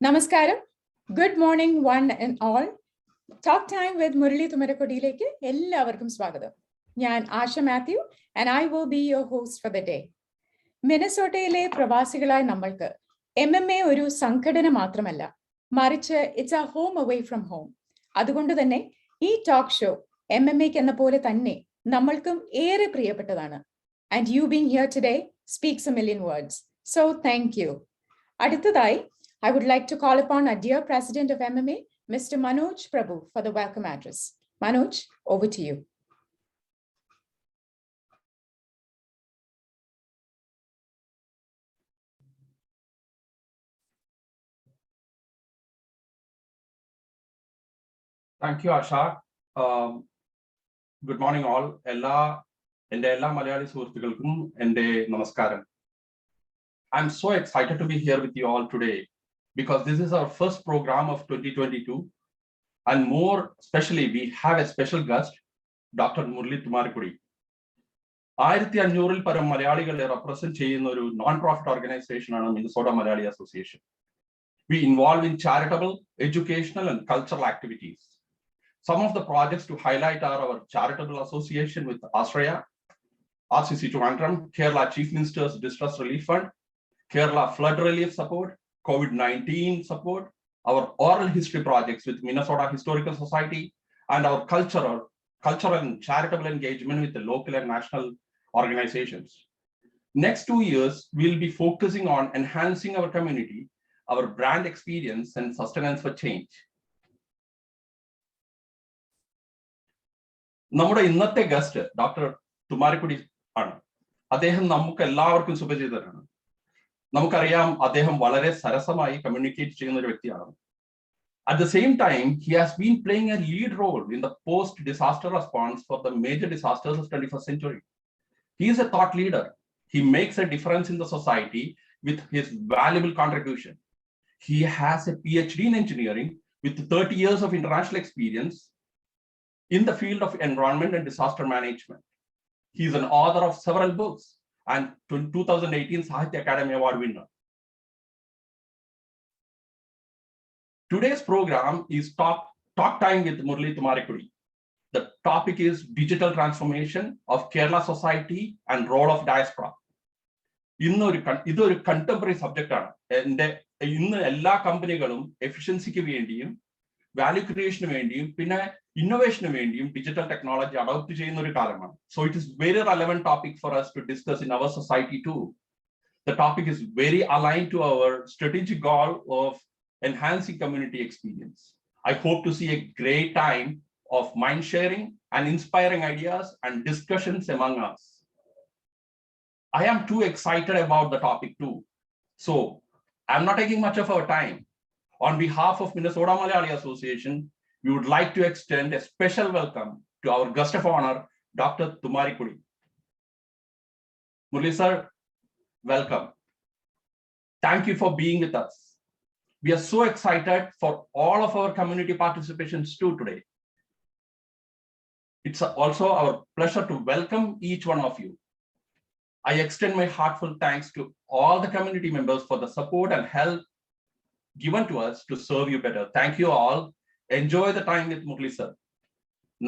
Namaskaram. Good morning, one and all. Talk time with Muralee Thummarukudyilekku ellavarkkum swagatham. Njan Asha Mathew and I will be your host for the day. മിനസോട്ടയിലെ പ്രവാസികളായ നമ്മൾക്ക് MMA ഒരു സംഘടന മാത്രമല്ല, മറിച്ച് it's a home away from home. അതുകൊണ്ട് തന്നെ ഈ talk show MMA-ക്ക് എന്ന പോലെ തന്നെ നമ്മൾക്കും ഏറെ പ്രിയപ്പെട്ടതാണ്. And you being here today speaks a million words. So thank you. അടുത്തതായി I would like to call upon our dear President of MMA, Mr. Manoj Prabhu, for the welcome address. Manoj, over to you. Thank you, Asha. Good morning, all. Ende ella Malayali suhruthukkalkkum ende namaskaram. I'm so excited to be here with you all today because this is our first program of 2022, and more especially we have a special guest, Dr.Muralee Thummarukudy. 1500-ൽ പരം മലയാളികളെ represent ചെയ്യുന്ന ഒരു non profit organisation ആണ് Minnesota Malayali association. We involve in charitable, educational and cultural activities. Some of the projects to highlight are our charitable association with Australia, RCC Trivandrum, Kerala Chief Minister's Distress Relief Fund, Kerala Flood Relief Support, COVID-19 support, our oral history projects with Minnesota Historical Society, and our cultural and charitable engagement with the local and national organizations. Next 2 years, we'll be focusing on enhancing our community, our brand experience, and sustenance for change. നമ്മുടെ ഇന്നത്തെ guest doctor Thummarukudy ആണ്. അദ്ദേഹം നമുക്ക് എല്ലാവർക്കും സുപരിചിതനാണ്. നമുക്കറിയാം അദ്ദേഹം വളരെ സരസമായി communicate ചെയ്യുന്ന ഒരു വ്യക്തിയാണ്. At the same time, he has been playing a lead role in the post-disaster response for the major disasters of 21st century. He is a thought leader. He makes a difference in the society with his valuable contribution. He has a PhD in engineering with 30 years of international experience in the field of environment and disaster management. He is an author of several books and 2018 Sahitya Academy Award winner. Today's program is Talk Time with Muralee Thummarukudy. The topic is digital transformation of Kerala society and role of diaspora. ഇതൊരു contemporary subject ആണ്. ഇന്ന് എല്ലാ കമ്പനികളും എഫിഷ്യൻസിക്ക് വേണ്ടിയും value ക്രിയേഷന് വേണ്ടിയും പിന്നെ ഇന്നോവേഷന് വേണ്ടിയും digital technology adopt ചെയ്യുന്ന ഒരു കാലമാണ്. So it is very relevant topic four us to discuss in our society too. The topic is very aligned to our strategic goal of enhancing community experience. I hope to see a great time of mind sharing and inspiring ideas and discussions among us. I am too excited about the topic too. So I'm not taking much of our time. On behalf of Minnesota Malayalee Association, we would like to extend a special welcome to our guest of honor, Dr. Thummarukudy. Muralee sir, welcome. Thank you for being with us. We are so excited for all of our community participations too today. It's also our pleasure to welcome each one of you. I extend my heartfelt thanks to all the community members for the support and help given to us to serve you better. Thank you all. Enjoy the time with Muralee sir.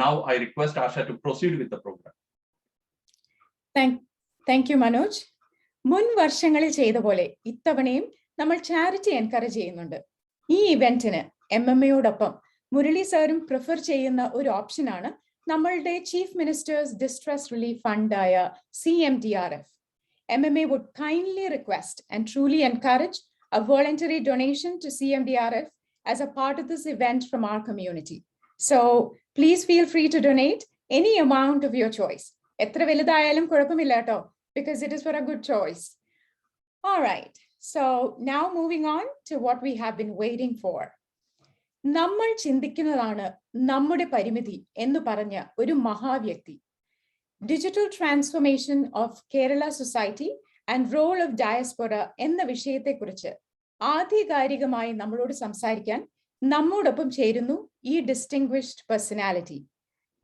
Now I request Asha to proceed with the program. Thank you, Manoj. മുൻ വർഷങ്ങളിൽ ചെയ്ത പോലെ ഇത്തവണയും നമ്മൾ charity encourage ചെയ്യുന്നുണ്ട്. ഈ ഇവന്റിന് MMA-യോടൊപ്പം മുരളി സാറും prefer ചെയ്യുന്ന ഒരു ഓപ്ഷനാണ് നമ്മളുടെ ചീഫ് മിനിസ്റ്റേഴ്സ് ഡിസ്ട്രസ് റിലീഫ് ഫണ്ടായ CMDRF. MMA would kindly request and truly encourage a voluntary donation to CMDRF as a part of this event from our community. So please feel free to donate any amount of your choice. എത്ര വലുതായാലും കുഴപ്പമില്ല കേട്ടോ, because it is for a good choice. All right, so now moving on to what we have been waiting for. നമ്മൾ ചിന്തിക്കുന്നതാണ് നമ്മുടെ പരിമിതി എന്ന് പറഞ്ഞ ഒരു മഹാവ്യക്തി. Digital transformation of Kerala society and role of diaspora എന്ന വിഷയത്തെക്കുറിച്ച് ആധികാരികമായി നമ്മളോട് സംസാരിക്കാൻ നമ്മോടൊപ്പം ചേരുന്നു ഈ distinguished personality.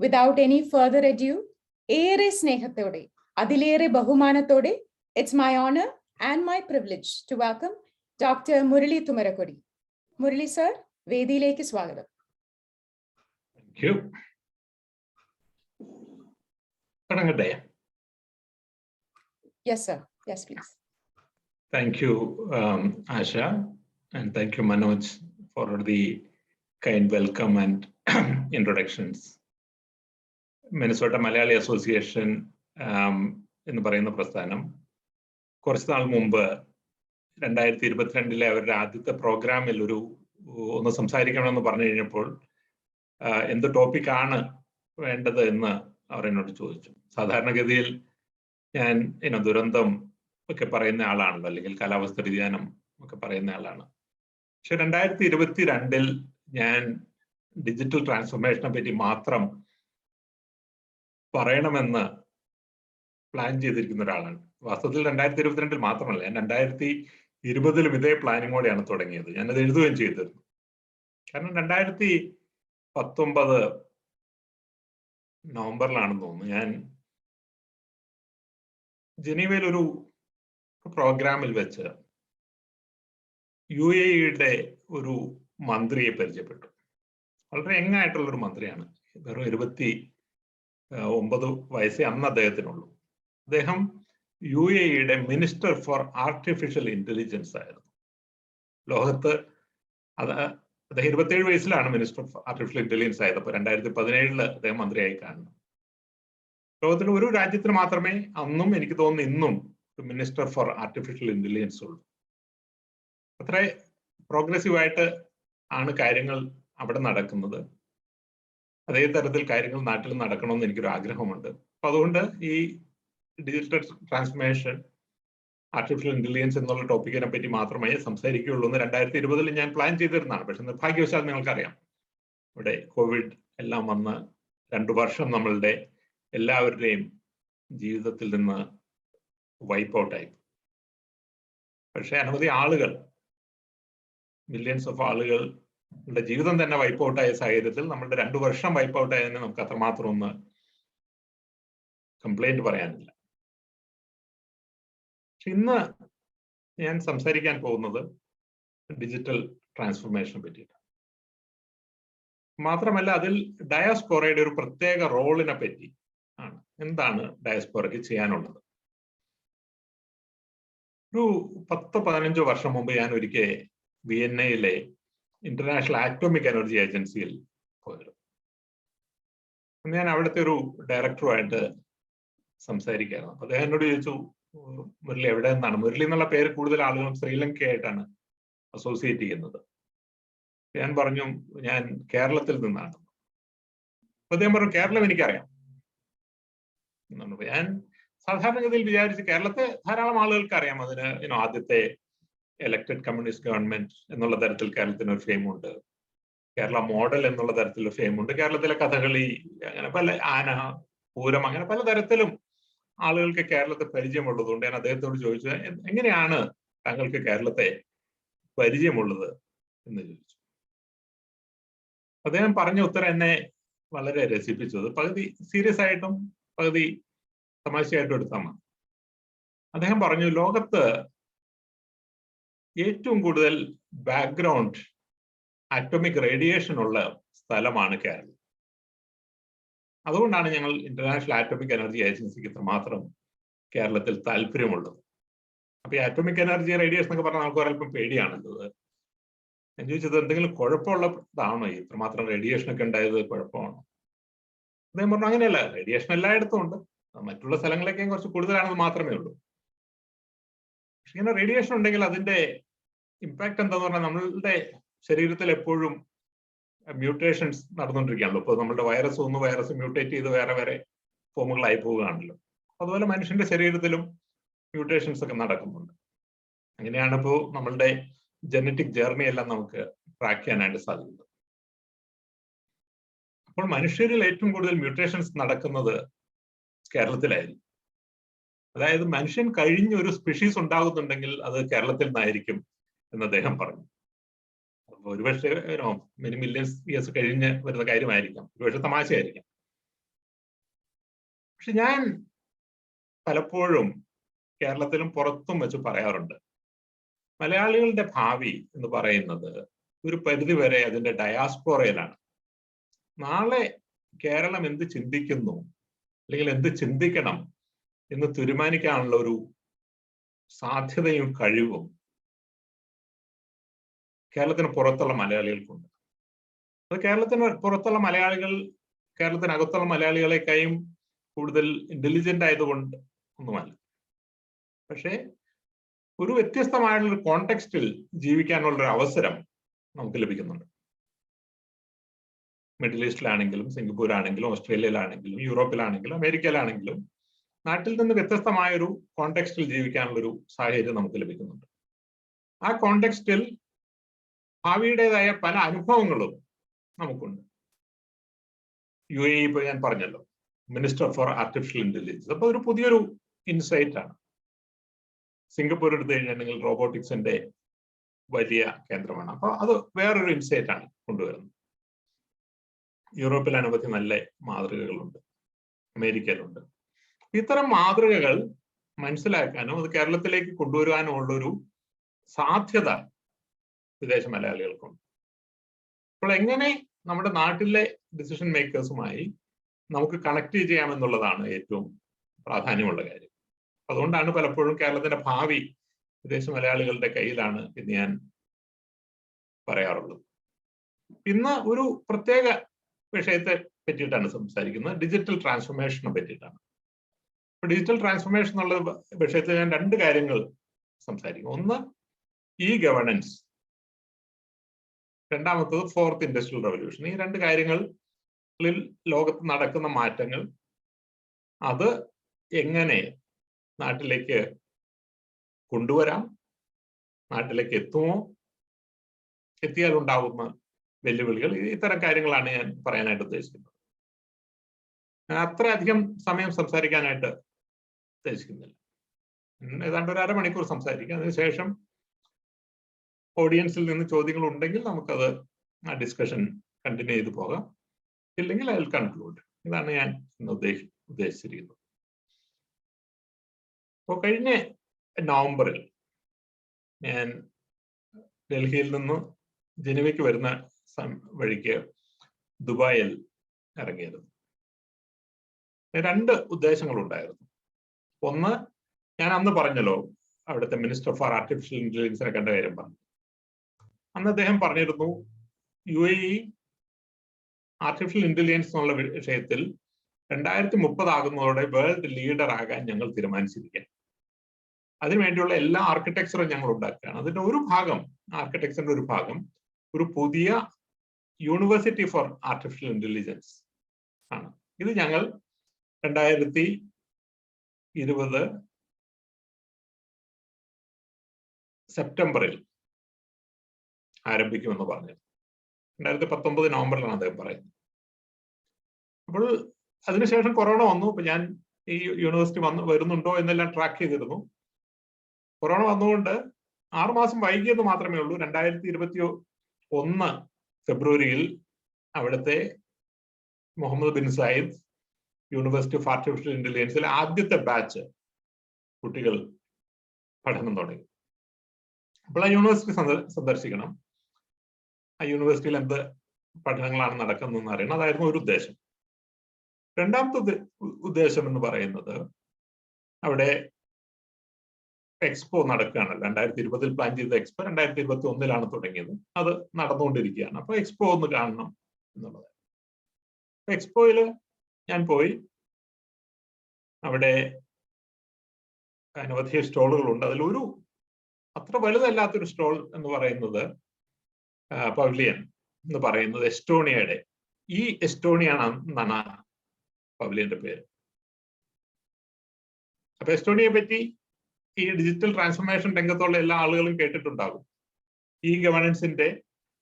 Without any further adieu, ഏറെ സ്നേഹത്തോടെ അതിലേറെ ബഹുമാനത്തോടെ it's my honour and my privilege to welcome Dr. Muralee Thummarukudy. Murali sir, വേദിയിലേക്ക് സ്വാഗതം. Thank you. തുടങ്ങട്ടെ? Yes, sir. Yes, please. Thank you, Asha, and thank you, Manoj, for the kind welcome and introductions. Minnesota Malayalee Association എന്ന് പറയുന്ന പ്രസ്ഥാനം കുറച്ച് നാൾ മുമ്പ് 2022 അവരുടെ ആദ്യത്തെ പ്രോഗ്രാമിൽ ഒന്ന് സംസാരിക്കണമെന്ന് പറഞ്ഞു കഴിഞ്ഞപ്പോൾ എന്ത് ടോപ്പിക്കാണ് വേണ്ടത് എന്ന് അവർ എന്നോട് ചോദിച്ചു. സാധാരണഗതിയിൽ ഞാൻ ദുരന്തം ഒക്കെ പറയുന്ന ആളാണല്ലോ, അല്ലെങ്കിൽ കാലാവസ്ഥ വ്യതിയാനം ഒക്കെ പറയുന്ന ആളാണ്. പക്ഷെ 2022 ഞാൻ ഡിജിറ്റൽ ട്രാൻസ്ഫോർമേഷനെ പറ്റി മാത്രം പറയണമെന്ന് പ്ലാൻ ചെയ്തിരിക്കുന്ന ഒരാളാണ്. വാസ്തവത്തിൽ 2022 മാത്രമല്ല, ഞാൻ 2020 ഇതേ പ്ലാനിങ്ങോടെയാണ് തുടങ്ങിയത്. ഞാനത് എഴുതുകയും ചെയ്തിരുന്നു. കാരണം 2019 നവംബറിലാണെന്ന് തോന്നുന്നു ഞാൻ ജനീവയിൽ ഒരു പ്രോഗ്രാമിൽ വെച്ച് UAE-യുടെ ഒരു മന്ത്രിയെ പരിചയപ്പെട്ടു. വളരെ യങ്ങായിട്ടുള്ളൊരു മന്ത്രിയാണ്. വെറും 29 വയസ്സേ അന്ന് അദ്ദേഹത്തിനുള്ളൂ. അദ്ദേഹം UAE-യുടെ മിനിസ്റ്റർ ഫോർ ആർട്ടിഫിഷ്യൽ ഇന്റലിജൻസ് ആയിരുന്നു. ലോകത്ത് അദ്ദേഹം 27 വയസ്സിലാണ് മിനിസ്റ്റർ ഓഫ് ആർട്ടിഫിഷ്യൽ ഇന്റലിജൻസ് ആയത്. അപ്പോൾ 2017 അദ്ദേഹം മന്ത്രിയായി കാണുന്നു. ലോകത്തിൽ ഒരു രാജ്യത്തിന് മാത്രമേ അന്നും, എനിക്ക് തോന്നുന്നു ഇന്നും, മിനിസ്റ്റർ ഫോർ ആർട്ടിഫിഷ്യൽ ഇന്റലിജൻസ് ഉള്ളൂ. അത്ര പ്രോഗ്രസീവായിട്ട് ആണ് കാര്യങ്ങൾ അവിടെ നടക്കുന്നത്. അതേ തരത്തിൽ കാര്യങ്ങൾ നാട്ടിൽ നടക്കണമെന്ന് എനിക്കൊരു ആഗ്രഹമുണ്ട്. അപ്പൊ അതുകൊണ്ട് ഈ ഡിജിറ്റൽ ട്രാൻസ്ഫോർമേഷൻ, ആർട്ടിഫിഷ്യൽ ഇന്റലിജൻസ് എന്നുള്ള ടോപ്പിക്കിനെ പറ്റി മാത്രമേ സംസാരിക്കുകയുള്ളൂ എന്ന് 2020 ഞാൻ പ്ലാൻ ചെയ്തിരുന്നതാണ്. പക്ഷെ നിർഭാഗ്യവശാൽ നിങ്ങൾക്കറിയാം, ഇവിടെ കോവിഡ് എല്ലാം വന്ന് 2 വർഷം നമ്മളുടെ എല്ലാവരുടെയും ജീവിതത്തിൽ നിന്ന് വൈപ്പ് ഔട്ടായി. പക്ഷെ അനവധി ആളുകൾ, മില്യൺസ് ഓഫ് ആളുകളുടെ ജീവിതം തന്നെ വൈപ്പ് ഔട്ടായ സാഹചര്യത്തിൽ നമ്മളുടെ 2 വർഷം വൈപ്പ് ഔട്ടായതിന് നമുക്ക് അത്രമാത്രം ഒന്ന് കംപ്ലൈന്റ് പറയാനില്ല. പക്ഷെ ഇന്ന് ഞാൻ സംസാരിക്കാൻ പോകുന്നത് ഡിജിറ്റൽ ട്രാൻസ്ഫോർമേഷനെ പറ്റിയിട്ടാണ്. മാത്രമല്ല അതിൽ ഡയാസ്പോറയുടെ ഒരു പ്രത്യേക റോളിനെ പറ്റി ആണ്. എന്താണ് ഡയാസ്പോറയ്ക്ക് ചെയ്യാനുള്ളത്? ഒരു 10-15 വർഷം മുമ്പ് ഞാൻ ഒരിക്കൽ വിയന്നയിലെ ഇന്റർനാഷണൽ ആറ്റോമിക് എനർജി ഏജൻസിയിൽ പോയിരുന്നു. ഞാൻ അവിടുത്തെ ഒരു ഡയറക്ടറുമായിട്ട് സംസാരിക്കായിരുന്നു. അപ്പൊ അദ്ദേഹം എന്നോട് ചോദിച്ചു, മുരളി എവിടെ നിന്നാണ്? മുരളി എന്നുള്ള പേര് കൂടുതൽ ആളുകളും ശ്രീലങ്കയായിട്ടാണ് അസോസിയേറ്റ് ചെയ്യുന്നത്. ഞാൻ പറഞ്ഞു ഞാൻ കേരളത്തിൽ നിന്നാണ്. അപ്പൊ അദ്ദേഹം പറഞ്ഞു കേരളം എനിക്കറിയാം. ഞാൻ സാധാരണഗതിയിൽ വിചാരിച്ച് കേരളത്തെ ധാരാളം ആളുകൾക്ക് അറിയാം. അതിന് ആദ്യത്തെ എലക്ടഡ് കമ്മ്യൂണിസ്റ്റ് ഗവൺമെന്റ് എന്നുള്ള തരത്തിൽ കേരളത്തിന് ഒരു ഫെയിമുണ്ട്. കേരള മോഡൽ എന്നുള്ള തരത്തിലുള്ള ഫെയിമുണ്ട്. കേരളത്തിലെ കഥകളി, അങ്ങനെ പല ആന, പൂരം, അങ്ങനെ പല തരത്തിലും ആളുകൾക്ക് കേരളത്തെ പരിചയമുള്ളതുകൊണ്ട് ഞാൻ അദ്ദേഹത്തോട് ചോദിച്ചു, എങ്ങനെയാണ് താങ്കൾക്ക് കേരളത്തെ പരിചയമുള്ളത് എന്ന് ചോദിച്ചു. അദ്ദേഹം പറഞ്ഞ ഉത്തരം എന്നെ വളരെ രസിപ്പിച്ചത്. പകുതി സീരിയസ് ആയിട്ടും പകുതി തമാശയായിട്ടും എടുത്താൽ മതി. അദ്ദേഹം പറഞ്ഞു, ലോകത്ത് ഏറ്റവും കൂടുതൽ ബാക്ക്ഗ്രൗണ്ട് ആറ്റോമിക് റേഡിയേഷൻ ഉള്ള സ്ഥലമാണ് കേരളം. അതുകൊണ്ടാണ് ഞങ്ങൾ ഇന്റർനാഷണൽ ആറ്റോമിക് എനർജി ഏജൻസിക്ക് ഇത്രമാത്രം കേരളത്തിൽ താല്പര്യമുള്ളത്. അപ്പൊ ഈ ആറ്റോമിക് എനർജി റേഡിയേഷൻ എന്നൊക്കെ പറഞ്ഞാൽ നമുക്ക് ഒരല്പം പേടിയാണല്ലോ. ഞാൻ ചോദിച്ചത് എന്തെങ്കിലും കുഴപ്പമുള്ളതാണോ ഇത്രമാത്രം റേഡിയേഷൻ ഒക്കെ ഉണ്ടായത്? കുഴപ്പമാണോ? അദ്ദേഹം പറഞ്ഞു അങ്ങനെയല്ല, റേഡിയേഷൻ എല്ലായിടത്തും ഉണ്ട്, മറ്റുള്ള സ്ഥലങ്ങളൊക്കെ കുറച്ച് കൂടുതലാണെന്ന് മാത്രമേ ഉള്ളൂ. പക്ഷെ ഇങ്ങനെ റേഡിയേഷൻ ഉണ്ടെങ്കിൽ അതിന്റെ ഇമ്പാക്ട് എന്താന്ന് പറഞ്ഞാൽ നമ്മളുടെ ശരീരത്തിൽ എപ്പോഴും മ്യൂട്ടേഷൻസ് നടന്നുകൊണ്ടിരിക്കുകയാണല്ലോ. ഇപ്പോൾ നമ്മുടെ വൈറസ് മ്യൂട്ടേറ്റ് ചെയ്ത് വേറെ വേറെ ഫോമുകളായി പോവുകയാണല്ലോ. അതുപോലെ മനുഷ്യന്റെ ശരീരത്തിലും മ്യൂട്ടേഷൻസ് ഒക്കെ നടക്കുന്നുണ്ട്. അങ്ങനെയാണ് ഇപ്പോൾ നമ്മളുടെ ജനറ്റിക് ജേർണി എല്ലാം നമുക്ക് ട്രാക്ക് ചെയ്യാനായിട്ട് സാധിക്കുന്നത്. അപ്പോൾ മനുഷ്യരിൽ ഏറ്റവും കൂടുതൽ മ്യൂട്ടേഷൻസ് നടക്കുന്നത് കേരളത്തിലായിരിക്കും. അതായത് മനുഷ്യൻ കഴിഞ്ഞ ഒരു സ്പീഷീസ് ഉണ്ടാകുന്നുണ്ടെങ്കിൽ അത് കേരളത്തിൽ നിന്നായിരിക്കും എന്ന് അദ്ദേഹം പറഞ്ഞു. ഒരുപക്ഷെ മെനി മില്യൺസ് ഇയേഴ്സ് കഴിഞ്ഞ് വരുന്ന കാര്യമായിരിക്കാം, ഒരുപക്ഷെ തമാശയായിരിക്കാം. പക്ഷെ ഞാൻ പലപ്പോഴും കേരളത്തിലും പുറത്തും വെച്ച് പറയാറുണ്ട്, മലയാളികളുടെ ഭാവി എന്ന് പറയുന്നത് ഒരു പരിധി വരെ അതിന്റെ ഡയാസ്പോറയിലാണ്. നാളെ കേരളം എന്ത് ചിന്തിക്കുന്നു അല്ലെങ്കിൽ എന്ത് ചിന്തിക്കണം എന്ന് തീരുമാനിക്കാനുള്ള ഒരു സാധ്യതയും കഴിവും കേരളത്തിന് പുറത്തുള്ള മലയാളികൾക്കുണ്ട്. അത് കേരളത്തിന് പുറത്തുള്ള മലയാളികൾ കേരളത്തിനകത്തുള്ള മലയാളികളെക്കായും കൂടുതൽ ഇന്റലിജന്റ് ആയതുകൊണ്ട് ഒന്നുമല്ല. പക്ഷേ ഒരു വ്യത്യസ്തമായിട്ടുള്ള കോണ്ടെക്സ്റ്റിൽ ജീവിക്കാനുള്ളൊരു അവസരം നമുക്ക് ലഭിക്കുന്നുണ്ട്. മിഡിൽ ഈസ്റ്റിലാണെങ്കിലും സിംഗപ്പൂരാണെങ്കിലും ഓസ്ട്രേലിയയിലാണെങ്കിലും യൂറോപ്പിലാണെങ്കിലും അമേരിക്കയിലാണെങ്കിലും നാട്ടിൽ നിന്ന് വ്യത്യസ്തമായൊരു കോണ്ടെക്സ്റ്റിൽ ജീവിക്കാനുള്ളൊരു സാഹചര്യം നമുക്ക് ലഭിക്കുന്നുണ്ട്. ആ കോണ്ടെക്സ്റ്റിൽ ഭാവിയുടേതായ പല അനുഭവങ്ങളും നമുക്കുണ്ട്. UAE ഇപ്പോൾ ഞാൻ പറഞ്ഞല്ലോ, മിനിസ്റ്റർ ഫോർ ആർട്ടിഫിഷ്യൽ ഇന്റലിജൻസ്, അപ്പോൾ ഒരു പുതിയൊരു ഇൻസൈറ്റ് ആണ്. സിംഗപ്പൂർ എടുത്തു കഴിഞ്ഞിട്ടുണ്ടെങ്കിൽ റോബോട്ടിക്സിന്റെ വലിയ കേന്ദ്രമാണ്. അപ്പോൾ അത് വേറൊരു ഇൻസൈറ്റ് ആണ് കൊണ്ടുവരുന്നത്. യൂറോപ്പിൽ അനവധി നല്ല മാതൃകകളുണ്ട്, അമേരിക്കയിലുണ്ട്. ഇത്തരം മാതൃകകൾ മനസ്സിലാക്കാനും അത് കേരളത്തിലേക്ക് കൊണ്ടുവരാനും ഉള്ളൊരു സാധ്യത വിദേശ മലയാളികൾക്കുണ്ട്. അപ്പോൾ എങ്ങനെ നമ്മുടെ നാട്ടിലെ ഡിസിഷൻ മേക്കേഴ്സുമായി നമുക്ക് കണക്ട് ചെയ്യാമെന്നുള്ളതാണ് ഏറ്റവും പ്രാധാന്യമുള്ള കാര്യം. അതുകൊണ്ടാണ് പലപ്പോഴും കേരളത്തിന്റെ ഭാവി വിദേശ മലയാളികളുടെ കയ്യിലാണ് എന്ന് ഞാൻ പറയാറുള്ളത്. ഇന്ന് ഒരു പ്രത്യേക വിഷയത്തെ പറ്റിയിട്ടാണ് സംസാരിക്കുന്നത്, ഡിജിറ്റൽ ട്രാൻസ്ഫോർമേഷനെ പറ്റിയിട്ടാണ്. ഡിജിറ്റൽ ട്രാൻസ്ഫോർമേഷൻ എന്നുള്ള വിഷയത്തിൽ ഞാൻ രണ്ട് കാര്യങ്ങൾ സംസാരിക്കും. ഒന്ന് ഇ ഗവേണൻസ്, രണ്ടാമത്തത് ഫോർത്ത് ഇൻഡസ്ട്രിയൽ റവല്യൂഷൻ. ഈ രണ്ട് കാര്യങ്ങളിൽ ലോകത്ത് നടക്കുന്ന മാറ്റങ്ങൾ, അത് എങ്ങനെ നാട്ടിലേക്ക് കൊണ്ടുവരാം, നാട്ടിലേക്ക് എത്തുമോ, എത്തിയാൽ ഉണ്ടാകുന്ന വെല്ലുവിളികൾ, ഇത്തരം കാര്യങ്ങളാണ് ഞാൻ പറയാനായിട്ട് ഉദ്ദേശിക്കുന്നത്. ഞാൻ അത്രയധികം സമയം സംസാരിക്കാനായിട്ട് ഉദ്ദേശിക്കുന്നില്ല. ഏതാണ്ട് ഒരു അരമണിക്കൂർ സംസാരിക്കാം. അതിനുശേഷം ഓഡിയൻസിൽ നിന്ന് ചോദ്യങ്ങൾ ഉണ്ടെങ്കിൽ നമുക്കത് ആ ഡിസ്കഷൻ കണ്ടിന്യൂ ചെയ്ത് പോകാം. ഇല്ലെങ്കിൽ ഐ വിൽ കൺക്ലൂഡ്. ഇതാണ് ഞാൻ ഇന്ന് ഉദ്ദേശിച്ചിരിക്കുന്നത്. അപ്പോൾ കഴിഞ്ഞ നവംബറിൽ ഞാൻ ഡൽഹിയിൽ നിന്ന് ജനുവയ്ക്ക് വരുന്ന വഴിക്ക് ദുബായിൽ ഇറങ്ങിയിരുന്നു. രണ്ട് ഉദ്ദേശങ്ങളുണ്ടായിരുന്നു. ഒന്ന്, ഞാൻ അന്ന് പറഞ്ഞല്ലോ അവിടുത്തെ മിനിസ്റ്റർ ഫോർ ആർട്ടിഫിഷ്യൽ ഇന്റലിജൻസിനെ കണ്ട കാര്യം പറഞ്ഞു. അന്ന് അദ്ദേഹം പറഞ്ഞിരുന്നു, UAE ആർട്ടിഫിഷ്യൽ ഇന്റലിജൻസ് എന്നുള്ള വിഷയത്തിൽ 2030 ആകുന്നതോടെ വേൾഡ് ലീഡർ ആകാൻ ഞങ്ങൾ തീരുമാനിച്ചിരിക്കുകയാണ്. അതിനുവേണ്ടിയുള്ള എല്ലാ ആർക്കിടെക്ചറും ഞങ്ങൾ ഉണ്ടാക്കുകയാണ്. അതിന്റെ ഒരു ഭാഗം, ആർക്കിടെക്ചറിന്റെ ഒരു ഭാഗം, ഒരു പുതിയ യൂണിവേഴ്സിറ്റി ഫോർ ആർട്ടിഫിഷ്യൽ ഇന്റലിജൻസ് ആണ്. ഇത് ഞങ്ങൾ 2020 സെപ്റ്റംബറിൽ ആരംഭിക്കുമെന്ന് പറഞ്ഞു. 2019 നവംബറിലാണ് അദ്ദേഹം പറയുന്നത്. അപ്പോൾ അതിനുശേഷം കൊറോണ വന്നു. അപ്പൊ ഞാൻ ഈ യൂണിവേഴ്സിറ്റി വരുന്നുണ്ടോ എന്നെല്ലാം ട്രാക്ക് ചെയ്തിരുന്നു. കൊറോണ വന്നുകൊണ്ട് 6 മാസം വൈകിയെന്ന് മാത്രമേ ഉള്ളൂ. 2021 ഫെബ്രുവരിയിൽ അവിടുത്തെ Mohamed bin Zayed University of artificial ഇന്റലിജൻസിലെ ആദ്യത്തെ ബാച്ച് കുട്ടികൾ പഠനം തുടങ്ങി. അപ്പോൾ ആ യൂണിവേഴ്സിറ്റി സന്ദർശിക്കണം, ആ യൂണിവേഴ്സിറ്റിയിൽ എന്ത് പഠനങ്ങളാണ് നടക്കുന്നതെന്ന് അറിയണം. അതായിരുന്നു ഒരു ഉദ്ദേശം. രണ്ടാമത്തെ ഉദ്ദേശം എന്ന് പറയുന്നത്, അവിടെ എക്സ്പോ നടക്കുകയാണല്ലോ. 2020 പ്ലാൻ ചെയ്ത എക്സ്പോ 2021 തുടങ്ങിയത്. അത് നടന്നുകൊണ്ടിരിക്കുകയാണ്. അപ്പൊ എക്സ്പോ ഒന്ന് കാണണം എന്നുള്ളത്. എക്സ്പോയിൽ ഞാൻ പോയി. അവിടെ അനവധി സ്റ്റോളുകളുണ്ട്. അതിലൊരു അത്ര വലുതല്ലാത്തൊരു സ്റ്റോൾ എന്ന് പറയുന്നത് പവലിയൻ എന്ന് പറയുന്നത് എസ്റ്റോണിയയുടെ, ഈ എസ്റ്റോണിയ എന്നാണ് പവലിയന്റെ പേര്. അപ്പൊ എസ്റ്റോണിയയെ പറ്റി ഈ ഡിജിറ്റൽ ട്രാൻസ്ഫോർമേഷൻ രംഗത്തുള്ള എല്ലാ ആളുകളും കേട്ടിട്ടുണ്ടാകും. ഈ ഗവേണൻസിന്റെ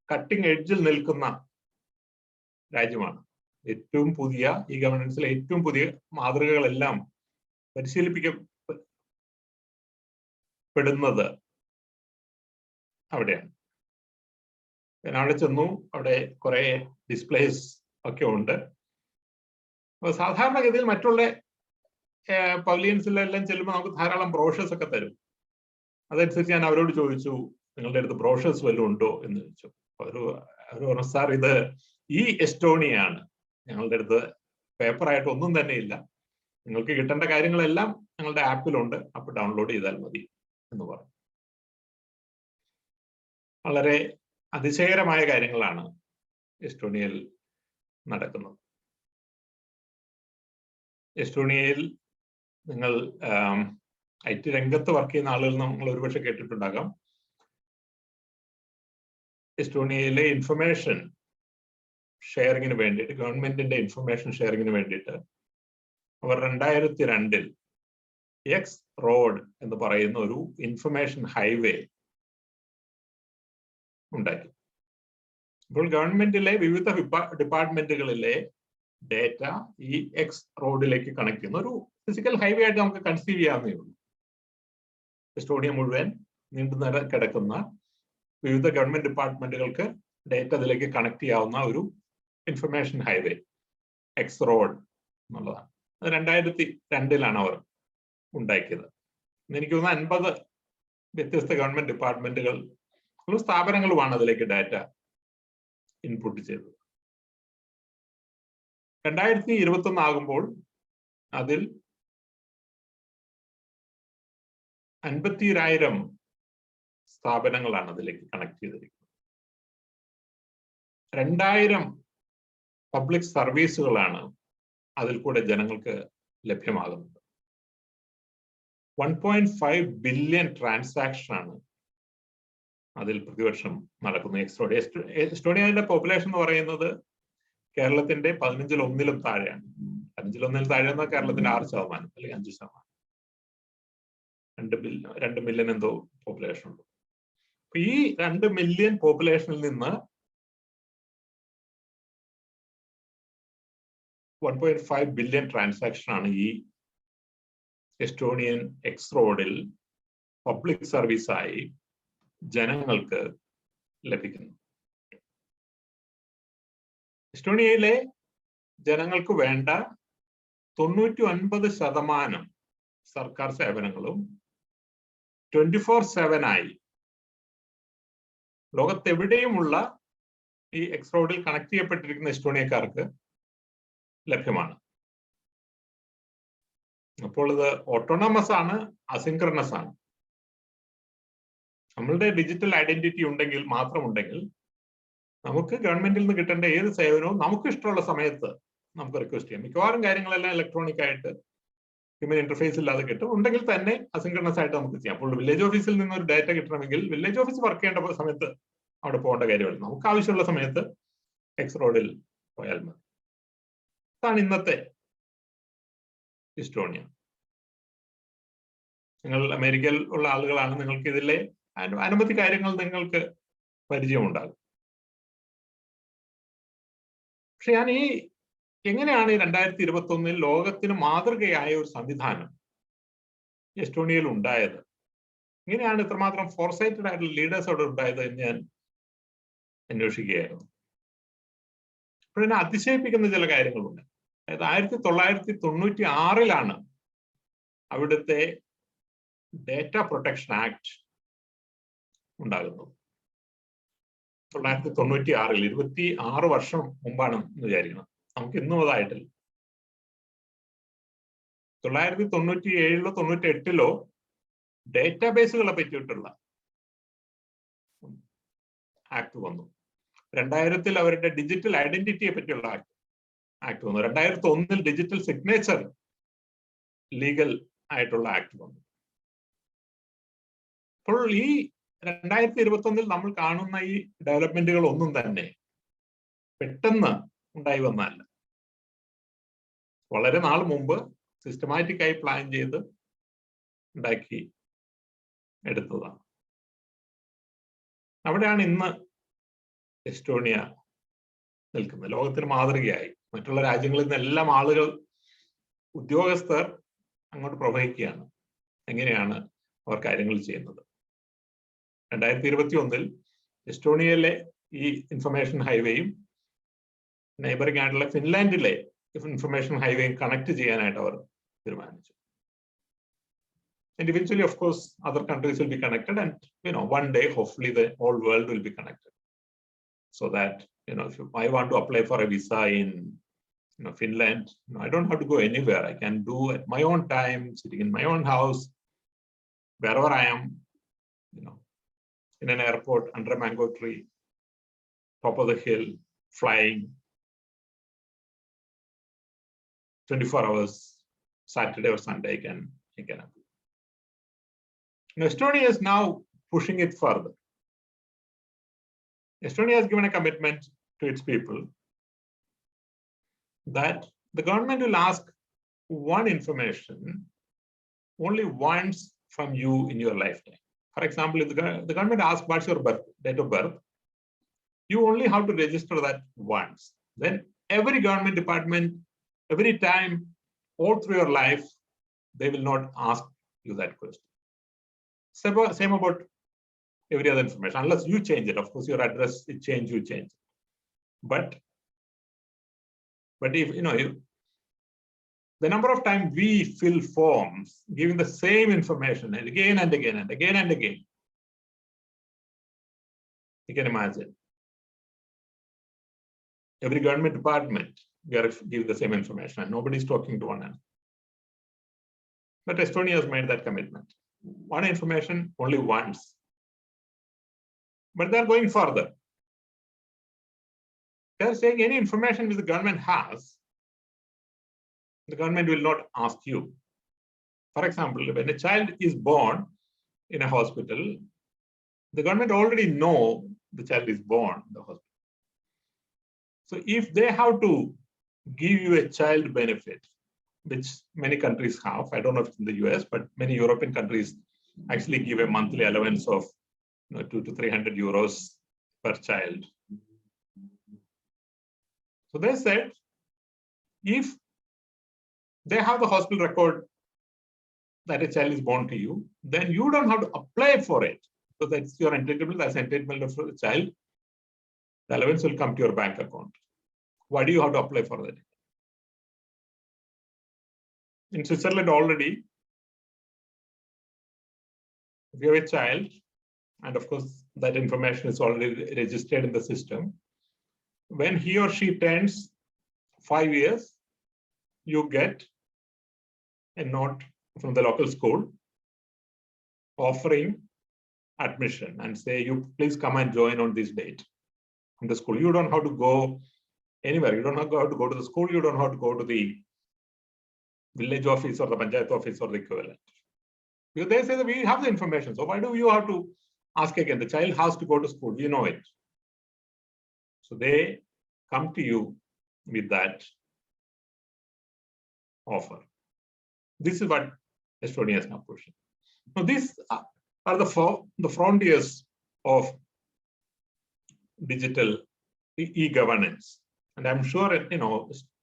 കട്ടിംഗ് എഡ്ജിൽ നിൽക്കുന്ന രാജ്യമാണ്. ഏറ്റവും പുതിയ ഈ ഗവേണൻസിലെ ഏറ്റവും പുതിയ മാതൃകകളെല്ലാം പരിശീലിപ്പിക്കപ്പെടുന്നത് അവിടെയാണ്. ഞാൻ അവിടെ ചെന്നു. അവിടെ കുറെ ഡിസ്പ്ലേസ് ഒക്കെ ഉണ്ട്. അപ്പൊ സാധാരണഗതിയിൽ മറ്റുള്ള പവലിയൻസിലെല്ലാം ചെല്ലുമ്പോൾ നമുക്ക് ധാരാളം ബ്രോഷേഴ്സ് ഒക്കെ തരും. അതനുസരിച്ച് ഞാൻ അവരോട് ചോദിച്ചു, നിങ്ങളുടെ അടുത്ത് ബ്രോഷേഴ്സ് വല്ലതും ഉണ്ടോ എന്ന് ചോദിച്ചു. ഒരു സാർ ഇത് ഈ എസ്റ്റോണിയാണ്, ഞങ്ങളുടെ അടുത്ത് പേപ്പറായിട്ട് ഒന്നും തന്നെ ഇല്ല, നിങ്ങൾക്ക് കിട്ടേണ്ട കാര്യങ്ങളെല്ലാം ഞങ്ങളുടെ ആപ്പിലുണ്ട്, അപ്പൊ ഡൗൺലോഡ് ചെയ്താൽ മതി എന്ന് പറഞ്ഞു. വളരെ അതിശയകരമായ കാര്യങ്ങളാണ് എസ്റ്റോണിയയിൽ നടക്കുന്നത്. എസ്റ്റോണിയയിൽ നിങ്ങൾ IT രംഗത്ത് വർക്ക് ചെയ്യുന്ന ആളുകൾ നമ്മൾ ഒരുപക്ഷെ കേട്ടിട്ടുണ്ടാകാം. എസ്റ്റോണിയയിലെ ഇൻഫർമേഷൻ ഷെയറിങ്ങിന് വേണ്ടിയിട്ട്, ഗവൺമെന്റിന്റെ ഇൻഫർമേഷൻ ഷെയറിങ്ങിന് വേണ്ടിയിട്ട് അവർ 2002 എക്സ് റോഡ് എന്ന് പറയുന്ന ഒരു ഇൻഫർമേഷൻ ഹൈവേ ഉണ്ടാക്കി. അപ്പോൾ ഗവൺമെന്റിലെ വിവിധ ഡിപ്പാർട്ട്മെന്റുകളിലെ ഡേറ്റ ഈ എക്സ് റോഡിലേക്ക് കണക്ട് ചെയ്യുന്ന ഒരു ഫിസിക്കൽ ഹൈവേ ആയിട്ട് നമുക്ക് കൺസീവ് ചെയ്യാവുന്നേ ഉള്ളൂ. എസ്റ്റോണിയ മുഴുവൻ നീണ്ടു കിടക്കുന്ന വിവിധ ഗവൺമെന്റ് ഡിപ്പാർട്ട്മെന്റുകൾക്ക് ഡേറ്റ അതിലേക്ക് കണക്ട് ചെയ്യാവുന്ന ഒരു ഇൻഫർമേഷൻ ഹൈവേ എക്സ് റോഡ് എന്നുള്ളതാണ്. അത് 2002 അവർ ഉണ്ടാക്കിയത്. എനിക്ക് തോന്നുന്നു 50 വ്യത്യസ്ത ഗവൺമെന്റ് ഡിപ്പാർട്ട്മെന്റുകൾ സ്ഥാപനങ്ങളുമാണ് അതിലേക്ക് ഡാറ്റ ഇൻപുട്ട് ചെയ്തത്. 2021 ആകുമ്പോൾ അതിൽ 50,000 സ്ഥാപനങ്ങളാണ് അതിലേക്ക് കണക്ട് ചെയ്തിരിക്കുന്നത്. 2000 പബ്ലിക് സർവീസുകളാണ് അതിൽ കൂടെ ജനങ്ങൾക്ക് ലഭ്യമാകുന്നത്. 1.5 ബില്യൺ ട്രാൻസാക്ഷൻ ആണ് അതിൽ പ്രതിവർഷം നടക്കുന്ന എസ്റ്റോണിയയുടെ പോപ്പുലേഷൻ എന്ന് പറയുന്നത് കേരളത്തിന്റെ 15-1 താഴെയാണ്. 15-1 താഴെ എന്നാൽ കേരളത്തിന്റെ 6% അല്ലെങ്കിൽ 5%. 2 മില്യൺ എന്തോ പോപ്പുലേഷൻ ഉണ്ട്. അപ്പൊ ഈ 2 മില്യൺ പോപ്പുലേഷനിൽ നിന്ന് 1.5 ബില്യൺ ട്രാൻസാക്ഷൻ ആണ് ഈ എസ്റ്റോണിയൻ എക്സ് റോഡിൽ പബ്ലിക് സർവീസായി ജനങ്ങൾക്ക് ലഭിക്കുന്നു. എസ്റ്റോണിയയിലെ ജനങ്ങൾക്ക് വേണ്ട 99% സർക്കാർ സേവനങ്ങളും 24/7 ആയി ലോകത്തെവിടെയുമുള്ള ഈ എക്സ് റോഡിൽ കണക്ട് ചെയ്യപ്പെട്ടിരിക്കുന്ന എസ്റ്റോണിയക്കാർക്ക് ലഭ്യമാണ്. അപ്പോൾ ഇത് ഓട്ടോണമസ് ആണ്, അസിൻക്രണസ് ആണ്. നമ്മളുടെ ഡിജിറ്റൽ ഐഡന്റിറ്റി ഉണ്ടെങ്കിൽ മാത്രമുണ്ടെങ്കിൽ നമുക്ക് ഗവൺമെന്റിൽ നിന്ന് കിട്ടേണ്ട ഏത് സേവനവും നമുക്ക് ഇഷ്ടമുള്ള സമയത്ത് നമുക്ക് റിക്വസ്റ്റ് ചെയ്യാം. മിക്കവാറും കാര്യങ്ങളെല്ലാം ഇലക്ട്രോണിക് ആയിട്ട് ഹ്യൂമൻ ഇന്റർഫേസ് ഇല്ലാതെ കിട്ടും. ഉണ്ടെങ്കിൽ തന്നെ അസിൻക്രണസ് ആയിട്ട് നമുക്ക് ചെയ്യാം. അപ്പോൾ വില്ലേജ് ഓഫീസിൽ നിന്ന് ഒരു ഡാറ്റ കിട്ടണമെങ്കിൽ വില്ലേജ് ഓഫീസ് വർക്ക് ചെയ്യേണ്ട സമയത്ത് അവിടെ പോകേണ്ട കാര്യമില്ല. നമുക്ക് ആവശ്യമുള്ള സമയത്ത് എക്സ് റോഡിൽ പോയാൽ മതി. അതാണ് ഇന്നത്തെ എസ്റ്റോണിയ. നിങ്ങൾ അമേരിക്കയിൽ ഉള്ള ആളുകളാണ്, നിങ്ങൾക്ക് ഇതിലെ അനവധി കാര്യങ്ങൾ നിങ്ങൾക്ക് പരിചയമുണ്ടാകും. പക്ഷെ ഞാൻ എങ്ങനെയാണ് 2021 ലോകത്തിന് മാതൃകയായ ഒരു സംവിധാനം എസ്റ്റോണിയയിൽ ഉണ്ടായത്, എങ്ങനെയാണ് ഇത്രമാത്രം ഫോർസൈറ്റഡ് ആയിട്ടുള്ള ലീഡേഴ്സ് അവിടെ ഉണ്ടായത് എന്ന് ഞാൻ അന്വേഷിക്കുകയായിരുന്നു. അപ്പോഴെന്നെ അതിശയിപ്പിക്കുന്ന ചില കാര്യങ്ങളുണ്ട്. അതായത് 1996 അവിടുത്തെ ഡേറ്റ പ്രൊട്ടക്ഷൻ ആക്ട് ഉണ്ടാകുന്നത്. 1996 26 വർഷം മുമ്പാണ് എന്ന് വിചാരിക്കണം. നമുക്ക് ഇന്നും അതായിട്ടില്ല. 1997 98 ഡേറ്റാബേസുകളെ പറ്റിയിട്ടുള്ള ആക്ട് വന്നു. 2000 അവരുടെ ഡിജിറ്റൽ ഐഡന്റിറ്റിയെ പറ്റിയുള്ള ആക്ട് വന്നു. 2001 ഡിജിറ്റൽ സിഗ്നേച്ചർ ലീഗൽ ആയിട്ടുള്ള ആക്ട് വന്നു. അപ്പോൾ ഈ 2021 നമ്മൾ കാണുന്ന ഈ ഡെവലപ്മെന്റുകൾ ഒന്നും തന്നെ പെട്ടെന്ന് ഉണ്ടായി വന്നതല്ല. വളരെ നാൾ മുമ്പ് സിസ്റ്റമാറ്റിക്കായി പ്ലാൻ ചെയ്ത് ഉണ്ടാക്കി എടുത്തതാണ്. അവിടെയാണ് ഇന്ന് എസ്റ്റോണിയ നിൽക്കുന്നത്. ലോകത്തിന് മാതൃകയായി മറ്റുള്ള രാജ്യങ്ങളിൽ നിന്നെല്ലാം ആളുകൾ, ഉദ്യോഗസ്ഥർ അങ്ങോട്ട് പ്രവഹിക്കുകയാണ് എങ്ങനെയാണ് അവർ കാര്യങ്ങൾ ചെയ്യുന്നത്. 2021 എസ്റ്റോണിയയിലെ ഈ ഇൻഫർമേഷൻ ഹൈവേയും നെയ്ബറിംഗ് ആയിട്ടുള്ള ഫിൻലാൻഡിലെ ഇൻഫർമേഷൻ ഹൈവേയും കണക്ട് ചെയ്യാനായിട്ട് അവർ തീരുമാനിച്ചു. And eventually, of course, other countries will be connected, and one day, hopefully, the whole world will be connected. so that, if I want to apply for a visa in Finland, I don't have to go anywhere. I can do at my own time, sitting in my own house, wherever I am, in an airport, under a mango tree, top of the hill, flying 24 hours, Saturday or Sunday, I can apply. Estonia is now pushing it further. Estonia has given a commitment to its people that the government will ask one information only once from you in your lifetime. For example, if the government asks what's your date of birth, you only have to register that once. Then every government department, every time, all through your life, they will not ask you that question. Same about every other information, unless you change it. Of course, your address, you change it. But if, the number of times we fill forms giving the same information and again and again and again and again, you can imagine. Every government department, we are giving the same information and nobody's talking to one another. But Estonia has made that commitment. One information only once. But they're going further. They're saying any information which the government has, the government will not ask you. For example, when a child is born in a hospital, the government already know the child is born in the hospital. So if they have to give you a child benefit, which many countries have, I don't know if it's in the US, but many European countries actually give a monthly allowance of 200 to 300 euros per child. So they said, if they have the hospital record that a child is born to you, then you don't have to apply for it. So that's your entitlement, that's entitlement for the child. The allowance will come to your bank account. Why do you have to apply for that? In Switzerland already, if you have a child, and of course that information is already registered in the system, when he or she turns 5 years, you get a note from the local school offering admission and say, you please come and join on this date in the school. You don't have to go anywhere. You don't have to go to the school. You don't have to go to the village office or the panchayat office or the equivalent. Because they say that we have the information. So why do you have to ask again? The child has to go to school. We know it. So they come to you with that offer. This is what Estonia is now pushing. Now, these are the frontiers of digital e-governance. And I'm sure,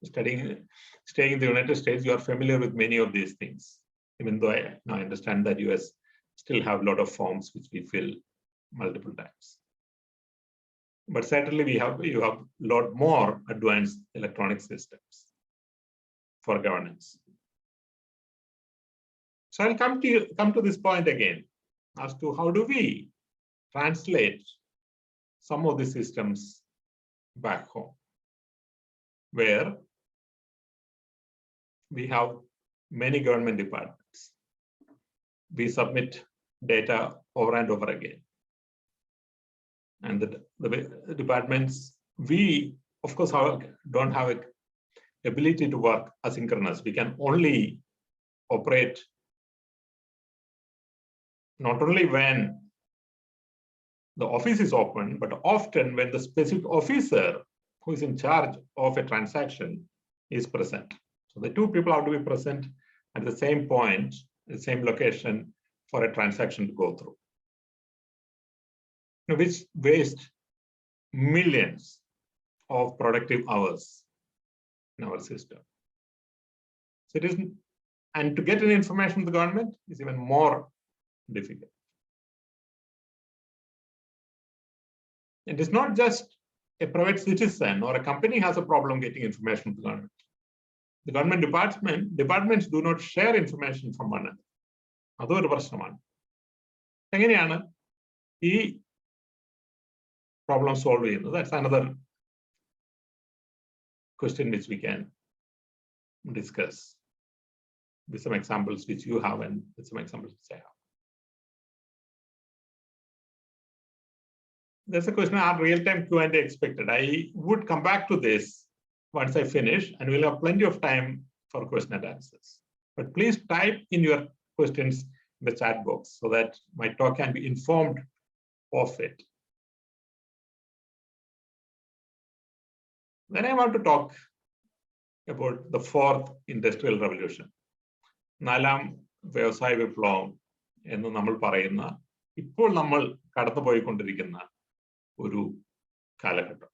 staying in the United States, you are familiar with many of these things, even though I understand that US still have a lot of forms which we fill multiple times. But certainly you have a lot more advanced electronic systems for governance. So I'll come to this point again as to how do we translate some of the systems back home, where we have many government departments. We submit data over and over again. And the departments, we, of course, don't have an ability to work asynchronous. We can only operate not only when the office is open, but often when the specific officer who is in charge of a transaction is present. So the two people have to be present at the same point, the same location for a transaction to go through, which waste millions of productive hours in our system. So it isn't, and to get any information from the government is even more difficult. It is not just a private citizen or a company has a problem getting information from the government. The government departments do not share information from one another. അതൊരു പ്രശ്നമാണ്. എങ്ങനെയാണ് ഈ problem solve ചെയ്യുന്നത്. That's another question which we can discuss with some examples which you have and with some examples which I have. There's a question, are real-time Q&A expected? I would come back to this once I finish, and we'll have plenty of time for question and answers. But please type in your questions in the chat box so that my talk can be informed of it. Then I want to talk about the fourth industrial revolution. നാലാം വ്യവസായ വിപ്ലവം എന്ന് നമ്മൾ പറയുന്ന, ഇപ്പോൾ നമ്മൾ കടന്നുപോയിക്കൊണ്ടിരിക്കുന്ന ഒരു കാലഘട്ടം.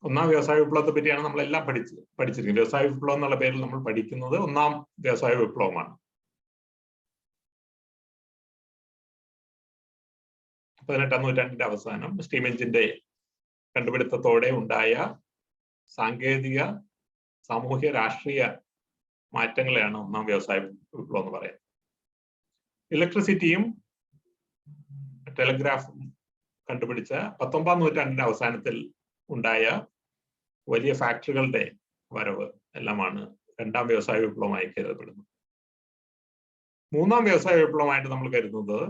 ഒന്നാം വ്യവസായ വിപ്ലവത്തെ പറ്റിയാണ് നമ്മളെല്ലാം പഠിച്ചിരിക്കുന്നത്. വ്യവസായ വിപ്ലവം എന്നുള്ള പേരിൽ നമ്മൾ പഠിക്കുന്നത് ഒന്നാം വ്യവസായ വിപ്ലവമാണ്. 18ാം നൂറ്റാണ്ടിന്റെ അവസാനം സ്റ്റീം എഞ്ചിന്റെ കണ്ടുപിടുത്തത്തോടെ ഉണ്ടായ സാങ്കേതിക, സാമൂഹ്യ, രാഷ്ട്രീയ മാറ്റങ്ങളെയാണ് ഒന്നാം വ്യവസായ വിപ്ലവം എന്ന് പറയുന്നത്. ഇലക്ട്രിസിറ്റിയും ടെലിഗ്രാഫും കണ്ടുപിടിച്ച 19ാം നൂറ്റാണ്ടിന്റെ അവസാനത്തിൽ ഉണ്ടായ വലിയ ഫാക്ടറികളുടെ വരവ് എല്ലാമാണ് രണ്ടാം വ്യവസായ വിപ്ലവമായി കരുതപ്പെടുന്നത്. മൂന്നാം വ്യവസായ വിപ്ലവമായിട്ട് നമ്മൾ കരുതുന്നത്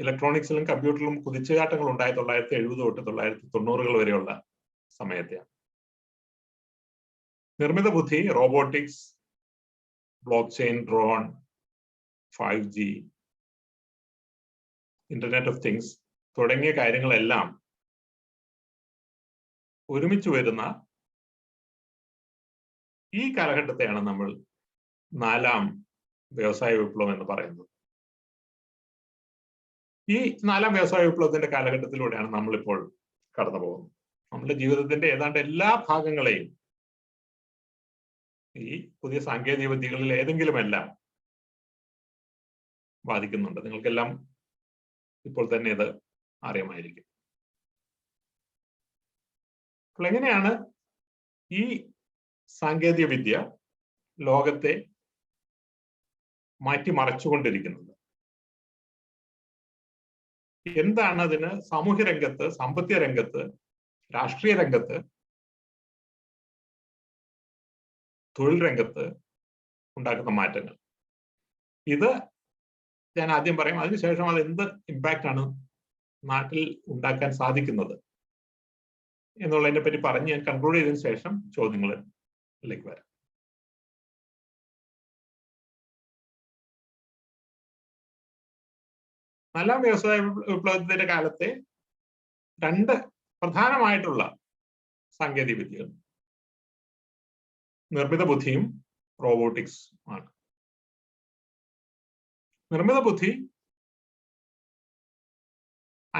ഇലക്ട്രോണിക്സിലും കമ്പ്യൂട്ടറിലും കുതിച്ചുചാട്ടങ്ങൾ ഉണ്ടായ 1970 തൊട്ട് 1990 വരെയുള്ള സമയത്തെയാണ്. നിർമ്മിത ബുദ്ധി, robotics, block chain, drone, 5G, internet of things തുടങ്ങിയ കാര്യങ്ങളെല്ലാം ഒരുമിച്ച് വരുന്ന ഈ കാലഘട്ടത്തെയാണ് നമ്മൾ നാലാം വ്യവസായ വിപ്ലവം എന്ന് പറയുന്നത്. ഈ നാലാം വ്യവസായ വിപ്ലവത്തിന്റെ കാലഘട്ടത്തിലൂടെയാണ് നമ്മളിപ്പോൾ കടന്നു പോകുന്നത്. നമ്മുടെ ജീവിതത്തിന്റെ ഏതാണ്ട് എല്ലാ ഭാഗങ്ങളെയും ഈ പുതിയ സാങ്കേതിക വിദ്യകളിൽ ഏതെങ്കിലുമെല്ലാം ബാധിക്കുന്നുണ്ട്. നിങ്ങൾക്കെല്ലാം ഇപ്പോൾ തന്നെ ഇത് അറിയാമായിരിക്കും. അപ്പോൾ എങ്ങനെയാണ് ഈ സാങ്കേതിക വിദ്യ ലോകത്തെ മാറ്റിമറിച്ചുകൊണ്ടിരിക്കുന്നത്? എന്താണ് അതിന് സാമൂഹ്യ രംഗത്ത്, സാമ്പത്തിക രംഗത്ത്, രാഷ്ട്രീയ രംഗത്ത്, തൊഴിൽ രംഗത്ത് ഉണ്ടാക്കുന്ന മാറ്റങ്ങൾ? ഇത് ഞാൻ ആദ്യം പറയും, അതിനുശേഷം അത് എന്ത് ഇമ്പാക്റ്റ് ആണ് നാട്ടിൽ ഉണ്ടാക്കാൻ സാധിക്കുന്നത് എന്നുള്ളതിനെ പറ്റി പറഞ്ഞ് ഞാൻ കൺക്ലൂഡ് ചെയ്തതിനു ശേഷം ചോദ്യങ്ങളിലേക്ക് വരാം. നാലാം വ്യവസായ വിപ്ലവത്തിന്റെ കാലത്തെ രണ്ട് പ്രധാനമായിട്ടുള്ള സാങ്കേതിക വിദ്യകൾ നിർമ്മിത ബുദ്ധിയും റോബോട്ടിക്സ് ആണ്. നിർമ്മിത ബുദ്ധി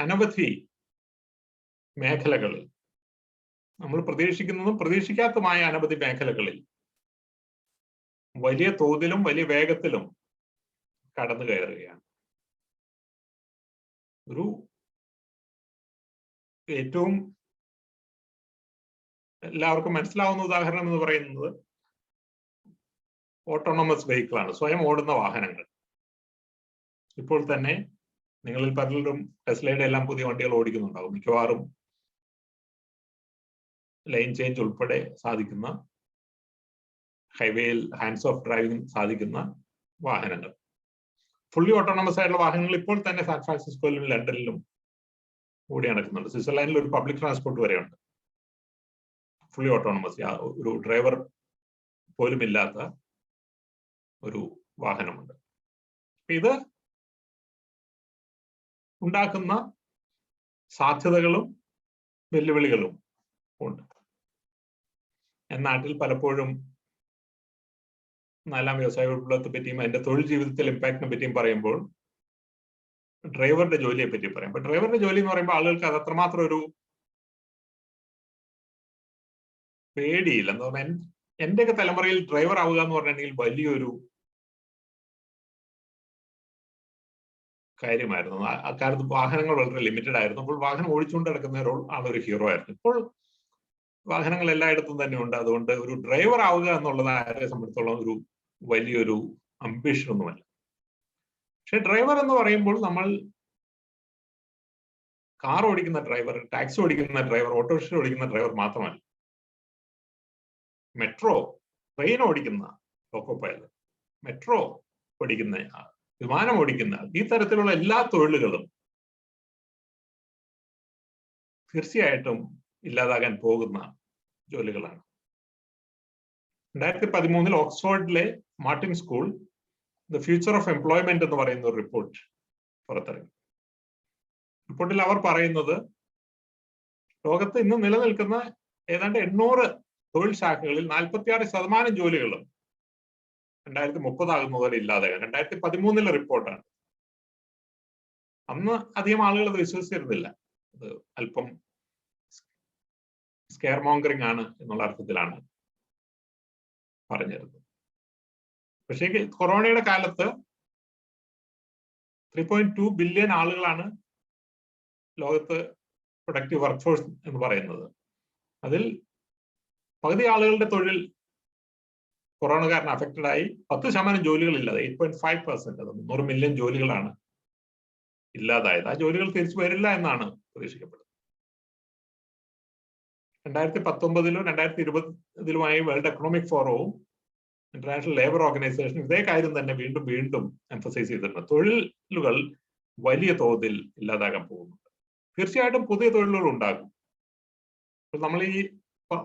അനവധി മേഖലകളിൽ, നമ്മൾ പ്രതീക്ഷിക്കുന്നതും പ്രതീക്ഷിക്കാത്തതുമായ അനവധി മേഖലകളിൽ വലിയ തോതിലും വലിയ വേഗത്തിലും കടന്നു കയറുകയാണ്. ഒരു ഏറ്റവും എല്ലാവർക്കും മനസ്സിലാവുന്ന ഉദാഹരണം എന്ന് പറയുന്നത് ഓട്ടോണമസ് വെഹിക്കിൾ ആണ്, സ്വയം ഓടുന്ന വാഹനങ്ങൾ. ഇപ്പോൾ തന്നെ നിങ്ങളിൽ പലരും ടെസ്ലയുടെ എല്ലാം പുതിയ വണ്ടികൾ ഓടിക്കുന്നുണ്ടാവും. മിക്കവാറും ലൈൻ ചേഞ്ച് ഉൾപ്പെടെ സാധിക്കുന്ന, ഹൈവേയിൽ ഹാൻഡ്സ് ഓഫ് ഡ്രൈവിംഗ് സാധിക്കുന്ന വാഹനങ്ങൾ, ഫുള്ളി ഓട്ടോണമസ് ആയിട്ടുള്ള വാഹനങ്ങൾ ഇപ്പോൾ തന്നെ സാൻ ഫ്രാൻസിസ്കോയിലും ലണ്ടനിലും ഓടി നടക്കുന്നുണ്ട്. സ്വിറ്റ്സർലാൻഡിൽ ഒരു പബ്ലിക് ട്രാൻസ്പോർട്ട് വരെയുണ്ട് ഫുള്ളി ഓട്ടോണമസ്, ഒരു ഡ്രൈവർ പോലും ഇല്ലാത്ത ഒരു വാഹനമുണ്ട്. ഇത് ഉണ്ടാക്കുന്ന സാധ്യതകളും വെല്ലുവിളികളും ഉണ്ട്. നാട്ടിൽ പലപ്പോഴും നാലാം വ്യവസായ വിപ്ലവത്തെ പറ്റിയും അതിന്റെ തൊഴിൽ ജീവിതത്തിൽ ഇമ്പാക്റ്റിനെ പറ്റിയും പറയുമ്പോൾ ഡ്രൈവറുടെ ജോലിയെ പറ്റി പറയും. അപ്പൊ ഡ്രൈവറുടെ ജോലി എന്ന് പറയുമ്പോൾ ആളുകൾക്ക് അത് അത്രമാത്രം ഒരു പേടിയില്ല. എന്താ പറഞ്ഞാൽ എന്റെയൊക്കെ തലമുറയിൽ ഡ്രൈവർ ആവുക എന്ന് പറഞ്ഞിട്ടുണ്ടെങ്കിൽ വലിയൊരു കാര്യമായിരുന്നു. അക്കാലത്ത് വാഹനങ്ങൾ വളരെ ലിമിറ്റഡ് ആയിരുന്നു. അപ്പോൾ വാഹനം ഓടിച്ചുകൊണ്ട് നടക്കുന്ന ആളൊരു ഹീറോ ആയിരുന്നു. ഇപ്പോൾ വാഹനങ്ങൾ എല്ലായിടത്തും തന്നെ ഉണ്ട്. അതുകൊണ്ട് ഒരു ഡ്രൈവർ ആവുക എന്നുള്ളത് ആരെ സംബന്ധിച്ചോളം ഒരു വലിയൊരു അംബിഷൻ ഒന്നുമല്ല. പക്ഷെ ഡ്രൈവർ എന്ന് പറയുമ്പോൾ നമ്മൾ കാർ ഓടിക്കുന്ന ഡ്രൈവർ, ടാക്സി ഓടിക്കുന്ന ഡ്രൈവർ, ഓട്ടോറിക്ഷ ഓടിക്കുന്ന ഡ്രൈവർ മാത്രമല്ല, മെട്രോ, ട്രെയിൻ ഓടിക്കുന്ന ലോക്കോ പൈലറ്റ്, മെട്രോ ഓടിക്കുന്ന, വിമാനം ഓടിക്കുന്ന, ഈ തരത്തിലുള്ള എല്ലാ തൊഴിലുകളും തീർച്ചയായിട്ടും ഇല്ലാതാകാൻ പോകുന്ന ജോലികളാണ്. 2013 ഓക്സ്ഫോർഡിലെ Martin School the future of employment എന്ന് പറയുന്ന ഒരു റിപ്പോർട്ട് പുറത്തിറങ്ങി. റിപ്പോർട്ടിൽ അവർ പറയുന്നത് ലോകത്ത് ഇന്ന് നിലനിൽക്കുന്ന ഏതാണ്ട് 800 തൊഴിൽ ശാഖകളിൽ 46% ജോലികളും 2030 ആകുന്നതോടെ ഇല്ലാതാകാൻ. 2013 റിപ്പോർട്ടാണ്. അന്ന് അധികം ആളുകൾ അത് വിശ്വസിച്ചിരുന്നില്ല. അത് അല്പം സ്കെയർ മോങ്കറിംഗ് ആണ് എന്നുള്ള അർത്ഥത്തിലാണ് പറഞ്ഞിരുന്നത്. പക്ഷേ കൊറോണയുടെ കാലത്ത് 3.2 ബില്യൺ ആളുകളാണ് ലോകത്ത് പ്രൊഡക്റ്റീവ് വർക്ക് ഫോഴ്സ് എന്ന് പറയുന്നത്. അതിൽ പകുതി ആളുകളുടെ തൊഴിൽ കൊറോണ കാരണം അഫക്റ്റഡ് ആയി. 10% ജോലികൾ ഇല്ലാതെ, 8.5%, അത് 300 മില്യൺ ജോലികളാണ് ഇല്ലാതായത്. ആ ജോലികൾ തിരിച്ചു വരില്ല എന്നാണ് പ്രതീക്ഷിക്കപ്പെടുന്നത്. 2019 2020 വേൾഡ് എക്കണോമിക് ഫോറവും ഇന്റർനാഷണൽ ലേബർ ഓർഗനൈസേഷൻ ഇതേ കാര്യം തന്നെ വീണ്ടും വീണ്ടും എംഫസൈസ് ചെയ്തിട്ടുണ്ട്. തൊഴിലുകൾ വലിയ തോതിൽ ഇല്ലാതാകാൻ പോകുന്നുണ്ട്. തീർച്ചയായിട്ടും പുതിയ തൊഴിലുകൾ ഉണ്ടാകും. നമ്മൾ ഈ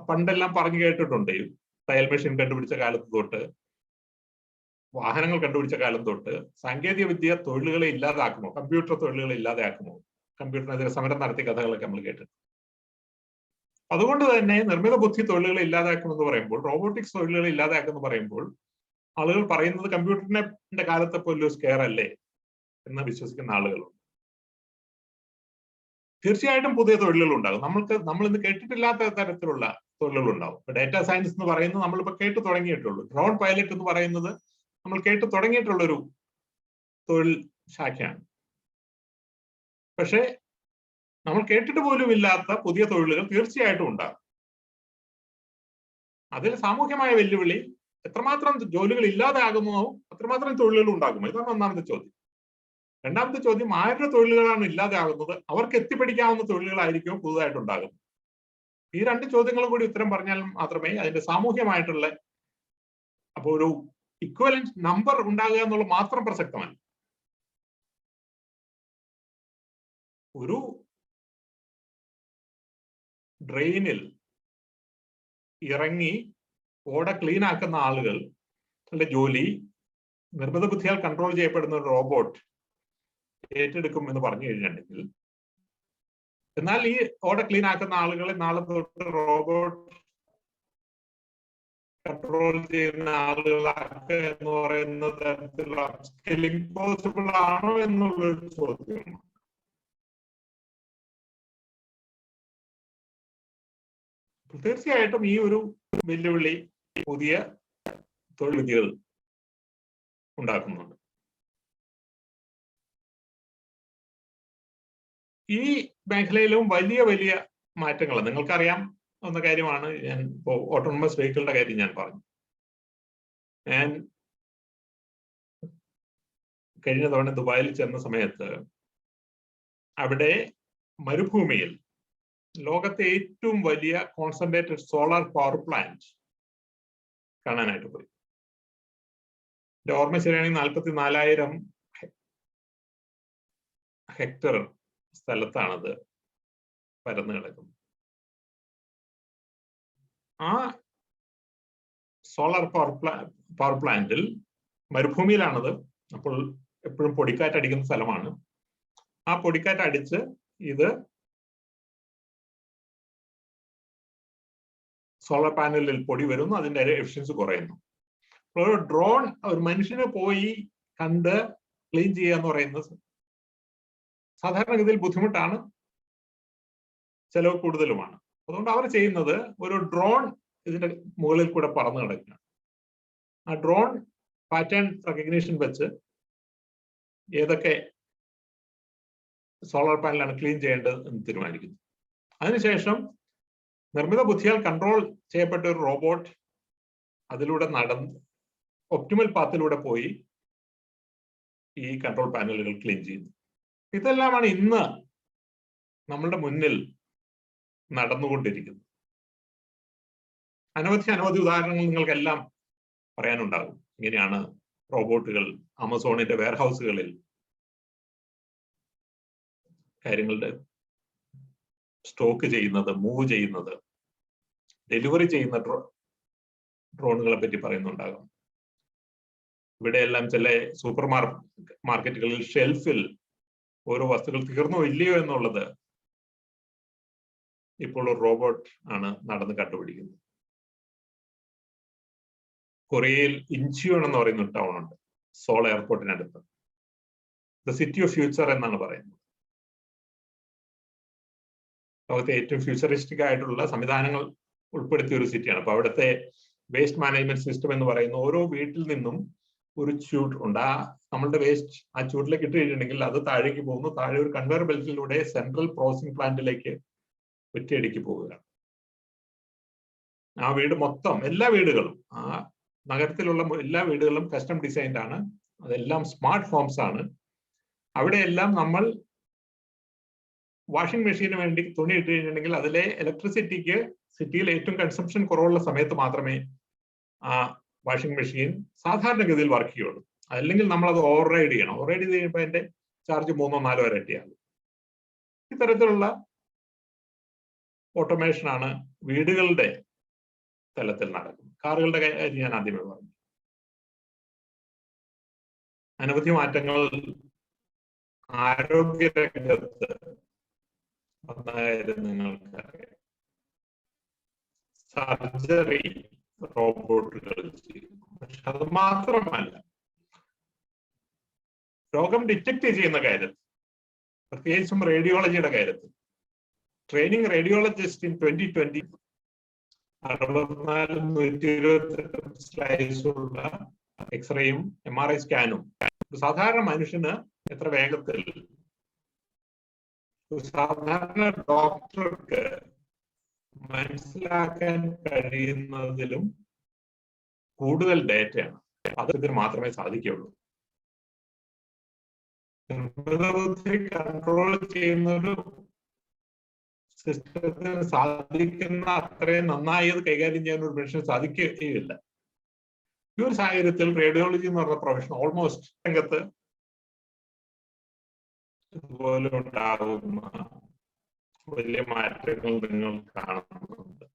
പണ്ടെല്ലാം പറഞ്ഞു കേട്ടിട്ടുണ്ട്, തയ്യൽ മെഷീൻ കണ്ടുപിടിച്ച കാലത്ത് തൊട്ട്, വാഹനങ്ങൾ കണ്ടുപിടിച്ച കാലം തൊട്ട് സാങ്കേതിക വിദ്യ തൊഴിലുകളെ ഇല്ലാതാക്കുമോ, കമ്പ്യൂട്ടർ തൊഴിലുകളെ ഇല്ലാതാക്കുമോ, കമ്പ്യൂട്ടറിനെതിരെ സമരം നടത്തിയ കഥകളൊക്കെ നമ്മൾ കേട്ടിട്ടുണ്ട്. അതുകൊണ്ട് തന്നെ നിർമ്മിത ബുദ്ധി തൊഴിലുകളെ ഇല്ലാതാക്കുമെന്ന് പറയുമ്പോൾ, റോബോട്ടിക്സ് തൊഴിലുകളെ ഇല്ലാതാക്കുമെന്ന് പറയുമ്പോൾ ആളുകൾ പറയുന്നത് കമ്പ്യൂട്ടറിന്റെ കാലത്തെ പോലും സ്കെയർ അല്ലേ എന്ന് വിശ്വസിക്കുന്ന ആളുകളുണ്ട്. തീർച്ചയായിട്ടും പുതിയ തൊഴിലുകൾ ഉണ്ടാകും. നമ്മൾ ഇന്ന് കേട്ടിട്ടില്ലാത്ത തരത്തിലുള്ള തൊഴിലുകൾ ഉണ്ടാവും. ഡാറ്റാ സയൻസ് എന്ന് പറയുന്നത് നമ്മളിപ്പോൾ കേട്ടു തുടങ്ങിയിട്ടുള്ളൂ. ഡ്രോൺ പൈലറ്റ് എന്ന് പറയുന്നത് നമ്മൾ കേട്ടു തുടങ്ങിയിട്ടുള്ളൊരു തൊഴിൽ ശാഖയാണ്. പക്ഷേ നമ്മൾ കേട്ടിട്ട് പോലും ഇല്ലാത്ത പുതിയ തൊഴിലുകൾ തീർച്ചയായിട്ടും ഉണ്ടാകും. അതിൽ സാമൂഹ്യമായ വെല്ലുവിളി, എത്രമാത്രം ജോലികൾ ഇല്ലാതാകുമോ അത്രമാത്രം തൊഴിലുകൾ ഉണ്ടാകുമോ, ഇതാണ് ഒന്നാമത്തെ ചോദ്യം. രണ്ടാമത്തെ ചോദ്യം, ആരുടെ തൊഴിലുകളാണ് ഇല്ലാതാകുന്നത്, അവർക്ക് എത്തിപ്പിടിക്കാവുന്ന തൊഴിലുകളായിരിക്കും പുതുതായിട്ടുണ്ടാകുന്നത്. ഈ രണ്ട് ചോദ്യങ്ങളും കൂടി ഉത്തരം പറഞ്ഞാൽ മാത്രമേ അതിന്റെ സാമൂഹ്യമായിട്ടുള്ള, അപ്പോൾ ഒരു ഇക്വലന്റ് നമ്പർ ഉണ്ടാകുക എന്നുള്ളത് മാത്രം പ്രസക്തമല്ല. ഒരു ഡ്രെയിനിൽ ഇറങ്ങി ഓട ക്ലീൻ ആക്കുന്ന ആളുകളുടെ ജോലി നിർമ്മിത ബുദ്ധിയാൽ കൺട്രോൾ ചെയ്യപ്പെടുന്ന ഒരു റോബോട്ട് ഏറ്റെടുക്കും എന്ന് പറഞ്ഞു കഴിഞ്ഞിട്ടുണ്ടെങ്കിൽ, എന്നാൽ ഈ ഓട ക്ലീൻ ആക്കുന്ന ആളുകളെ നാളെ തൊട്ട് റോബോട്ട് കൺട്രോൾ ചെയ്യുന്ന ആളുകളാക്കുക എന്ന് പറയുന്ന തരത്തിലുള്ള സ്കില്ലിംഗ് പോസിബിൾ ആണോ എന്നുള്ളൊരു ചോദ്യമാണ്. തീർച്ചയായിട്ടും ഈ ഒരു വെല്ലുവിളി പുതിയ തൊഴിൽ വിദ്യകൾ ഉണ്ടാക്കുന്നുണ്ട്. ഈ മേഖലയിലും വലിയ വലിയ മാറ്റങ്ങൾ നിങ്ങൾക്കറിയാം എന്ന കാര്യമാണ്. ഞാൻ ഇപ്പോൾ ഓട്ടോണമസ് വെഹിക്കിളിന്റെ കാര്യം ഞാൻ പറഞ്ഞു. ഞാൻ കഴിഞ്ഞ തവണ ദുബായിൽ ചെന്ന സമയത്ത് അവിടെ മരുഭൂമിയിൽ ലോകത്തെ ഏറ്റവും വലിയ കോൺസെൻട്രേറ്റഡ് സോളാർ പവർ പ്ലാന്റ് കാണാനായിട്ട് പോയി. എന്റെ ഓർമ്മ ശരിയാണെങ്കിൽ 44,000 ഹെക്ടർ സ്ഥലത്താണത് പരന്നു കിടക്കുന്നത്. ആ സോളാർ പവർ പ്ലാന്റിൽ മരുഭൂമിയിലാണത്. അപ്പോൾ എപ്പോഴും പൊടിക്കാറ്റ് അടിക്കുന്ന സ്ഥലമാണ്. ആ പൊടിക്കാറ്റ് അടിച്ച് ഇത് സോളാർ പാനലിൽ പൊടി വരുന്നു, അതിന്റെ എഫിഷ്യൻസി കുറയുന്നു. ഒരു ഡ്രോൺ ഒരു മനുഷ്യന് പോയി കണ്ട് ക്ലീൻ ചെയ്യുക എന്ന് പറയുന്നത് സാധാരണഗതിയിൽ ബുദ്ധിമുട്ടാണ്, ചെലവ് കൂടുതലുമാണ്. അതുകൊണ്ട് അവർ ചെയ്യുന്നത് ഒരു ഡ്രോൺ ഇതിന്റെ മുകളിൽ കൂടെ പറന്നു കിടക്കുകയാണ്. ആ ഡ്രോൺ പാറ്റേൺ റെക്കഗ്നീഷൻ വെച്ച് ഏതൊക്കെ സോളാർ പാനലാണ് ക്ലീൻ ചെയ്യേണ്ടത് എന്ന് തീരുമാനിക്കുന്നു. അതിനുശേഷം നിർമ്മിത ബുദ്ധിയാൽ കൺട്രോൾ ചെയ്യപ്പെട്ട ഒരു റോബോട്ട് അതിലൂടെ നടന്ന് ഒപ്റ്റിമൽ പാത്തിലൂടെ പോയി ഈ കൺട്രോൾ പാനലുകൾ ക്ലീൻ ചെയ്യുന്നു. ഇതെല്ലാമാണ് ഇന്ന് നമ്മളുടെ മുന്നിൽ നടന്നുകൊണ്ടിരിക്കുന്നു. അനവധി ഉദാഹരണങ്ങൾ നിങ്ങൾക്കെല്ലാം പറയാനുണ്ടാകും. ഇങ്ങനെയാണ് റോബോട്ടുകൾ ആമസോണിന്റെ വെയർഹൗസുകളിൽ കാര്യങ്ങളുടെ സ്റ്റോക്ക് ചെയ്യുന്നത്, മൂവ് ചെയ്യുന്നത്, ഡെലിവറി ചെയ്യുന്ന ഡ്രോണുകളെ പറ്റി പറയുന്നുണ്ടാകും. ഇവിടെയെല്ലാം ചില സൂപ്പർ മാർക്കറ്റുകളിൽ ഷെൽഫിൽ ഓരോ വസ്തുക്കൾ തീർന്നോ ഇല്ലയോ എന്നുള്ളത് ഇപ്പോൾ ഒരു റോബോട്ട് ആണ് നടന്ന് കണ്ടുപിടിക്കുന്നത്. കൊറിയയിൽ ഇഞ്ചിയോൺ എന്ന് പറയുന്ന ഒരു ടൗൺ ഉണ്ട്, സോൾ എയർപോർട്ടിനടുത്ത്. ദ സിറ്റി ഓഫ് ഫ്യൂച്ചർ എന്നാണ് പറയുന്നത്. ലോകത്തെ ഏറ്റവും ഫ്യൂച്ചറിസ്റ്റിക് ആയിട്ടുള്ള സംവിധാനങ്ങൾ ഉൾപ്പെടുത്തിയ ഒരു സിറ്റിയാണ്. അപ്പൊ അവിടുത്തെ വേസ്റ്റ് മാനേജ്മെന്റ് സിസ്റ്റം എന്ന് പറയുന്ന ഓരോ വീട്ടിൽ നിന്നും ഒരു ചൂട് ഉണ്ട്. നമ്മളുടെ വേസ്റ്റ് ആ ചൂട്ടിലേക്ക് ഇട്ട് കഴിഞ്ഞിട്ടുണ്ടെങ്കിൽ അത് താഴേക്ക് പോകുന്നു. താഴെ ഒരു കൺവെയർ ബെൽറ്റിലൂടെ സെൻട്രൽ പ്രോസസിംഗ് പ്ലാന്റിലേക്ക് ഒറ്റയടിക്ക് പോവുകയാണ്. ആ വീട് മൊത്തം, എല്ലാ വീടുകളും, ആ നഗരത്തിലുള്ള എല്ലാ വീടുകളും കസ്റ്റം ഡിസൈൻഡ് ആണ്. അതെല്ലാം സ്മാർട്ട് ഹോംസ് ആണ്. അവിടെയെല്ലാം നമ്മൾ വാഷിംഗ് മെഷീന് വേണ്ടി തുണി ഇട്ട് കഴിഞ്ഞിട്ടുണ്ടെങ്കിൽ അതിലെ ഇലക്ട്രിസിറ്റിക്ക് സിറ്റിയിൽ ഏറ്റവും കൺസംഷൻ കുറവുള്ള സമയത്ത് മാത്രമേ ആ വാഷിംഗ് മെഷീൻ സാധാരണഗതിയിൽ വർക്ക് ചെയ്യുള്ളൂ. അല്ലെങ്കിൽ നമ്മൾ അത് ഓവർ റൈഡ് ചെയ്യണം. ഓവർ റൈഡ് ചെയ്ത് കഴിയുമ്പോൾ അതിന്റെ ചാർജ് 3-4 ഇരട്ടിയാകും. ഇത്തരത്തിലുള്ള ഓട്ടോമേഷൻ ആണ് വീടുകളുടെ തലത്തിൽ നടക്കുന്നത്. കാറുകളുടെ കാര്യം ഞാൻ ആദ്യമേ പറഞ്ഞു. അനവധി മാറ്റങ്ങൾ ആരോഗ്യ രംഗത്ത് വന്നതായിട്ട് നിങ്ങൾക്കറിയാം. സർജറി റോബോട്ടുകൾ ചെയ്യുന്നു. പക്ഷെ അത് മാത്രമല്ല, രോഗം ഡിറ്റക്ട് ചെയ്യുന്ന കാര്യത്തിൽ, പ്രത്യേകിച്ചും റേഡിയോളജിയുടെ കാര്യത്തിൽ, ട്രെയിനിങ് റേഡിയോളജിസ്റ്റ് ഇൻ 2020 64-128 സ്ലൈസുള്ള എക്സ്റേയും MRI സ്കാനും സാധാരണ മനുഷ്യന് എത്ര വേഗത്തിൽ, സാധാരണ ഡോക്ടർക്ക് മനസ്സിലാക്കാൻ കഴിയുന്നതിലും കൂടുതൽ ഡേറ്റയാണ്. അത് ഇതിന് മാത്രമേ സാധിക്കുള്ളൂ. നിർമ്മിതബുദ്ധി കൺട്രോൾ ചെയ്യുന്നൊരു സിസ്റ്റത്തിന് സാധിക്കുന്ന അത്രയും നന്നായി അത് കൈകാര്യം ചെയ്യാൻ ഒരു മനുഷ്യന് സാധിക്കുകയില്ല. ഈ ഒരു സാഹചര്യത്തിൽ റേഡിയോളജി എന്ന് പറഞ്ഞ പ്രൊഫഷൻ ഓൾമോസ്റ്റ് രംഗത്ത് ഇതുപോലെ ഉണ്ടാകുന്ന വലിയ മാറ്റങ്ങൾ നിങ്ങൾ കാണുന്നുണ്ട്.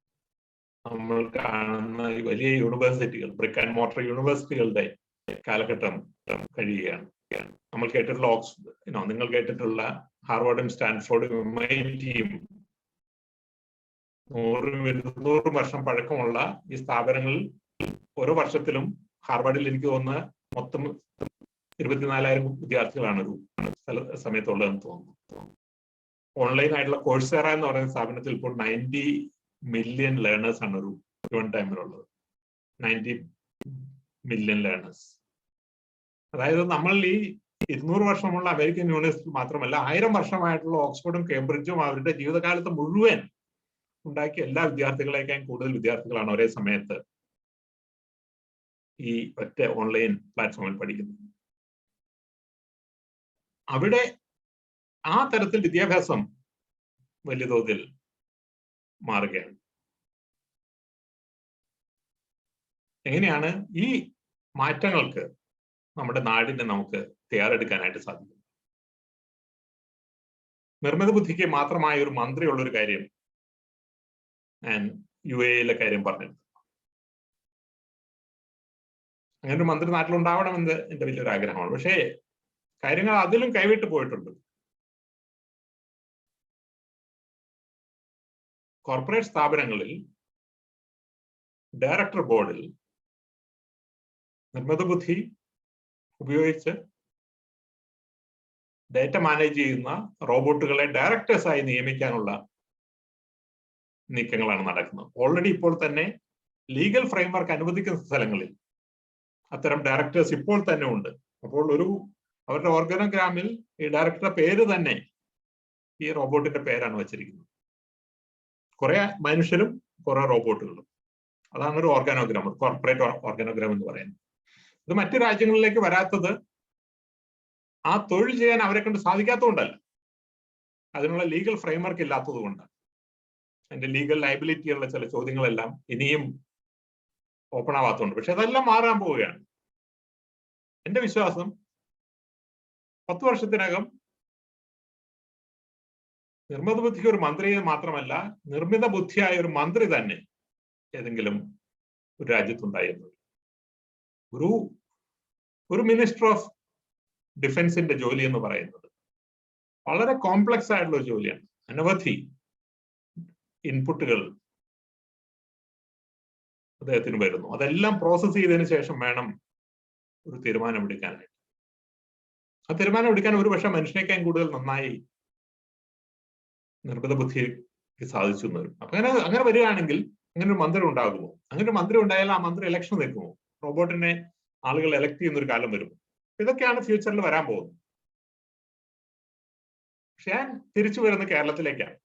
നമ്മൾ കാണുന്ന ഈ വലിയ യൂണിവേഴ്സിറ്റികൾ, ബ്രിക്ക് ആൻഡ് മോർട്ടർ യൂണിവേഴ്സിറ്റികളുടെ കാലഘട്ടം കഴിയുകയാണ്. നമ്മൾ കേട്ടിട്ടുള്ള നിങ്ങൾ കേട്ടിട്ടുള്ള ഹാർവാർഡും സ്റ്റാൻഫോർഡും MITയും 100-200 വർഷം പഴക്കമുള്ള ഈ സ്ഥാപനങ്ങളിൽ ഓരോ വർഷത്തിലും ഹാർവാർഡിൽ എനിക്ക് തോന്നുന്ന മൊത്തം 24,000 വിദ്യാർത്ഥികളാണ് ഒരു സമയത്തുള്ളതെന്ന് തോന്നുന്നു. ഓൺലൈൻ ആയിട്ടുള്ള കോഴ്സേറ എന്ന് പറയുന്ന സ്ഥാപനത്തിൽ ഇപ്പോൾ 90 മില്യൺ ലേണേഴ്സ് ആണ് ഒരു ടൈമിലുള്ളത്. 90 മില്യൺ ലേണേഴ്സ്. അതായത് നമ്മൾ ഈ 200 വർഷമുള്ള അമേരിക്കൻ യൂണിവേഴ്സിറ്റി മാത്രമല്ല, 1000 വർഷമായിട്ടുള്ള ഓക്സ്ഫോർഡും കേംബ്രിഡ്ജും അവരുടെ ജീവിതകാലത്ത് മുഴുവൻ ഉണ്ടാക്കിയ എല്ലാ വിദ്യാർത്ഥികളേക്കാൾ കൂടുതൽ വിദ്യാർത്ഥികളാണ് ഒരേ സമയത്ത് ഈ ഒറ്റ ഓൺലൈൻ പ്ലാറ്റ്ഫോമിൽ പഠിക്കുന്നത്. അവിടെ ആ തരത്തിൽ വിദ്യാഭ്യാസം വലിയ തോതിൽ മാറുകയാണ്. എങ്ങനെയാണ് ഈ മാറ്റങ്ങൾക്ക് നമ്മുടെ നാടിനെ നമുക്ക് തയ്യാറെടുക്കാനായിട്ട് സാധിക്കും? നിർമ്മിത ബുദ്ധിക്ക് മാത്രമായ ഒരു മന്ത്രിയുള്ള ഒരു കാര്യം ഞാൻ UAE കാര്യം പറഞ്ഞിരുന്നു. അങ്ങനെ ഒരു മന്ത്രി നാട്ടിലുണ്ടാവണമെന്ന് എൻ്റെ വലിയൊരു ആഗ്രഹമാണ്. പക്ഷേ കാര്യങ്ങൾ അതിലും കൈവിട്ട് പോയിട്ടുണ്ട്. കോർപ്പറേറ്റ് സ്ഥാപനങ്ങളിൽ ഡയറക്ടർ ബോർഡിൽ നിർമ്മിത ബുദ്ധി ഉപയോഗിച്ച് ഡേറ്റ മാനേജ് ചെയ്യുന്ന റോബോട്ടുകളെ ഡയറക്ടേഴ്സായി നിയമിക്കാനുള്ള നീക്കങ്ങളാണ് നടക്കുന്നത്. ഓൾറെഡി ഇപ്പോൾ തന്നെ ലീഗൽ ഫ്രെയിംവർക്ക് അനുവദിക്കുന്ന സ്ഥലങ്ങളിൽ അത്തരം ഡയറക്ടേഴ്സ് ഇപ്പോൾ തന്നെ ഉണ്ട്. അപ്പോൾ അവരുടെ ഓർഗനോഗ്രാമിൽ ഈ ഡയറക്ടറുടെ പേര് തന്നെ ഈ റോബോട്ടിന്റെ പേരാണ് വച്ചിരിക്കുന്നത്. കുറെ മനുഷ്യരും കുറെ റോബോട്ടുകളും. അതാണ് ഒരു ഓർഗാനോഗ്രാം, ഒരു കോർപ്പറേറ്റ് ഓർഗാനോഗ്രാം എന്ന് പറയുന്നത്. ഇത് മറ്റു രാജ്യങ്ങളിലേക്ക് വരാത്തത് ആ തൊഴിൽ ചെയ്യാൻ അവരെ കൊണ്ട് സാധിക്കാത്തതുകൊണ്ടല്ല. അതിനുള്ള ലീഗൽ ഫ്രെയിംവർക്ക് ഇല്ലാത്തത് കൊണ്ടാണ്. അതിന്റെ ലീഗൽ ലയബിലിറ്റിയുള്ള ചില ചോദ്യങ്ങളെല്ലാം ഇനിയും ഓപ്പൺ ആവാത്തതുണ്ട്. പക്ഷെ അതെല്ലാം മാറാൻ പോവുകയാണ്. എന്റെ വിശ്വാസം 10 വർഷത്തിനകം നിർമ്മിത ബുദ്ധി ഒരു മന്ത്രിയെ മാത്രമല്ല, നിർമ്മിത ബുദ്ധിയായ ഒരു മന്ത്രി തന്നെ ഏതെങ്കിലും ഒരു രാജ്യത്തുണ്ടായിരുന്നു. ഒരു മിനിസ്റ്റർ ഓഫ് ഡിഫൻസിന്റെ ജോലി എന്ന് പറയുന്നത് വളരെ കോംപ്ലക്സ് ആയിട്ടുള്ള ഒരു ജോലിയാണ്. അനവധി ഇൻപുട്ടുകൾ അദ്ദേഹത്തിന് വരുന്നു. അതെല്ലാം പ്രോസസ് ചെയ്തതിനു ശേഷം വേണം ഒരു തീരുമാനം എടുക്കാനായിട്ട്. ആ തീരുമാനം എടുക്കാൻ ഒരുപക്ഷെ മനുഷ്യനേക്കാൾ കൂടുതൽ നന്നായി നിർമ്മിത ബുദ്ധിക്ക് സാധിച്ചു എന്ന് വരും. അപ്പൊ അങ്ങനെ വരികയാണെങ്കിൽ അങ്ങനെ ഒരു മന്ത്രി ഉണ്ടാകുമോ? അങ്ങനെ ഒരു മന്ത്രി ഉണ്ടായാൽ ആ മന്ത്രി ഇലക്ഷൻ നിൽക്കുമോ? റോബോട്ടിനെ ആളുകൾ എലക്ട് ചെയ്യുന്ന ഒരു കാലം വരുമോ? ഇതൊക്കെയാണ് ഫ്യൂച്ചറിൽ വരാൻ പോകുന്നത്. പക്ഷെ ഞാൻ തിരിച്ചു വരുന്ന കേരളത്തിലേക്കാണ്.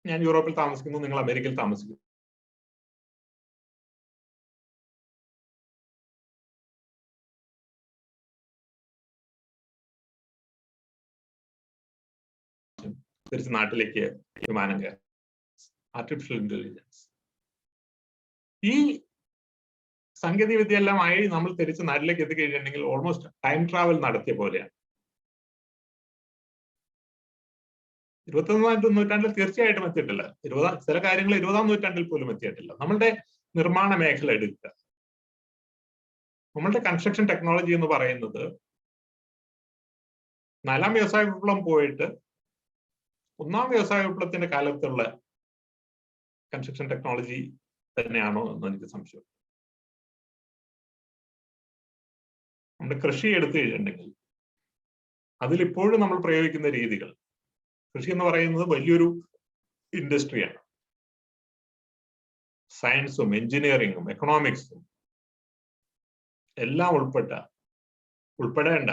ഞാൻ യൂറോപ്പിൽ താമസിക്കുന്നു, നിങ്ങൾ അമേരിക്കയിൽ താമസിക്കുന്നു. തിരിച്ച് നാട്ടിലേക്ക് വിമാനം കയറി. ആർട്ടിഫിഷ്യൽ ഇന്റലിജൻസ്, ഈ സാങ്കേതിക വിദ്യ എല്ലാമായി നമ്മൾ തിരിച്ച് നാട്ടിലേക്ക് എത്തിക്കഴിഞ്ഞിട്ടുണ്ടെങ്കിൽ ഓൾമോസ്റ്റ് ടൈം ട്രാവൽ നടത്തിയ പോലെയാണ്. 21ാം നൂറ്റാണ്ടിൽ തീർച്ചയായിട്ടും എത്തിയിട്ടില്ല. ചില കാര്യങ്ങൾ 20ാം നൂറ്റാണ്ടിൽ പോലും എത്തിയിട്ടില്ല. നമ്മളുടെ നിർമ്മാണ മേഖല എടുക്കുക, നമ്മളുടെ കൺസ്ട്രക്ഷൻ ടെക്നോളജി എന്ന് പറയുന്നത് 4ാം വ്യവസായ വിപ്ലവം പോയിട്ട് 1ാം വ്യവസായ വിപ്ലവത്തിന്റെ കാലത്തുള്ള കൺസ്ട്രക്ഷൻ ടെക്നോളജി തന്നെയാണോ എന്ന് എനിക്ക് സംശയം. നമ്മുടെ കൃഷി എടുത്തു കഴിഞ്ഞിട്ടുണ്ടെങ്കിൽ അതിലിപ്പോഴും നമ്മൾ പ്രയോഗിക്കുന്ന രീതികൾ, കൃഷി എന്ന് പറയുന്നത് വലിയൊരു ഇൻഡസ്ട്രിയാണ്. സയൻസും എഞ്ചിനീയറിംഗും എക്കണോമിക്സും എല്ലാം ഉൾപ്പെടേണ്ട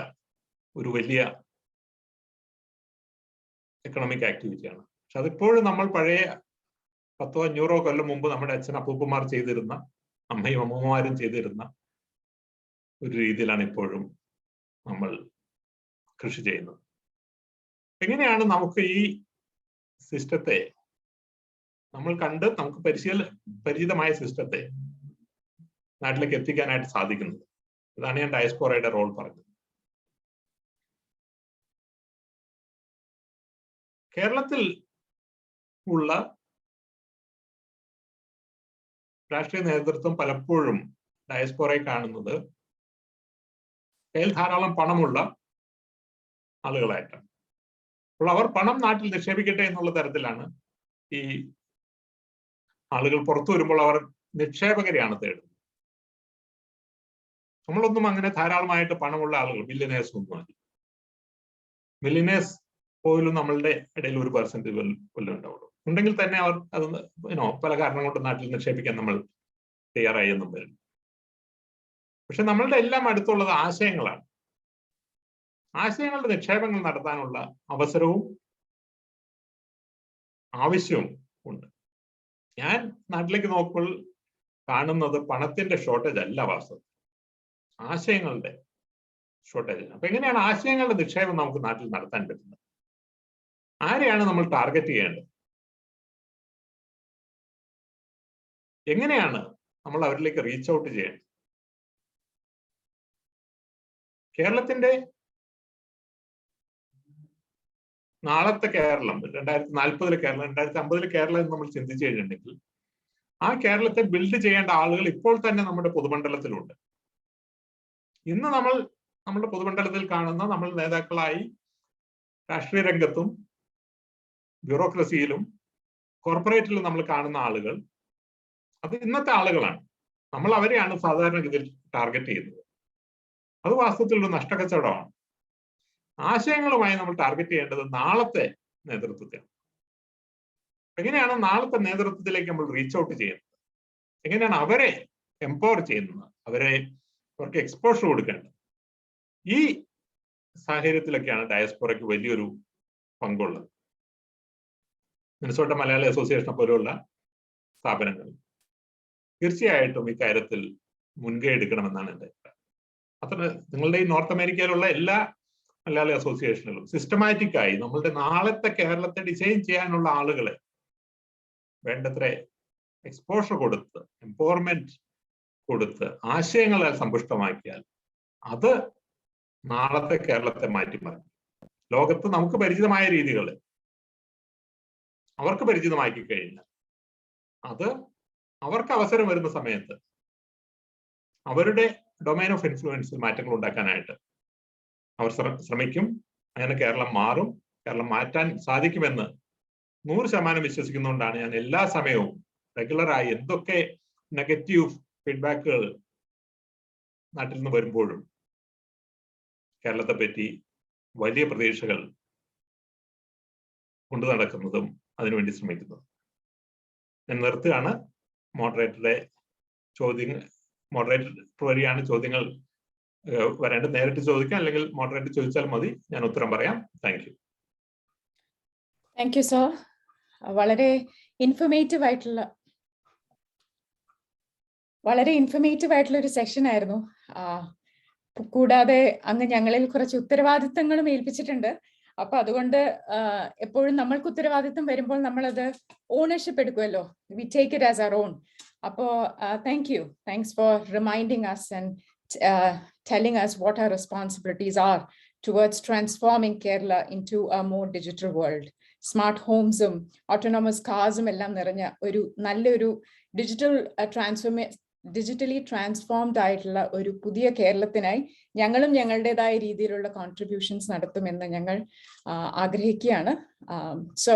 ഒരു വലിയ എക്കണോമിക് ആക്ടിവിറ്റിയാണ്. പക്ഷെ അതിപ്പോഴും നമ്മൾ പഴയ 100-500 കൊല്ലം മുമ്പ് നമ്മുടെ അച്ഛൻ അപ്പൂപ്പന്മാർ ചെയ്തിരുന്ന, അമ്മയും അമ്മൂമ്മമാരും ചെയ്തിരുന്ന ഒരു രീതിയിലാണ് ഇപ്പോഴും നമ്മൾ കൃഷി ചെയ്യുന്നത്. എങ്ങനെയാണ് നമുക്ക് ഈ സിസ്റ്റത്തെ നമുക്ക് പരിചിതമായ സിസ്റ്റത്തെ നാട്ടിലേക്ക് എത്തിക്കാനായിട്ട് സാധിക്കുന്നത്? ഇതാണ് ഞാൻ ഡയസ്പോറയുടെ റോൾ പറഞ്ഞത്. കേരളത്തിൽ ഉള്ള രാഷ്ട്രീയ നേതൃത്വം പലപ്പോഴും ഡയസ്പോറയെ കാണുന്നത് കയ്യിൽ ധാരാളം പണമുള്ള ആളുകളായിട്ടാണ്. അപ്പോൾ അവർ പണം നാട്ടിൽ നിക്ഷേപിക്കട്ടെ എന്നുള്ള തരത്തിലാണ് ഈ ആളുകൾ പുറത്തു വരുമ്പോൾ അവർ നിക്ഷേപകരെയാണ് തേടുന്നത്. നമ്മളൊന്നും അങ്ങനെ ധാരാളമായിട്ട് പണമുള്ള ആളുകൾ മില്യനേഴ്സ് ഒന്നുമല്ല. മില്യനേഴ്സ് പോലും നമ്മളുടെ ഇടയിൽ 1% പോലും ഉണ്ടാവുള്ളൂ. ഉണ്ടെങ്കിൽ തന്നെ അവർ അത് പല കാരണം കൊണ്ട് നാട്ടിൽ നിക്ഷേപിക്കാൻ നമ്മൾ തയ്യാറായി എന്നും വരും. പക്ഷെ നമ്മളുടെ എല്ലാം അടുത്തുള്ളത് ആശയങ്ങളാണ്. ആശയങ്ങളുടെ നിക്ഷേപങ്ങൾ നടത്താനുള്ള അവസരവും ആവശ്യവും ഉണ്ട്. ഞാൻ നാട്ടിലേക്ക് നോക്കുമ്പോൾ കാണുന്നത് പണത്തിന്റെ ഷോർട്ടേജ് അല്ല, വാസ്തവത്തിൽ ആശയങ്ങളുടെ ഷോർട്ടേജ്. അപ്പൊ എങ്ങനെയാണ് ആശയങ്ങളുടെ നിക്ഷേപം നമുക്ക് നാട്ടിൽ നടത്താൻ പറ്റുന്നത്? ആരെയാണ് നമ്മൾ ടാർഗറ്റ് ചെയ്യേണ്ടത്? എങ്ങനെയാണ് നമ്മൾ അവരിലേക്ക് റീച്ച് ഔട്ട് ചെയ്യേണ്ടത്? കേരളത്തിന്റെ നാളത്തെ കേരളം, 2040 കേരളം, 2050 കേരളം എന്ന് നമ്മൾ ചിന്തിച്ചു കഴിഞ്ഞിട്ടുണ്ടെങ്കിൽ ആ കേരളത്തെ ബിൽഡ് ചെയ്യേണ്ട ആളുകൾ ഇപ്പോൾ തന്നെ നമ്മുടെ പൊതുമണ്ഡലത്തിലുണ്ട്. ഇന്ന് നമ്മുടെ പൊതുമണ്ഡലത്തിൽ കാണുന്ന നമ്മൾ നേതാക്കളായി രാഷ്ട്രീയ രംഗത്തും ബ്യൂറോക്രസിയിലും കോർപ്പറേറ്റിലും നമ്മൾ കാണുന്ന ആളുകൾ അത് ഇന്നത്തെ ആളുകളാണ്. നമ്മൾ അവരെയാണ് സാധാരണഗതിയിൽ ടാർഗറ്റ് ചെയ്യുന്നത്. അത് വാസ്തവത്തിൽ ഒരു നഷ്ടക്കച്ചവടമാണ്. ആശയങ്ങളുമായി നമ്മൾ ടാർഗറ്റ് ചെയ്യേണ്ടത് നാളത്തെ നേതൃത്വത്തെയാണ്. എങ്ങനെയാണ് നാളത്തെ നേതൃത്വത്തിലേക്ക് നമ്മൾ റീച്ച് ഔട്ട് ചെയ്യുന്നത്? എങ്ങനെയാണ് അവരെ എംപവർ ചെയ്യുന്നത്? അവർക്ക് എക്സ്പോഷർ കൊടുക്കേണ്ടത്? ഈ സാഹചര്യത്തിലൊക്കെയാണ് ഡയസ്പോറയ്ക്ക് വലിയൊരു പങ്കുള്ളത്. മിനസോട്ട മലയാളി അസോസിയേഷനെ പോലെയുള്ള സ്ഥാപനങ്ങൾ തീർച്ചയായിട്ടും ഇക്കാര്യത്തിൽ മുൻകൈ എടുക്കണമെന്നാണ് എൻ്റെ അഭിപ്രായം. നിങ്ങളുടെ ഈ നോർത്ത് അമേരിക്കയിലുള്ള എല്ലാ മലയാളി അസോസിയേഷനിലും സിസ്റ്റമാറ്റിക് ആയി നമ്മളുടെ നാളത്തെ കേരളത്തെ ഡിസൈൻ ചെയ്യാനുള്ള ആളുകളെ വേണ്ടത്ര എക്സ്പോഷർ കൊടുത്ത് എംപവർമെന്റ് കൊടുത്ത് ആശയങ്ങളെ സമ്പുഷ്ടമാക്കിയാൽ അത് നാളത്തെ കേരളത്തെ മാറ്റിമറിക്കും. ലോകത്ത് നമുക്ക് പരിചിതമായ രീതികൾ അവർക്ക് പരിചിതമാക്കി കഴിഞ്ഞാൽ അത് അവർക്ക് അവസരം വരുന്ന സമയത്ത് അവരുടെ ഡൊമൈൻ ഓഫ് ഇൻഫ്ലുവൻസിൽ മാറ്റങ്ങൾ ഉണ്ടാക്കാനായിട്ട് അവർ ശ്രമിക്കും. അങ്ങനെ കേരളം മാറും. കേരളം മാറ്റാൻ സാധിക്കുമെന്ന് 100% വിശ്വസിക്കുന്നതുകൊണ്ടാണ് ഞാൻ എല്ലാ സമയവും റെഗുലറായി എന്തൊക്കെ നെഗറ്റീവ് ഫീഡ്ബാക്കുകൾ നാട്ടിൽ നിന്ന് വരുമ്പോഴും കേരളത്തെ പറ്റി വലിയ പ്രതീക്ഷകൾ കൊണ്ടു നടക്കുന്നതും അതിനുവേണ്ടി ശ്രമിക്കുന്നതും. ഞാൻ നിർത്തുകയാണ്. മോഡറേറ്ററുടെ മോഡറേറ്റർ വഴിയാണ് ചോദ്യങ്ങൾ വരേണ്ടത്. നേരിട്ട് ചോദിക്കാം, അല്ലെങ്കിൽ മോഡറേറ്റർ ചോദിച്ചാൽ മതി, ഞാൻ ഉത്തരം പറയാം. Thank you. Thank you sir. വളരെ ഇൻഫർമേറ്റീവ് ആയിട്ടുള്ള ഒരു സെഷൻ ആയിരുന്നു. കൂടാതെ അങ്ങ് ഞങ്ങളിൽ കുറച്ച് ഉത്തരവാദിത്തങ്ങളും ഏൽപ്പിച്ചിട്ടുണ്ട്. അപ്പൊ അതുകൊണ്ട് എപ്പോഴും നമ്മൾക്ക് ഉത്തരവാദിത്തം വരുമ്പോൾ നമ്മളത് ഓണർഷിപ്പ് എടുക്കുമല്ലോ. We take it as our own. അപ്പോ thanks for reminding us and telling us what our responsibilities are towards transforming Kerala into a more digital world. Smart homes, autonomous cars എല്ലാം നിറഞ്ഞ ഒരു നല്ലൊരു digitally transformed ആയിട്ടുള്ള ഒരു പുതിയ കേരളത്തിനായി ഞങ്ങളും ഞങ്ങളുടേതായ രീതിയിലുള്ള കോൺട്രിബ്യൂഷൻസ് നടത്തുമെന്ന് ഞങ്ങൾ ആഗ്രഹിക്കുകയാണ്. സോ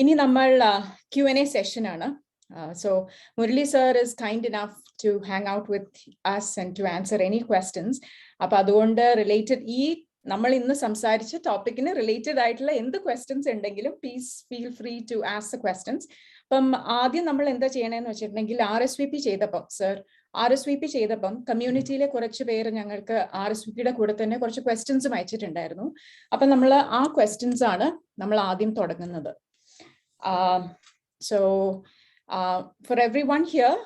ഇനി നമ്മൾ Q&A സെഷൻ ആണ്. So Muralee sir is kind enough to hang out with us and to answer any questions. അപ്പൊ അതുകൊണ്ട് റിലേറ്റഡ് നമ്മൾ ഇന്ന് സംസാരിച്ച ടോപ്പിക്കിന് റിലേറ്റഡ് ആയിട്ടുള്ള എന്ത് ക്വസ്റ്റ്യൻസ് ഉണ്ടെങ്കിലും please feel free to ask the questions. അപ്പം ആദ്യം നമ്മൾ എന്താ ചെയ്യണമെന്ന് വെച്ചിട്ടുണ്ടെങ്കിൽ RSVP ചെയ്തപ്പം കമ്മ്യൂണിറ്റിയിലെ കുറച്ച് പേര് ഞങ്ങൾക്ക് RSVPയുടെ കൂടെ തന്നെ കുറച്ച് ക്വസ്റ്റ്യൻസും അയച്ചിട്ടുണ്ടായിരുന്നു. അപ്പൊ നമ്മൾ ആ ക്വസ്റ്റ്യൻസ് ആണ് നമ്മൾ ആദ്യം തുടങ്ങുന്നത്. So for everyone here,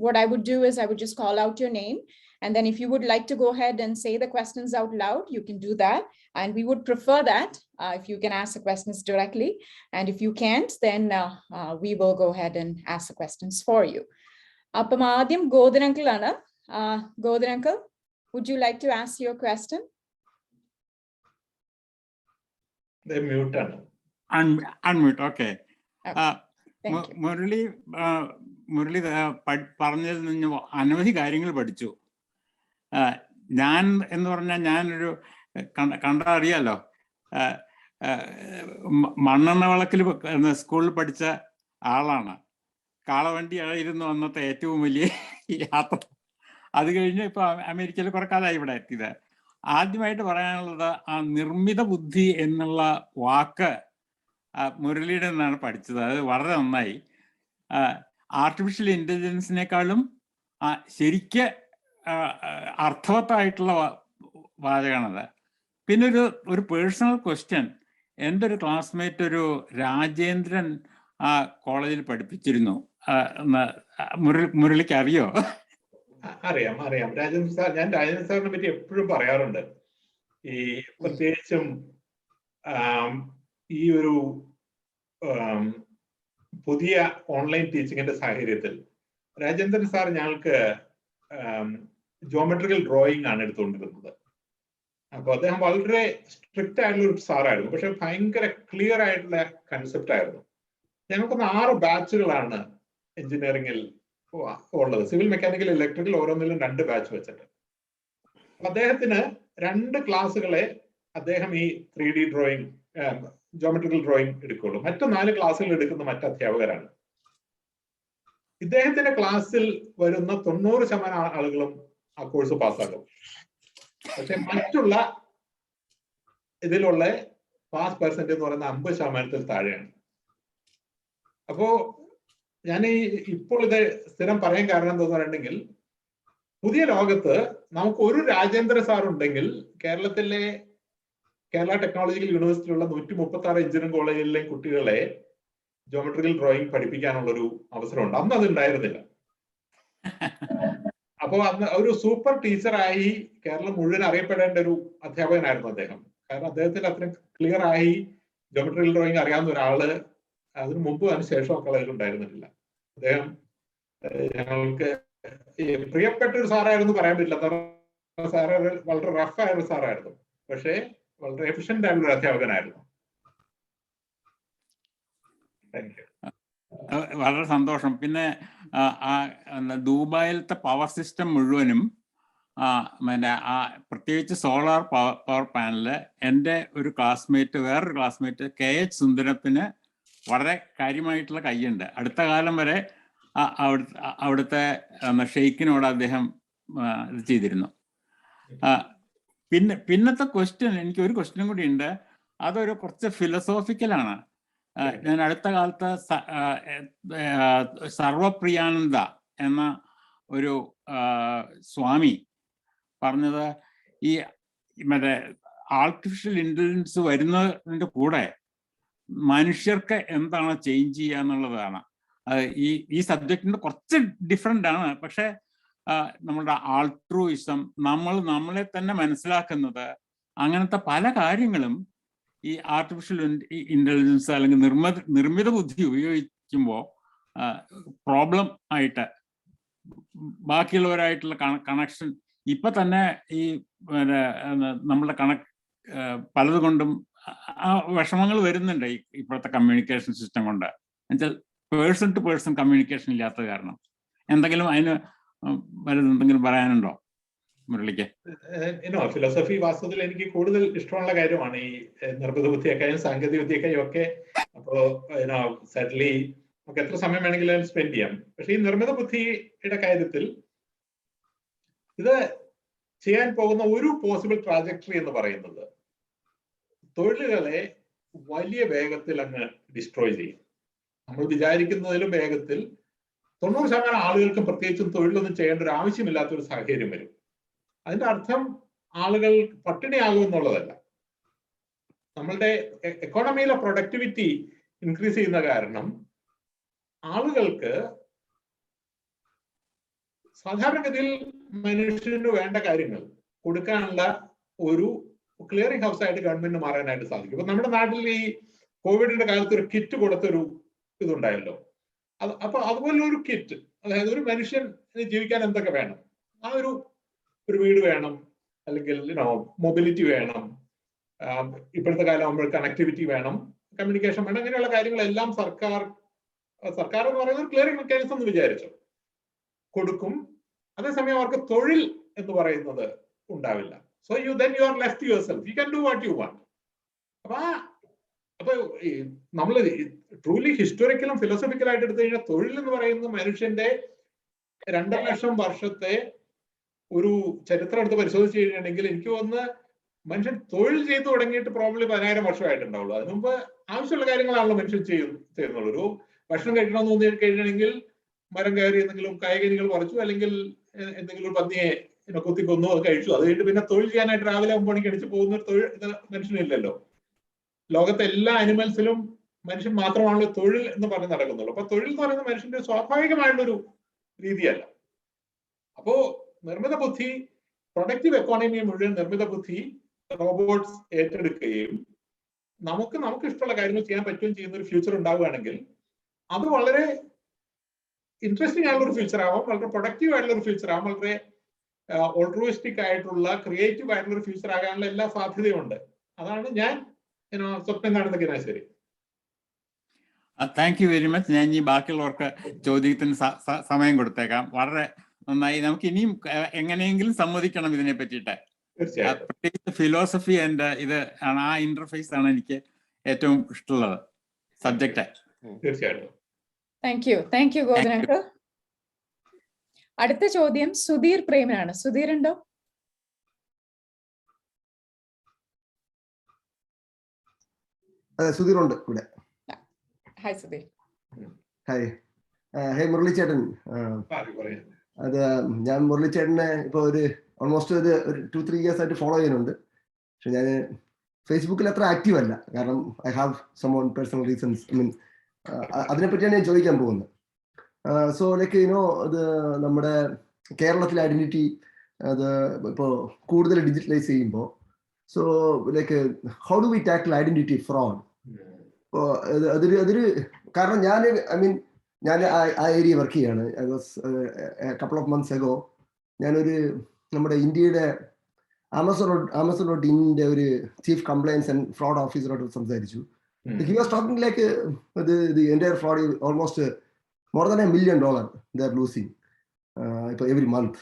what I would do is I would just call out your name, and then if you would like to go ahead and say the questions out loud, you can do that, and we would prefer that if you can ask the questions directly, and if you can't, then we will go ahead and ask the questions for you. Appam aadyam Godhan uncle aanu. Godhan uncle, would you like to ask your question? They mute ആണ്. Unmute, okay. Thank you. Murali പറഞ്ഞതിൽ നിന്ന് അനവധി കാര്യങ്ങൾ പഠിച്ചു. ഞാൻ എന്ന് പറഞ്ഞാൽ ഞാനൊരു കണ്ടറിയാലോ, മണ്ണെണ്ണ വിളക്കിൽ സ്കൂളിൽ പഠിച്ച ആളാണ്. കാളവണ്ടി ആയിരുന്നു അന്നത്തെ ഏറ്റവും വലിയ യാത്ര. അത് കഴിഞ്ഞ് ഇപ്പൊ അമേരിക്കയിൽ കുറെ കാലമായി ഇവിടെ എത്തിയത്. ആദ്യമായിട്ട് പറയാനുള്ളത് ആ നിർമ്മിത ബുദ്ധി എന്നുള്ള വാക്ക് മുരളിയുടെ നിന്നാണ് പഠിച്ചത്. അത് വളരെ നന്നായി. ആർട്ടിഫിഷ്യൽ ഇന്റലിജൻസിനേക്കാളും ശരിക്ക് അർത്ഥവത്തായിട്ടുള്ള വാചകമാണത്. പിന്നെ ഒരു പേഴ്സണൽ ക്വസ്റ്റ്യൻ. എൻ്റെ ഒരു ക്ലാസ്മേറ്റ് ഒരു രാജേന്ദ്രൻ കോളേജിൽ പഠിപ്പിച്ചിരുന്നു. മുരളിക്ക് അറിയോ? അറിയാം. രാജേന്ദ്രൻ സാർ, ഞാൻ രാജേന്ദ്രൻ സാറിനെ പറ്റി എപ്പോഴും പറയാറുണ്ട്. ഈ പ്രത്യേകിച്ചും ഈ ഒരു പുതിയ ഓൺലൈൻ ടീച്ചിങ്ങിന്റെ സാഹചര്യത്തിൽ രാജേന്ദ്രൻ സാർ ഞങ്ങൾക്ക് ജോമെട്രിക്കൽ ഡ്രോയിങ് ആണ് എടുത്തുകൊണ്ടിരുന്നത്. അപ്പൊ അദ്ദേഹം വളരെ സ്ട്രിക്റ്റ് ആയിട്ടുള്ള ഒരു സാറായിരുന്നു, പക്ഷെ ഭയങ്കര ക്ലിയർ ആയിട്ടുള്ള കൺസെപ്റ്റ് ആയിരുന്നു. ഞങ്ങൾക്കൊന്ന് 6 ബാച്ചുകളാണ് എഞ്ചിനീയറിംഗിൽ ഉള്ളത്. സിവിൽ, മെക്കാനിക്കൽ, ഇലക്ട്രിക്കൽ ഓരോന്നിലും 2 ബാച്ച് വെച്ചിട്ട്. അദ്ദേഹത്തിന് 2 ക്ലാസ്സുകളെ അദ്ദേഹം ഈ 3D ഡ്രോയിങ്, ജോമെട്രിക്കൽ ഡ്രോയിങ് എടുക്കുള്ളൂ. മറ്റു 4 ക്ലാസ്സുകൾ എടുക്കുന്ന മറ്റ് അധ്യാപകരാണ്. ഇദ്ദേഹത്തിന്റെ ക്ലാസ്സിൽ വരുന്ന 90% ആളുകളും ആ കോഴ്സ് പാസ്സാക്കും. പക്ഷെ മറ്റുള്ള ഇതിലുള്ള പാസ് പെർസെന്റ് എന്ന് പറയുന്ന 50% താഴെയാണ്. അപ്പോ ഞാൻ ഇപ്പോൾ ഇത് സ്ഥിരം പറയാൻ കാരണം എന്താന്ന് പറഞ്ഞിട്ടുണ്ടെങ്കിൽ, പുതിയ ലോകത്ത് നമുക്ക് ഒരു രാജേന്ദ്ര സാർ ഉണ്ടെങ്കിൽ കേരള ടെക്നോളജിക്കൽ യൂണിവേഴ്സിറ്റിയിലുള്ള 136 എഞ്ചിനീയറിംഗ് കോളേജിലെ കുട്ടികളെ ജോമെട്രിക്കൽ ഡ്രോയിങ് പഠിപ്പിക്കാനുള്ളൊരു അവസരമുണ്ട്. അന്ന് അത് ഉണ്ടായിരുന്നില്ല. അപ്പോൾ അന്ന് ഒരു സൂപ്പർ ടീച്ചറായി കേരളം മുഴുവൻ അറിയപ്പെടേണ്ട ഒരു അധ്യാപകനായിരുന്നു അദ്ദേഹം. കാരണം അദ്ദേഹത്തിന് അത്രയും ക്ലിയർ ആയി ജോമെട്രിക്കൽ ഡ്രോയിങ് അറിയാവുന്ന ഒരാള് അതിന് മുമ്പ് അതിന് ശേഷം ഒക്കെ ഉണ്ടായിരുന്നില്ല. അദ്ദേഹം ഞങ്ങൾക്ക് പ്രിയപ്പെട്ട ഒരു സാറായിരുന്നു പറയാൻ പറ്റില്ല. സാറ് വളരെ റഫ് ആയ ഒരു സാറായിരുന്നു, പക്ഷേ വളരെ എഫിഷ്യന്റ് ആയിട്ടുള്ള ഒരു അധ്യാപകനായിരുന്നു. Thank you. വളരെ സന്തോഷം. പിന്നെ ദുബായിലത്തെ പവർ സിസ്റ്റം മുഴുവനും പിന്നെ പ്രത്യേകിച്ച് സോളാർ പവർ പാനല് എൻ്റെ ഒരു ക്ലാസ്മേറ്റ്, വേറൊരു ക്ലാസ്മേറ്റ് KH സുന്ദരത്തിന് വളരെ കാര്യമായിട്ടുള്ള കൈയുണ്ട്. അടുത്ത കാലം വരെ അവിടുത്തെ ഷെയ്ഖിനോട് അദ്ദേഹം ഇത് ചെയ്തിരുന്നു. പിന്നത്തെ ക്വസ്റ്റ്യൻ, എനിക്ക് ഒരു ക്വസ്റ്റ്യൻ കൂടി ഉണ്ട്. അതൊരു കുറച്ച് ഫിലോസോഫിക്കലാണ്. ഞാൻ അടുത്ത കാലത്ത് സർവപ്രിയാനന്ദ എന്ന ഒരു സ്വാമി പറഞ്ഞത്, ഈ മറ്റേ ആർട്ടിഫിഷ്യൽ ഇന്റലിജൻസ് വരുന്നതിൻ്റെ കൂടെ മനുഷ്യർക്ക് എന്താണ് ചേഞ്ച് ചെയ്യുക എന്നുള്ളതാണ്. ഈ സബ്ജക്റ്റിന്റെ കുറച്ച് ഡിഫറെൻ്റ് ആണ്, പക്ഷെ നമ്മളുടെ ആൾട്രൂയിസം, നമ്മളെ തന്നെ മനസ്സിലാക്കുന്നത്, അങ്ങനത്തെ പല കാര്യങ്ങളും ഈ ആർട്ടിഫിഷ്യൽ ഇന്റലിജൻസ് അല്ലെങ്കിൽ നിർമ്മിത ബുദ്ധി ഉപയോഗിക്കുമ്പോൾ പ്രോബ്ലം ആയിട്ട് ബാക്കിയുള്ളവരായിട്ടുള്ള കണക്ഷൻ ഇപ്പൊ തന്നെ ഈ നമ്മളുടെ പലതുകൊണ്ടും വിഷമങ്ങൾ വരുന്നുണ്ട് ഇപ്പോഴത്തെ കമ്മ്യൂണിക്കേഷൻ സിസ്റ്റം കൊണ്ട്. എന്നുവെച്ചാൽ പേഴ്സൺ ടു പേഴ്സൺ കമ്മ്യൂണിക്കേഷൻ ഇല്ലാത്ത കാരണം. എന്തെങ്കിലും അതിന് എന്തെങ്കിലും പറയാനുണ്ടോ മുരളിക്ക്? ഫിലോസഫി വാസ്തവത്തിൽ എനിക്ക് കൂടുതൽ ഇഷ്ടമുള്ള കാര്യമാണ് ഈ നിർമ്മിത ബുദ്ധിയൊക്കെയും സാങ്കേതിക വിദ്യയൊക്കെയും ഒക്കെ. അപ്പോ സെറ്റ്ലി നമുക്ക് എത്ര സമയം വേണമെങ്കിലും സ്പെൻഡ് ചെയ്യാം. പക്ഷെ ഈ നിർമ്മിത ബുദ്ധിയുടെ കാര്യത്തിൽ ഇത് ചെയ്യാൻ പോകുന്ന ഒരു പോസിബിൾ ട്രാജക്ടറി എന്ന് പറയുന്നത് തൊഴിലുകളെ വലിയ വേഗത്തിൽ അങ്ങ് ഡിസ്ട്രോയ് ചെയ്യും. നമ്മൾ വിചാരിക്കുന്നതിലും വേഗത്തിൽ 90% ആളുകൾക്കും പ്രത്യേകിച്ചും തൊഴിലൊന്നും ചെയ്യേണ്ട ഒരു ആവശ്യമില്ലാത്തൊരു സാഹചര്യം വരും. അതിന്റെ അർത്ഥം ആളുകൾ പട്ടിണിയാകും എന്നുള്ളതല്ല. നമ്മളുടെ എക്കോണമിയിലെ പ്രൊഡക്ടിവിറ്റി ഇൻക്രീസ് ചെയ്യുന്ന കാരണം ആളുകൾക്ക് സാധാരണഗതിയിൽ മനുഷ്യന് വേണ്ട കാര്യങ്ങൾ കൊടുക്കാനുള്ള ഒരു ക്ലിയറിംഗ് ഹൗസ് ആയിട്ട് ഗവൺമെന്റിന് മാറാനായിട്ട് സാധിക്കും. ഇപ്പൊ നമ്മുടെ നാട്ടിൽ ഈ കോവിഡിന്റെ കാലത്ത് ഒരു കിറ്റ് കൊടുത്തൊരു ഇതുണ്ടായല്ലോ. അപ്പൊ അതുപോലെ ഒരു കിറ്റ്, അതായത് ഒരു മനുഷ്യന് ജീവിക്കാൻ എന്തൊക്കെ വേണം, ആ ഒരു വീട് വേണം, അല്ലെങ്കിൽ മൊബിലിറ്റി വേണം, ഇപ്പോഴത്തെ കാലം ആകുമ്പോൾ കണക്ടിവിറ്റി വേണം, കമ്മ്യൂണിക്കേഷൻ വേണം, അങ്ങനെയുള്ള കാര്യങ്ങളെല്ലാം സർക്കാർ എന്ന് പറയുന്നത് ഒരു ക്ലിയറിംഗ് മെക്കാനിസം എന്ന് വിചാരിച്ചു കൊടുക്കും. അതേസമയം അവർക്ക് തൊഴിൽ എന്ന് പറയുന്നത് ഉണ്ടാവില്ല. So you are left your self, you can do what you want. അപ്പൊ നമ്മൾ ട്രൂലി ഹിസ്റ്റോറിക്കലും ഫിലോസഫിക്കലായിട്ട് എടുത്തു കഴിഞ്ഞാൽ തൊഴിൽ എന്ന് പറയുന്നത് മനുഷ്യന്റെ 2 ലക്ഷം വർഷത്തെ ഒരു ചരിത്രം എടുത്ത് പരിശോധിച്ച് കഴിഞ്ഞിട്ടുണ്ടെങ്കിൽ എനിക്ക് തോന്നുന്നു മനുഷ്യൻ തൊഴിൽ ചെയ്തു തുടങ്ങിയിട്ട് പ്രോബ്ലി 10,000 വർഷമായിട്ടുണ്ടാവുള്ളൂ. അതിനു മുമ്പ് ആവശ്യമുള്ള കാര്യങ്ങളാണല്ലോ മനുഷ്യൻ ചെയ്യുന്നുള്ളൂ. ഒരു ഭക്ഷണം കഴിക്കണമെന്ന് തോന്നി കഴിഞ്ഞിട്ടുണ്ടെങ്കിൽ മരം കയറി എന്തെങ്കിലും കായികനികൾ പറിച്ചു, അല്ലെങ്കിൽ എന്തെങ്കിലും ഒരു പന്നിയെ കുത്തിക്കൊന്നു, അത് കഴിച്ചു. അത് കഴിഞ്ഞിട്ട് പിന്നെ തൊഴിൽ ചെയ്യാനായിട്ട് രാവിലെ 9 മണിക്ക് അടിച്ച് പോകുന്ന ഒരു തൊഴിൽ മനുഷ്യനില്ലല്ലോ. ലോകത്തെ എല്ലാ അനിമൽസിലും മനുഷ്യൻ മാത്രമാണല്ലോ തൊഴിൽ എന്ന് പറഞ്ഞ് നടക്കുന്നുള്ളൂ. അപ്പൊ തൊഴിൽ എന്ന് പറയുന്നത് മനുഷ്യന്റെ സ്വാഭാവികമായിട്ടുള്ളൊരു രീതിയല്ല. അപ്പോ നിർമ്മിത ബുദ്ധി, പ്രൊഡക്റ്റീവ് എക്കോണമിയെ മുഴുവൻ നിർമ്മിത ബുദ്ധി റോബോട്ട്സ് ഏറ്റെടുക്കുകയും നമുക്ക് ഇഷ്ടമുള്ള കാര്യങ്ങൾ ചെയ്യാൻ പറ്റുകയും ചെയ്യുന്ന ഒരു ഫ്യൂച്ചർ ഉണ്ടാവുകയാണെങ്കിൽ അത് വളരെ ഇൻട്രസ്റ്റിംഗ് ആയിട്ടുള്ള ഒരു ഫ്യൂച്ചർ ആവാം, വളരെ പ്രൊഡക്റ്റീവ് ആയിട്ടുള്ള ഒരു ഫ്യൂച്ചർ ആവാം, വളരെ ഓൾട്രൂയിസ്റ്റിക് ആയിട്ടുള്ള ക്രിയേറ്റീവ് ആയിട്ടുള്ള ഒരു ഫ്യൂച്ചർ ആകാനുള്ള എല്ലാ സാധ്യതയുണ്ട്. അതാണ് ഞാൻ സ്വപ്നം കാണുന്ന ശരി. Thank you very much. ഞാൻ ഈ ബാക്കിയുള്ളവർക്ക് ചോദ്യത്തിന് സമയം കൊടുത്തേക്കാം. വളരെ നന്നായി. നമുക്ക് ഇനിയും എങ്ങനെയെങ്കിലും സമ്മതിക്കണം ഇതിനെ പറ്റിയിട്ട്. പ്രത്യേകിച്ച് ഫിലോസഫി ആൻഡ് ഇത് ആണ്, ആ ഇന്റർഫേസ് ആണ് എനിക്ക് ഏറ്റവും ഇഷ്ടമുള്ളത് സബ്ജക്റ്റ്. തീർച്ചയായിട്ടും. Thank you Govindan. അടുത്ത ചോദ്യം സുധീർ പ്രേമനാണ്. സുധീർ ഉണ്ടോ? സുധീർ ഉണ്ട് ഇവിടെ. ഹായ് സുധീർ. ഹായ്. ഹേ മുരളി ചേട്ടൻ. അത് ഞാൻ മുരളി ചേട്ടനെ ഇപ്പൊ ഒരു ഓൾമോസ്റ്റ് ഒരു 2-3 ഇയേഴ്സ് ആയിട്ട് ഫോളോ ചെയ്യുന്നുണ്ട്. പക്ഷെ ഞാൻ ഫേസ്ബുക്കിൽ അത്ര ആക്റ്റീവ് അല്ല, കാരണം I have some own personal reasons. അതിനെപ്പറ്റിയാണ് ഞാൻ ചോദിക്കാൻ പോകുന്നത്. സോ ലൈക്ക് അത് നമ്മുടെ കേരളത്തിലെ ഐഡന്റിറ്റി അത് ഇപ്പോൾ കൂടുതൽ ഡിജിറ്റലൈസ് ചെയ്യുമ്പോൾ, so like how do V tackle identity fraud? ഇപ്പോൾ അതൊരു കാരണം ഞാൻ ആ ഏരിയ വർക്ക് ചെയ്യാണ്. I was couple of months ago ഞാനൊരു നമ്മുടെ ഇന്ത്യയുടെ ആമസോൺ.ഇന്റെ ഒരു ചീഫ് കംപ്ലയൻസ് ആൻഡ് ഫ്രോഡ് ഓഫീസറോട് സംസാരിച്ചു. He was talking like the entire fraud is almost more than $1 million they are losing every month.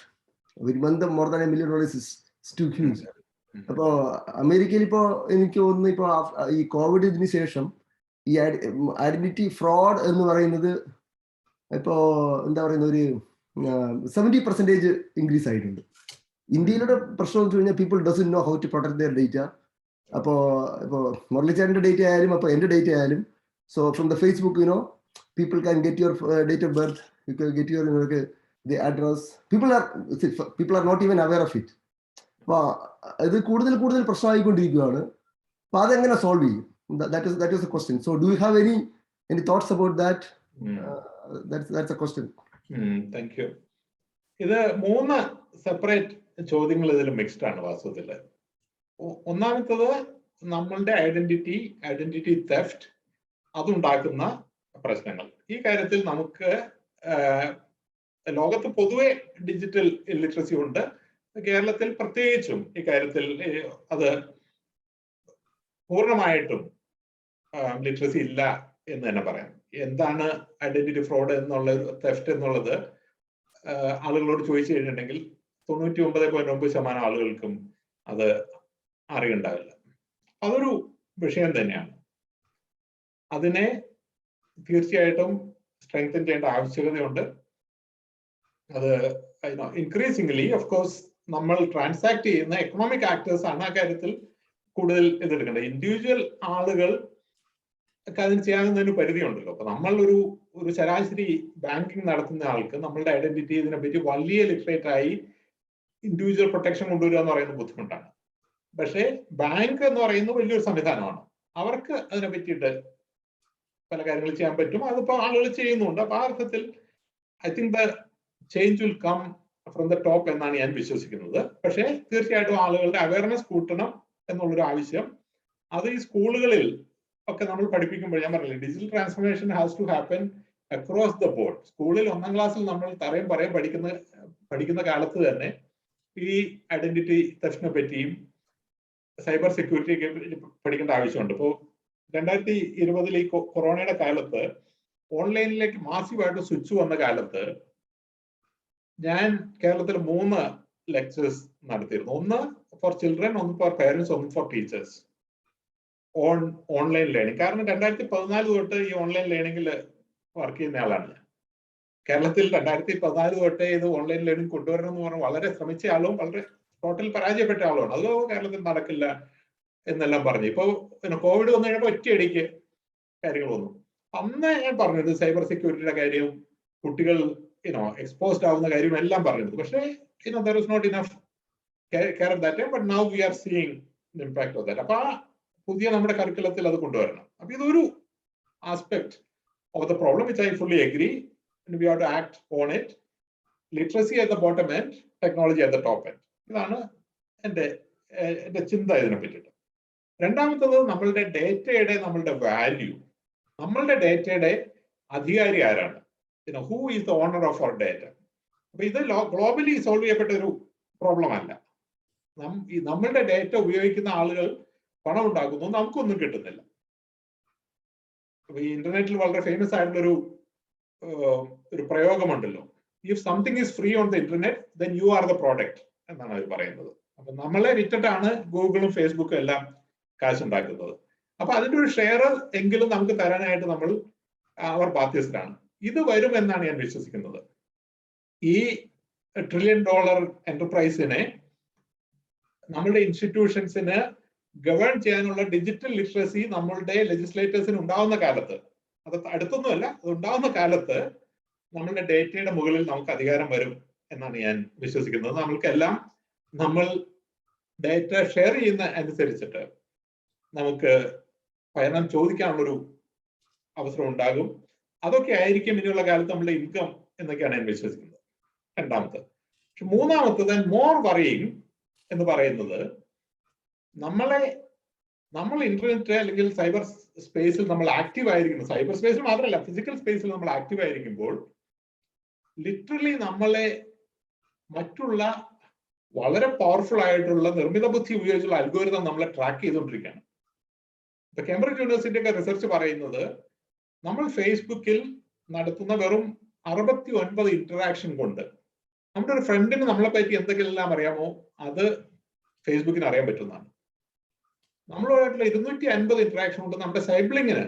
Every month more than $1 million is too huge. അപ്പോൾ അമേരിക്കയിൽ ഇപ്പോൾ എനിക്ക് തോന്നുന്നു ഇപ്പോൾ ഈ കോവിഡിന് ശേഷം ഈ ഐഡന്റിറ്റി ഫ്രോഡ് എന്ന് പറയുന്നത് ഇപ്പോൾ എന്താ പറയുന്ന ഒരു 70% ഇൻക്രീസ് ആയിട്ടുണ്ട്. ഇന്ത്യയിലുള്ള പ്രശ്നം എന്ന് വെച്ച് കഴിഞ്ഞാൽ people doesn't know how to protect their data. അപ്പോൾ മുരളിച്ചാറിന്റെ ഡേറ്റ ആയാലും അപ്പോൾ എൻ്റെ ഡേറ്റ ആയാലും, so from the Facebook people can get your date of birth, you can get your the address. People are not even aware of it. അപ്പോൾ ഇത് കൂടുതൽ പ്രശ്നമായിക്കൊണ്ടിരിക്കുകയാണ്. അപ്പോൾ അതെങ്ങനെ സോൾവ് ചെയ്യും? that is the question. So do you have any thoughts about that? That's a question. Thank you. ഇത് 3 separate ചോദ്യങ്ങൾ ഇതിൽ mixed ആണ് വാസ്തവത്തിൽ. ഒന്നാമത്തത് നമ്മളുടെ ഐഡന്റിറ്റി തെഫ്റ്റ്, അതുണ്ടാക്കുന്ന പ്രശ്നങ്ങൾ. ഈ കാര്യത്തിൽ നമുക്ക് ലോകത്ത് പൊതുവെ ഡിജിറ്റൽ ലിറ്ററസി ഉണ്ട്, കേരളത്തിൽ പ്രത്യേകിച്ചും ഈ കാര്യത്തിൽ അത് പൂർണ്ണമായിട്ടും ലിറ്ററസി ഇല്ല എന്ന് തന്നെ പറയാം. എന്താണ് ഐഡന്റിറ്റി ഫ്രോഡ് എന്നുള്ള തെഫ്റ്റ് എന്നുള്ളത് ആളുകളോട് ചോദിച്ചു കഴിഞ്ഞിട്ടുണ്ടെങ്കിൽ 99.9% ആളുകൾക്കും അത് അറിയുണ്ടാവില്ല. അതൊരു വിഷയം തന്നെയാണ്. അതിനെ തീർച്ചയായിട്ടും സ്ട്രെങ്തൻ ചെയ്യേണ്ട ആവശ്യകതയുണ്ട്. അത് ഇൻക്രീസിംഗ്ലി ഓഫ് കോഴ്സ് നമ്മൾ ട്രാൻസാക്ട് ചെയ്യുന്ന എക്കണോമിക് ആക്ടേഴ്സ് ആണ് ആ കാര്യത്തിൽ കൂടുതൽ ഇതെടുക്കേണ്ടത്. ഇൻഡിവിജ്വൽ ആളുകൾ അതിന് ചെയ്യാവുന്നതിന് പരിധിയുണ്ടല്ലോ. അപ്പൊ നമ്മൾ ഒരു ശരാശരി ബാങ്കിങ് നടത്തുന്ന ആൾക്ക് നമ്മളുടെ ഐഡന്റിറ്റി ഇതിനെപ്പറ്റി വലിയ ലിറ്ററേറ്റ് ആയി ഇൻഡിവിജ്വൽ പ്രൊട്ടക്ഷൻ കൊണ്ടുവരിക എന്ന് പറയുന്നത് ബുദ്ധിമുട്ടാണ്. പക്ഷേ ബാങ്ക് എന്ന് പറയുന്നത് വലിയൊരു സംവിധാനമാണ്. അവർക്ക് അതിനെ പറ്റിയിട്ട് പല കാര്യങ്ങൾ ചെയ്യാൻ പറ്റും. അതിപ്പോ ആളുകൾ ചെയ്യുന്നുണ്ട്. അപ്പൊ ആ അർത്ഥത്തിൽ I think the change will come from the top എന്നാണ് ഞാൻ വിശ്വസിക്കുന്നത്. പക്ഷേ തീർച്ചയായിട്ടും ആളുകളുടെ അവയർനെസ് കൂട്ടണം എന്നുള്ളൊരു ആവശ്യം, അത് ഈ സ്കൂളുകളിൽ ഒക്കെ നമ്മൾ പഠിപ്പിക്കുമ്പോൾ ഞാൻ പറഞ്ഞില്ലേ, digital transformation has to happen across the board. സ്കൂളിൽ 1ാം ക്ലാസ്സിൽ നമ്മൾ തറയും പഠിക്കുന്ന കാലത്ത് തന്നെ ഈ ഐഡന്റിറ്റി തെഫ്റ്റിനെ പറ്റിയും സൈബർ സെക്യൂരിറ്റിയൊക്കെ പഠിക്കേണ്ട ആവശ്യമുണ്ട്. ഇപ്പോൾ 2020 ഈ കൊറോണയുടെ കാലത്ത് ഓൺലൈനിലേക്ക് മാസീവായിട്ട് സ്വിച്ച് വന്ന കാലത്ത് ഞാൻ കേരളത്തിൽ 3 ലെക്ചേഴ്സ് നടത്തിയിരുന്നു. ഒന്ന് ഫോർ ചിൽഡ്രൻ, ഒന്ന് ഫോർ പേരൻസ്, ഒന്ന് ഫോർ ടീച്ചേഴ്സ്. Online learning. കാരണം 2014 തൊട്ട് ഈ ഓൺലൈൻ ലേണിംഗിൽ വർക്ക് ചെയ്യുന്ന ആളാണ് ഞാൻ. കേരളത്തിൽ 2014 തൊട്ട് ഇത് ഓൺലൈൻ ലേണിംഗ് കൊണ്ടുവരണം എന്ന് പറഞ്ഞാൽ വളരെ ശ്രമിച്ച ആളും വളരെ ടോട്ടൽ പരാജയപ്പെട്ട ആളുമാണ്. അത് കേരളത്തിൽ നടക്കില്ല എന്നെല്ലാം പറഞ്ഞു. ഇപ്പൊ കോവിഡ് വന്നു കഴിഞ്ഞപ്പോൾ ഒറ്റയടിക്ക് കാര്യങ്ങൾ വന്നു. അന്ന് ഞാൻ പറഞ്ഞത് സൈബർ സെക്യൂരിറ്റിയുടെ കാര്യവും കുട്ടികൾ എക്സ്പോസ്ഡ് ആവുന്ന കാര്യവും എല്ലാം പറഞ്ഞിരുന്നു. പക്ഷേ there was not enough care at that time, but now we are seeing the impact of that. അപ്പൊ ആ പുതിയ നമ്മുടെ കറിക്കുലത്തിൽ അത് കൊണ്ടുവരണം. അപ്പൊ ഇതൊരു aspect of the problem which I fully agree, and we have to act on it. Literacy at the bottom end, technology at the top end. ഇതാണ് എൻ്റെ ചിന്ത ഇതിനെ പറ്റിയിട്ട്. രണ്ടാമത്തത് നമ്മളുടെ ഡേറ്റയുടെ വാല്യൂ. നമ്മളുടെ ഡേറ്റയുടെ അധികാരി ആരാണ്? Who is the owner of our data? അപ്പൊ ഇത് ഗ്ലോബലി സോൾവ് ചെയ്യപ്പെട്ട ഒരു പ്രോബ്ലം അല്ല. നമ്മളുടെ ഡേറ്റ ഉപയോഗിക്കുന്ന ആളുകൾ പണം ഉണ്ടാക്കുന്നു, നമുക്കൊന്നും കിട്ടുന്നില്ല. അപ്പൊ ഈ ഇന്റർനെറ്റിൽ വളരെ ഫേമസ് ആയിട്ടുള്ള ഒരു പ്രയോഗമുണ്ടല്ലോ, if something is free on the internet then you are the product എന്നാണ് അവർ പറയുന്നത്. അപ്പൊ നമ്മളെ വിറ്റിട്ടാണ് ഗൂഗിളും ഫേസ്ബുക്കും എല്ലാം കാശുണ്ടാക്കുന്നത്. അപ്പൊ അതിന്റെ ഒരു ഷെയർ എങ്കിലും നമുക്ക് തരാനായിട്ട് അവർ ബാധ്യസ്ഥരാണ്. ഇത് വരുമെന്നാണ് ഞാൻ വിശ്വസിക്കുന്നത്. ഈ $1 ട്രില്യൺ എന്റർപ്രൈസിനെ നമ്മളുടെ ഇൻസ്റ്റിറ്റ്യൂഷൻസിന് ഗവേൺ ചെയ്യാനുള്ള ഡിജിറ്റൽ ലിറ്ററസി നമ്മളുടെ ലെജിസ്ലേറ്റേഴ്സിന് ഉണ്ടാവുന്ന കാലത്ത്, അത് അടുത്തൊന്നുമല്ല, അത് ഉണ്ടാവുന്ന കാലത്ത് നമ്മളുടെ ഡേറ്റയുടെ മുകളിൽ നമുക്ക് അധികാരം വരും എന്നാണ് ഞാൻ വിശ്വസിക്കുന്നത്. നമ്മൾക്കെല്ലാം നമ്മൾ ഡേറ്റ ഷെയർ ചെയ്യുന്ന അനുസരിച്ചിട്ട് നമുക്ക് പണം ചോദിക്കാനുള്ളൊരു അവസരം ഉണ്ടാകും. അതൊക്കെ ആയിരിക്കും ഇനിയുള്ള കാലത്ത് നമ്മളുടെ ഇൻകം എന്നൊക്കെയാണ് ഞാൻ വിശ്വസിക്കുന്നത്. രണ്ടാമത്തെ മൂന്നാമത്തത് മോർ വറിയിങ് എന്ന് പറയുന്നത് നമ്മൾ ഇന്റർനെറ്റ് അല്ലെങ്കിൽ സൈബർ സ്പേസിൽ നമ്മൾ ആക്റ്റീവ് ആയിരിക്കുന്നു. സൈബർ സ്പേസിൽ മാത്രമല്ല, ഫിസിക്കൽ സ്പേസിൽ നമ്മൾ ആക്റ്റീവ് ആയിരിക്കുമ്പോൾ ലിറ്ററലി നമ്മളെ മറ്റുള്ള വളരെ പവർഫുൾ ആയിട്ടുള്ള നിർമ്മിത ബുദ്ധി ഉപയോഗിച്ചുള്ള അൽഗോരിതം നമ്മളെ ട്രാക്ക് ചെയ്തുകൊണ്ടിരിക്കുകയാണ്. ഇപ്പൊ കേംബ്രിഡ്ജ് യൂണിവേഴ്സിറ്റി ഒക്കെ റിസർച്ച് പറയുന്നത് നമ്മൾ ഫേസ്ബുക്കിൽ നടത്തുന്ന വെറും 69 ഇന്ററാക്ഷൻ കൊണ്ട് നമ്മുടെ ഒരു ഫ്രണ്ടിന് നമ്മളെ പറ്റി എന്തെങ്കിലും അറിയാമോ അത് ഫേസ്ബുക്കിന് അറിയാൻ പറ്റുന്നതാണ്. നമ്മളുമായിട്ടുള്ള 250 ഇന്ററാക്ഷൻ കൊണ്ട് നമ്മുടെ സൈബ്ലിങ്ങിന്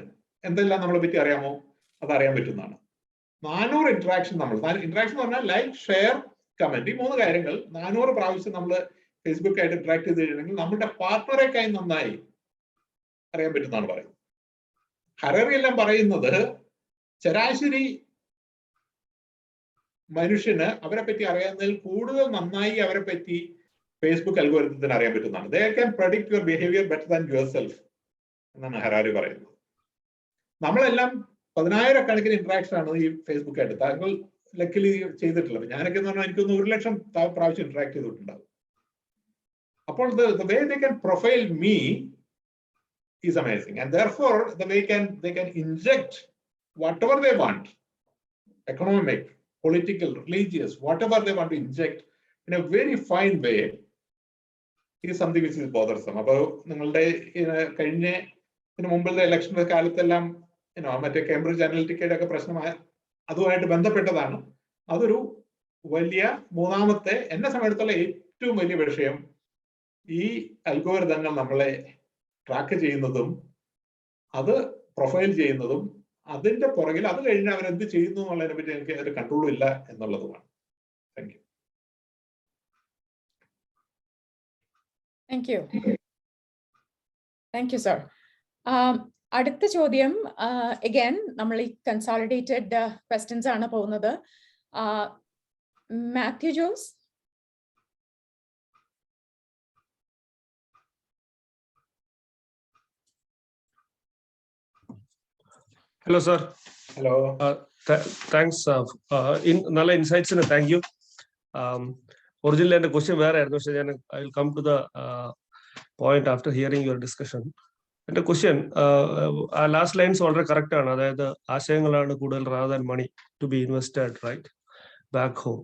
എന്തെല്ലാം നമ്മളെ പറ്റി അറിയാമോ അത് അറിയാൻ പറ്റുന്നതാണ്. 400 ഇന്ററാക്ഷൻ ഇന്ററാക്ഷൻ എന്ന് പറഞ്ഞാൽ ലൈക്ക്, ഷെയർ, കമന്റ്, ഈ 3 കാര്യങ്ങൾ 400 പ്രാവശ്യം നമ്മൾ ഫേസ്ബുക്കായിട്ട് ഇന്ററാക്ട് ചെയ്ത് കഴിഞ്ഞെങ്കിൽ നമ്മുടെ പാർട്ട്ണറേക്കായി നന്നായി അറിയാൻ പറ്റുന്നതാണ് പറയുന്നത്. ഹററി എല്ലാം പറയുന്നത് ശരാശരി മനുഷ്യന് അവരെ പറ്റി അറിയാവുന്നതിൽ കൂടുതൽ നന്നായി അവരെ പറ്റി ഫേസ്ബുക്ക് അൽഗോരിതത്തിന് അറിയാൻ പറ്റുന്നതാണ്. They can predict your behaviour better than your self എന്നാണ് ഹറാരി പറയുന്നത്. നമ്മളെല്ലാം 10,000 ഇന്ററാക്ഷൻ ആണ് ഈ ഫേസ്ബുക്കായിട്ട്. താങ്കൾ ലക്കിലി ചെയ്തിട്ടില്ല. ഞാനൊക്കെ എന്ന് പറഞ്ഞാൽ എനിക്കൊന്ന് 1,00,000 പ്രാവശ്യം ഇന്ററാക്ട് ചെയ്തിട്ടുണ്ടാവും. അപ്പോൾ the way they can profile me is amazing, and therefore the way they can inject whatever they want, economic, political, religious, whatever they want to inject in a very fine way is something which is bothersome. അപ്പോൾ നിങ്ങളുടെ കഴിഞ്ഞ മുമ്പിലത്തെ ഇലക്ഷന്റെ കാലത്തെല്ലാം മറ്റേ Cambridge അനലിറ്റിക്കയുടെ ഒക്കെ പ്രശ്നമായ അതുമായിട്ട് ബന്ധപ്പെട്ടതാണ്. അതൊരു വലിയ മൂന്നാമത്തെ എന്നെ സംബന്ധിച്ചുള്ള ഏറ്റവും വലിയ വിഷയം ഈ അൽഗോരിതങ്ങൾ നമ്മളെ ട്രാക്ക് ചെയ്യുന്നതും അത് പ്രൊഫൈൽ ചെയ്യുന്നതും അതിന്റെ പുറകിൽ അത് കഴിഞ്ഞ് അവരെന്ത് ചെയ്യുന്നു എന്നുള്ളതിനെ പറ്റി എനിക്ക് ഒരു കൺട്രോളും ഇല്ല എന്നുള്ളതുമാണ്. Thank you. Thank you sir. അടുത്ത ചോദ്യം അഗൈൻ നമ്മൾ ഈ കൺസോളിഡേറ്റഡ് ക്വസ്റ്റ്യൻസ് ആണ് പോകുന്നത്. Mathew Jose. Hello, sir. Hello. Thanks. നല്ല ഇൻസൈറ്റ്സിന് താങ്ക് യു. ഒറിജിനൽ എന്റെ ക്വസ്റ്റ്യൻ വേറെ ആയിരുന്നു, പക്ഷെ ഞാൻ I will come to the point after hearing your discussion. എന്റെ ക്വസ്റ്റ്യൻ ലാസ്റ്റ് ലൈൻസ് വളരെ കറക്റ്റ് ആണ്. അതായത് ആശയങ്ങളാണ് കൂടുതൽ rather than money to be invested right back home.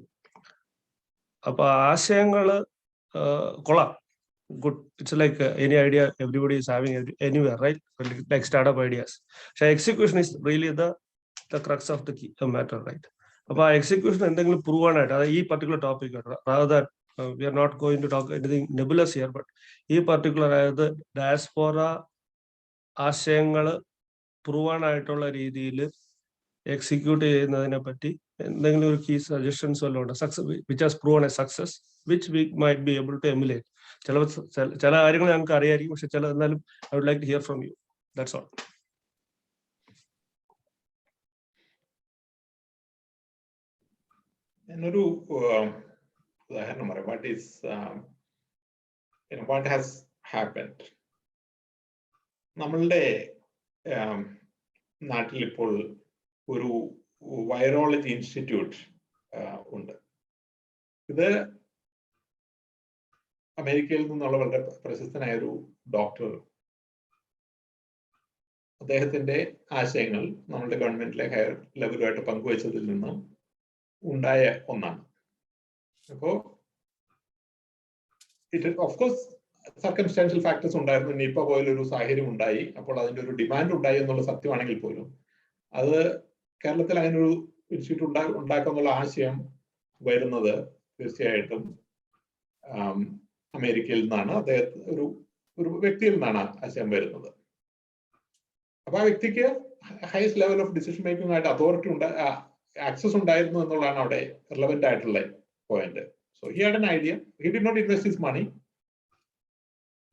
അപ്പൊ ആശയങ്ങള് കൊള്ളാം, good. It's like any idea everybody is having anywhere, right? Like startup ideas. So execution is really the crux of the matter, right? About execution എന്തെങ്കിലും prove ആയിട്ട് ഈ particular topic rather than we are not going to talk anything nebulous here, but ഈ particular അതായത് diaspora ആശയങ്ങൾ prove ആയിട്ടുള്ള രീതിയിൽ execute ചെയ്യുന്നതിനെ പറ്റി എന്തെങ്കിലും ഒരു കീ സജഷൻസ് വല്ലതും ഉണ്ട്? Success which has proven a success which we might be able to emulate. ചില കാര്യങ്ങൾ ഞങ്ങൾക്ക് അറിയായിരിക്കും, പക്ഷെ ചില എന്നാലും I would like to hear from you. That's all. എന്നൊരു ഉദാഹരണം പറയാം. What has happened. നമ്മളുടെ നാട്ടിൽ ഇപ്പോൾ ഒരു വൈറോളജി ഇൻസ്റ്റിറ്റ്യൂട്ട് ഉണ്ട്. ഇത് അമേരിക്കയിൽ നിന്നുള്ള വളരെ പ്രശസ്തനായ ഒരു ഡോക്ടർ അദ്ദേഹത്തിന്റെ ആശയങ്ങൾ നമ്മുടെ ഗവൺമെന്റിലെ ഹയർ ലെവലുമായിട്ട് പങ്കുവച്ചതിൽ നിന്ന് ഉണ്ടായ ഒന്നാണ്. അപ്പോ ഓഫ്കോഴ്സ് സർക്കംസ്റ്റാൻഷ്യൽ ഫാക്ടേഴ്സ് ഉണ്ടായിരുന്നു. നിപ്പ പോലൊരു സാഹചര്യം ഉണ്ടായി. അപ്പോൾ അതിന്റെ ഒരു ഡിമാൻഡ് ഉണ്ടായി എന്നുള്ള സത്യമാണെങ്കിൽ പോലും അത് കേരളത്തിൽ അങ്ങനെ ഒരു ഇൻസ്റ്റിറ്റ്യൂട്ട് ഉണ്ടാക്കാന്നുള്ള ആശയം വരുന്നത് തീർച്ചയായിട്ടും അമേരിക്കയിൽ നിന്നാണ്. അദ്ദേഹത്തിന് ഒരു വ്യക്തിയിൽ നിന്നാണ് ആശയം വരുന്നത്. അപ്പൊ ആ വ്യക്തിക്ക് highest level of decision making ആയിട്ട് അതോറിറ്റി ആക്സസ് ഉണ്ടായിരുന്നു എന്നുള്ളതാണ് അവിടെ റിലവന്റ് ആയിട്ടുള്ള point. So he had an idea. He did not invest his money.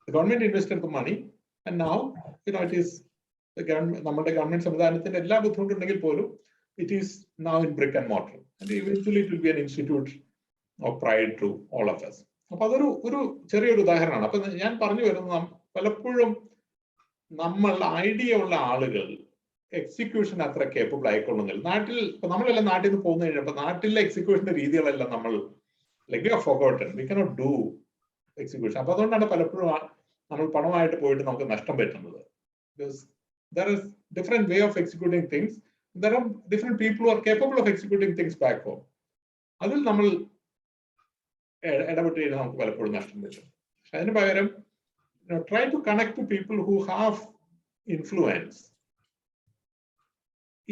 The government invested the money, and now it is the government. നമ്മുടെ government സംവിധാനത്തിന്റെ എല്ലാ ബുദ്ധിമുട്ടുണ്ടെങ്കിൽ പോലും it is now in brick and mortar, and eventually it will be an institute of pride to all of us. അപ്പൊ അതൊരു ചെറിയൊരു ഉദാഹരണമാണ്. അപ്പൊ ഞാൻ പറഞ്ഞു വരുന്നത് പലപ്പോഴും നമ്മൾ ഐഡിയ ഉള്ള ആളുകൾ എക്സിക്യൂഷൻ അത്ര കേപ്പബിൾ ആയിക്കൊള്ളുന്നില്ല. നാട്ടിൽ ഇപ്പൊ നമ്മളെല്ലാം നാട്ടിൽ നിന്ന് പോകുന്ന കഴിഞ്ഞപ്പോൾ നാട്ടിലെ എക്സിക്യൂഷന്റെ രീതികളെല്ലാം നമ്മൾ like we have forgotten, we cannot do execution. അപ്പോൾ അതുകൊണ്ടാണ് പലപ്പോഴും നമ്മൾ പണമായിട്ട് പോയിട്ട് നമുക്ക് നഷ്ടം പറ്റുന്നത്. Because there is different way of executing things. There are different people who are capable of executing things back home. അതിൽ നമ്മൾ ഇടപെട്ട് കഴിഞ്ഞാൽ നമുക്ക് പലപ്പോഴും നഷ്ടം പറ്റും. പക്ഷെ അതിന് പകരം try to connect to people who have influence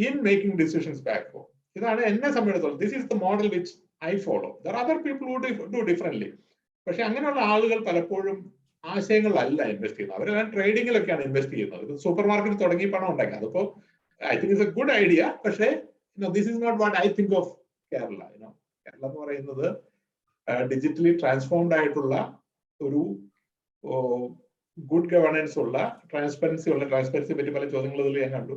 in making decisions back home. ഇതാണ് എന്നെ സംബന്ധിച്ചിടത്തോളം. This is the model which I follow. There are other people who do differently. പക്ഷെ അങ്ങനെയുള്ള ആളുകൾ പലപ്പോഴും ആശയങ്ങളിലല്ല ഇൻവെസ്റ്റ് ചെയ്യുന്നത്. അവരെല്ലാം ട്രേഡിങ്ങിലൊക്കെയാണ് ഇൻവെസ്റ്റ് ചെയ്യുന്നത്. സൂപ്പർ മാർക്കറ്റ് തുടങ്ങി പണം ഉണ്ടാക്കി. അതിപ്പോ I think it's a good idea. പക്ഷേ this is not what I think of Kerala. Kerala എന്ന് പറയുന്നത് ഡിജിറ്റലി ട്രാൻസ്ഫോംഡ് ആയിട്ടുള്ള ഒരു ഗുഡ് ഗവർണൻസ് ഉള്ള ട്രാൻസ്പെറൻസിയെ പറ്റി പല ചോദ്യങ്ങളിൽ ഞാൻ കണ്ടു.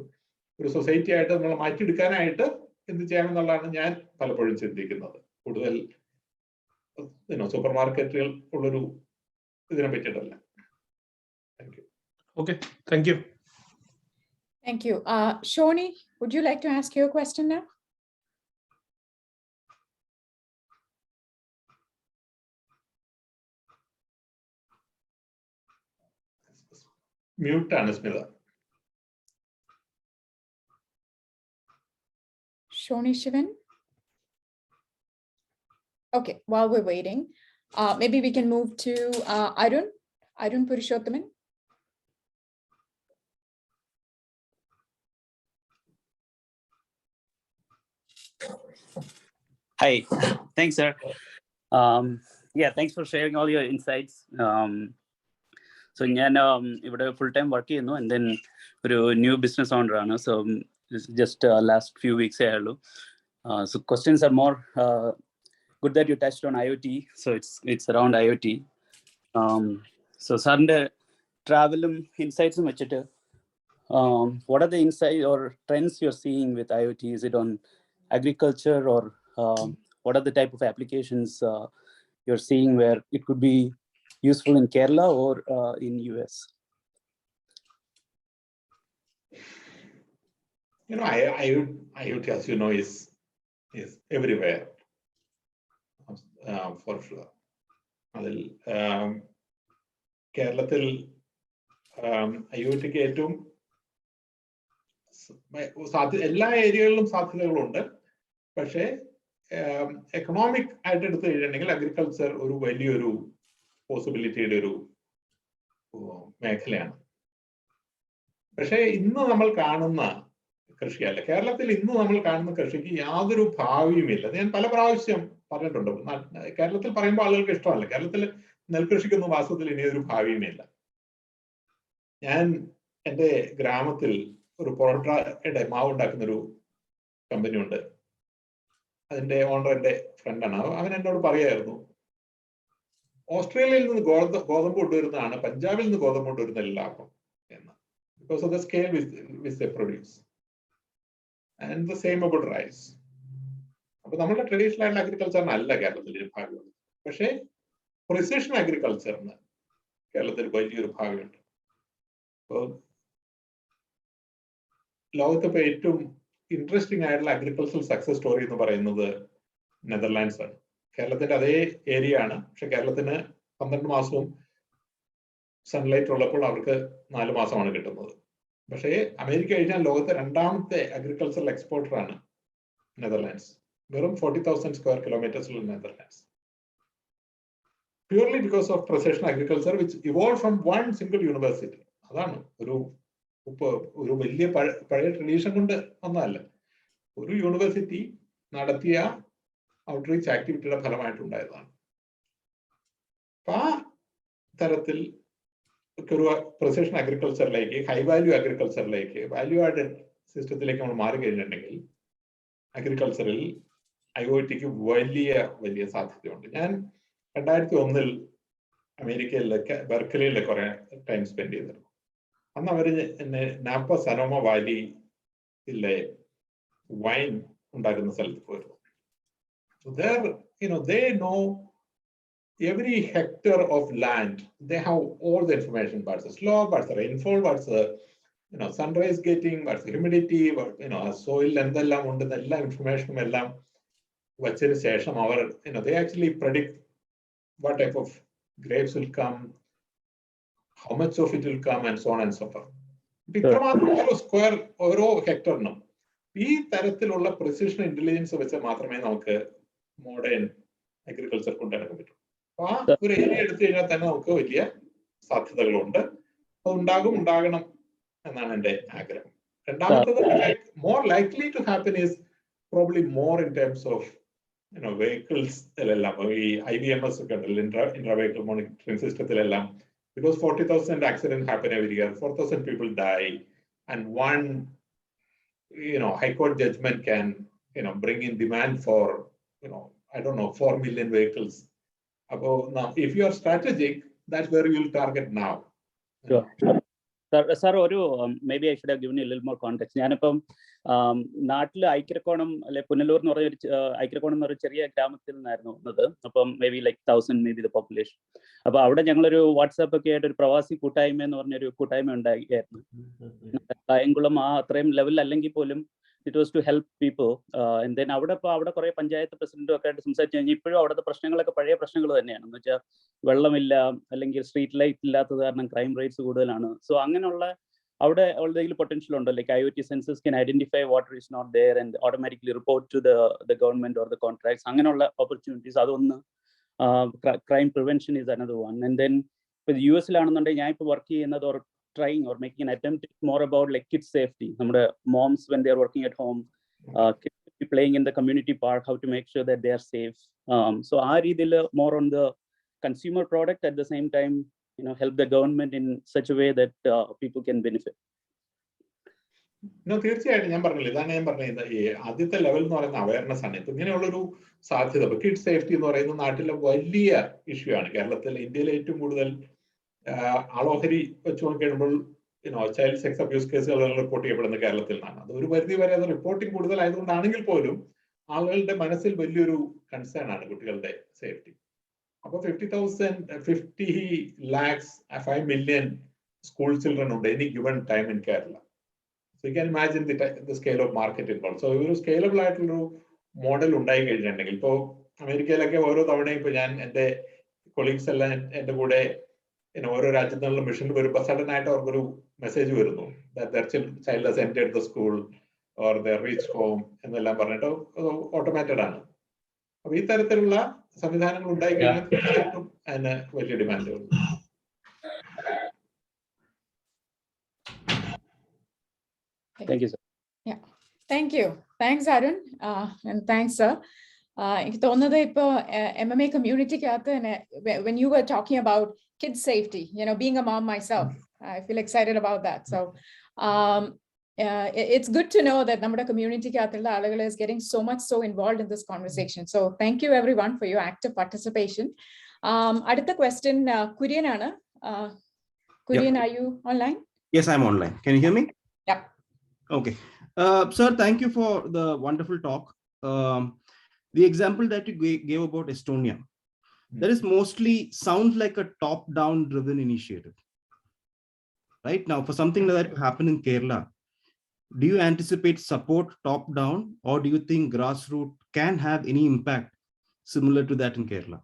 ഒരു സൊസൈറ്റി ആയിട്ട് നമ്മൾ മാറ്റിയെടുക്കാനായിട്ട് എന്ത് ചെയ്യണമെന്നുള്ളതാണ് ഞാൻ പലപ്പോഴും ചിന്തിക്കുന്നത്. കൂടുതൽ സൂപ്പർ മാർക്കറ്റുകൾ ഉള്ളൊരു ഇതിനെ പറ്റിയിട്ടല്ല. Thank you. Okay, thank you. Thank you. Shoni, would you like to ask your question now? Mute ആണ് Smitha. Shoni Shivan? Okay, while we're waiting, maybe we can move to Arun Purushothaman. Hi, thanks, sir. Yeah, thanks for sharing all your insights. So ഞാൻ ഇവിടെ full time work ചെയ്യുന്നു, and then ഒരു new business owner ആണ്. So just last few weeks ആയുള്ളൂ. So questions are more good that you touched on IoT. So it's around IoT. So സാറിന്റെ ട്രാവലും ഇൻസൈറ്റ്സും വെച്ചിട്ട് what are the insights or trends you're seeing with IoT? Is it on agriculture, or what are the type of applications you're seeing where it could be useful in Kerala or in US? IoT, as you know, is everywhere, for sure. അതിൽ കേരളത്തിൽ IoTക്ക് ഏറ്റവും എല്ലാ ഏരിയകളിലും സാധ്യതകളുണ്ട്. പക്ഷേ economic ആയിട്ട് എടുത്തു കഴിഞ്ഞിട്ടുണ്ടെങ്കിൽ agriculture ഒരു വലിയൊരു പോസിബിലിറ്റിയുടെ ഒരു മേഖലയാണ്. പക്ഷേ ഇന്ന് നമ്മൾ കാണുന്ന കൃഷിയല്ല, കേരളത്തിൽ ഇന്ന് നമ്മൾ കാണുന്ന കൃഷിക്ക് യാതൊരു ഭാവിയുമില്ല. ഞാൻ പല പ്രാവശ്യം പറഞ്ഞിട്ടുണ്ട്. കേരളത്തിൽ പറയുമ്പോൾ ആളുകൾക്ക് ഇഷ്ടമല്ല. കേരളത്തിൽ നെൽകൃഷിക്കൊന്നും വാസ്തവത്തിൽ ഇനിയൊരു ഭാവിയുമില്ല. ഞാൻ എൻ്റെ ഗ്രാമത്തിൽ ഒരു പൊറോട്ടയുടെ മാവ് ഉണ്ടാക്കുന്നൊരു കമ്പനി ഉണ്ട്. അതിന്റെ ഓണർ എൻ്റെ ഫ്രണ്ടാണ്. അവൻ എന്നോട് പറയായിരുന്നു, ഓസ്ട്രേലിയയിൽ നിന്ന് ഗോതമ്പ് കൊണ്ടുവരുന്നതാണ് പഞ്ചാബിൽ നിന്ന് ഗോതമ്പ് കൊണ്ടുവരുന്ന ലാഭം എന്ന്. Because of the scale which they produce and the same about rice. അപ്പൊ നമ്മുടെ ട്രഡീഷണൽ ആയിട്ടുള്ള അഗ്രികൾച്ചറിന് അല്ല കേരളത്തിൽ ഭാഗമുണ്ട്. പക്ഷേ പ്രിസിഷൻ അഗ്രികൾച്ചറിന് കേരളത്തിൽ വലിയൊരു ഭാഗമുണ്ട്. അപ്പോൾ ലോകത്തിപ്പോ ഏറ്റവും ഇൻട്രസ്റ്റിംഗ് ആയിട്ടുള്ള അഗ്രികൾച്ചറൽ സക്സസ് സ്റ്റോറി എന്ന് പറയുന്നത് നെതർലാൻഡ്സ് ആണ്. കേരളത്തിന്റെ അതേ ഏരിയ ആണ്. പക്ഷെ കേരളത്തിന് 12 മാസവും സൺലൈറ്റ് ഉള്ളപ്പോൾ അവർക്ക് 4 മാസമാണ് കിട്ടുന്നത്. പക്ഷേ അമേരിക്ക കഴിഞ്ഞാൽ ലോകത്തെ 2ാമത്തെ അഗ്രികൾച്ചറൽ എക്സ്പോർട്ടർ ആണ് നെതർലാൻഡ്സ്. വെറും 40,000 സ്ക്വയർ കിലോമീറ്റേഴ്സിലുള്ള Netherlands. Purely because of precision agriculture which evolve from one single university. അതാണ് ഒരു വലിയ പഴയ ട്രഡീഷൻ കൊണ്ട് ഒന്നല്ല, ഒരു യൂണിവേഴ്സിറ്റി നടത്തിയ ഔട്ട്റീച്ച് ആക്ടിവിറ്റിയുടെ ഫലമായിട്ടുണ്ടായതാണ്. അപ്പൊ ആ തരത്തിൽ ഒരു പ്രിസിഷൻ അഗ്രികൾച്ചറിലേക്ക്, ഹൈ വാല്യൂ അഗ്രികൾച്ചറിലേക്ക്, വാല്യൂ ആഡഡ് സിസ്റ്റത്തിലേക്ക് നമ്മൾ മാറി കഴിഞ്ഞിട്ടുണ്ടെങ്കിൽ അഗ്രികൾച്ചറിൽ IoTക്ക് വലിയ സാധ്യതയുണ്ട്. ഞാൻ 2001 അമേരിക്കയിലൊക്കെ ബെർക്കലിയിൽ കുറെ ടൈം സ്പെൻഡ് ചെയ്തിരുന്നു. അന്ന് അവര് എന്നെ നാപ്പ സനോമ വാലിയിലെ വൈൻ ഉണ്ടാക്കുന്ന സ്ഥലത്ത് പോയിരുന്നു. They know every hectare of land. They have all the information. What's the slope, what's the rainfall, what's the sunrise getting, what's the humidity, soil, എന്തെല്ലാം ഉണ്ട്, എല്ലാ ഇൻഫർമേഷനും എല്ലാം വച്ചതിന് ശേഷം അവർ they actually predict what type of grapes will come, how much of it will come, and so on and so forth. ഇത്രമാത്രം ഓരോ square ഓരോ ഹെക്ടറിനും ഈ തരത്തിലുള്ള പ്രിസിഷൻ ഇന്റലിജൻസ് വെച്ച് മാത്രമേ നമുക്ക് മോഡേൺ അഗ്രികൾച്ചർ കൊണ്ടുവരാൻ പറ്റൂ. അപ്പൊ ആ ഒരു ഏരിയ എടുത്തു കഴിഞ്ഞാൽ തന്നെ നമുക്ക് വലിയ സാധ്യതകളുണ്ട്. ഉണ്ടാകണം എന്നാണ് എൻ്റെ ആഗ്രഹം. രണ്ടാമത്തത് more likely to happen is probably more in terms of vehicles എല്ലാം ഈ IVMS ഒക്കെ ഉണ്ടല്ലോ, ഇൻട്രാ വെഹിക്കിൾ മോണിറ്ററിംഗ് സിസ്റ്റത്തിലെല്ലാം. Because 40,000 accidents happen every year, 4,000 people die, and one high court judgment can bring in demand for I don't know 4 million vehicles. Now if you are strategic, that's where you will target now. Sure. Sir, maybe I should have given you a little more context. ഞാനിപ്പം നാട്ടിൽ ഐക്യരക്കോണം അല്ലെ പുനലൂർ എന്ന് പറഞ്ഞ ഐക്യരക്കോണം എന്ന് പറഞ്ഞ ചെറിയ ഗ്രാമത്തിൽ നിന്നായിരുന്നു വന്നത്. അപ്പം may be like 1000 may be the population. അപ്പൊ അവിടെ ഞങ്ങളൊരു വാട്സാപ്പ് ഒക്കെ ആയിട്ട് ഒരു പ്രവാസി കൂട്ടായ്മ എന്ന് പറഞ്ഞൊരു കൂട്ടായ്മ ഉണ്ടായിരുന്നു. കായംകുളം അത്രയും ലെവൽ അല്ലെങ്കിൽ പോലും it was to help people. And then അവിടെ കുറെ പഞ്ചായത്ത് പ്രസിഡന്റും ഒക്കെ ആയിട്ട് സംസാരിച്ചു കഴിഞ്ഞാൽ ഇപ്പോഴും അവിടുത്തെ പ്രശ്നങ്ങളൊക്കെ പഴയ പ്രശ്നങ്ങൾ തന്നെയാണ്. എന്ന് വെച്ചാൽ വെള്ളമില്ല, അല്ലെങ്കിൽ സ്ട്രീറ്റ് ലൈറ്റ് ഇല്ലാത്തത് കാരണം ക്രൈം റേറ്റ്സ് കൂടുതലാണ്. സോ അങ്ങനെയുള്ള അവിടെ എന്തെങ്കിലും പൊട്ടൻഷ്യൽ ഉണ്ടോ? Like IoT sensors can identify water is not there and automatically report to the government or the contracts. അങ്ങനെയുള്ള ഓപ്പർച്യൂണിറ്റീസ് അതൊന്ന്. Crime prevention is another one. And then ഇപ്പോൾ US-ലാണെന്നുണ്ടെങ്കിൽ ഞാൻ ഇപ്പോൾ വർക്ക് ചെയ്യുന്നത് or trying or making an attempt more about like kids safety. നമ്മുടെ moms when they are working at home, kids playing in the community park, how to make sure that they are safe. So ആ രീതിയിൽ more on the consumer product, at the same time help the government in such a way that people can benefit. തീർച്ചയായിട്ടും ഞാൻ പറഞ്ഞില്ല, ഇതാണ് ഞാൻ പറഞ്ഞത്, ഈ ആദ്യത്തെ ലെവൽ എന്ന് പറയുന്ന അവയർനെസ് ആണ്. ഇപ്പൊ ഇങ്ങനെയുള്ളൊരു സാധ്യത കിഡ് സേഫ്റ്റി എന്ന് പറയുന്ന നാട്ടിലെ വലിയ ഇഷ്യൂ ആണ്. കേരളത്തിൽ, ഇന്ത്യയിലെ ഏറ്റവും കൂടുതൽ ആളോഹരി വെച്ച് നോക്കിക്കഴിയുമ്പോൾ ചൈൽഡ് സെക്സ് അബ്യൂസ് കേസുകൾ റിപ്പോർട്ട് ചെയ്യപ്പെടുന്നത് കേരളത്തിൽ നിന്നാണ്. അത് ഒരു പരിധി വരെ അത് റിപ്പോർട്ടിംഗ് കൂടുതലായതുകൊണ്ടാണെങ്കിൽ പോലും ആളുകളുടെ മനസ്സിൽ വലിയൊരു കൺസേൺ ആണ് കുട്ടികളുടെ സേഫ്റ്റി. അപ്പോൾ 50 lakhs 5 million school children ഉണ്ട് any given time in Kerala. So you can imagine the scale of market involved. So ഒരു സ്കെയിലബിൾ ആയിട്ടുള്ളൊരു മോഡൽ ഉണ്ടായി കഴിഞ്ഞിട്ടുണ്ടെങ്കിൽ, ഇപ്പോൾ അമേരിക്കയിലൊക്കെ ഓരോ തവണയും ഇപ്പോൾ ഞാൻ എൻ്റെ കൊളീഗ്സ് എല്ലാം എൻ്റെ കൂടെ ഓരോ രാജ്യത്തു നിന്നുള്ള മിഷനിൽ വരുമ്പോൾ സഡൻ ആയിട്ട് അവർക്കൊരു മെസ്സേജ് വരുന്നു, child has entered the school or they reached home എന്നെല്ലാം പറഞ്ഞിട്ട് ഓട്ടോമാറ്റഡ് ആണ്. അപ്പൊ ഈ തരത്തിലുള്ള സംവിധാനങ്ങൾ ഉണ്ടായി കഴിഞ്ഞാൽ തീർച്ചയായിട്ടും അതിന് വലിയ ഡിമാൻഡ് ഉണ്ട്. Thank you, sir. Yeah, thank you. Thanks, Arun. And thanks, sir. എനിക്ക് തോന്നുന്നത് ഇപ്പോൾ MMA കമ്മ്യൂണിറ്റിക്കകത്ത് തന്നെ when you were talking about kids safety, being a mom myself, I feel excited about that. So it's good to know that നമ്മുടെ കമ്മ്യൂണിറ്റിക്കകത്തുള്ള ആളുകൾ is getting so involved in this conversation. So thank you everyone for your active participation. അടുത്ത question Kurian ആണ്. Kurien, are you online? Yes, I'm online. Can you hear me? Yeah. Okay. Sir, thank you for the wonderful talk. The example that you gave about Estonia, that is mostly sounds like a top-down driven initiative. Right now, for something like that to happen in Kerala, do you anticipate support top-down, or do you think grassroots can have any impact similar to that in Kerala?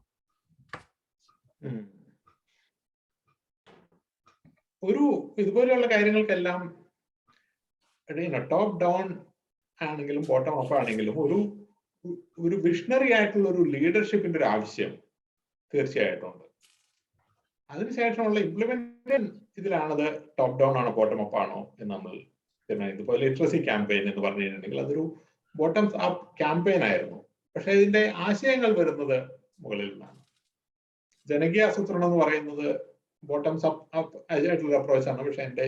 ഒരു ഇതുപോലെയുള്ള കാര്യങ്ങൾക്കെല്ലാം top down ആണെങ്കിലും bottom up ആണെങ്കിലും ഒരു visionary ആയിട്ടുള്ള ഒരു ലീഡർഷിപ്പിന്റെ ഒരു ആവശ്യം തീർച്ചയായിട്ടും ഉണ്ട്. അതിനുശേഷമുള്ള ഇംപ്ലിമെന്റേഷൻ ഇതിലാണത് ടോപ്പ് ഡൗൺ ആണോ ബോട്ടം അപ്പ് ആണോ എന്ന് നമ്മൾ തീരുമാനിക്കും. ഇതുപോലെ ലിറ്ററസി ക്യാമ്പയിൻ എന്ന് പറഞ്ഞു കഴിഞ്ഞിട്ടുണ്ടെങ്കിൽ അതൊരു ബോട്ടംസ് അപ്പ് ക്യാമ്പയിൻ ആയിരുന്നു, പക്ഷെ ഇതിന്റെ ആശയങ്ങൾ വരുന്നത് മുകളിൽ നിന്നാണ്. ജനകീയ ആസൂത്രണം എന്ന് പറയുന്നത് ബോട്ടംസ് അപ്പ് ആയിട്ടുള്ള അപ്രോച്ച് ആണ്, പക്ഷെ എന്റെ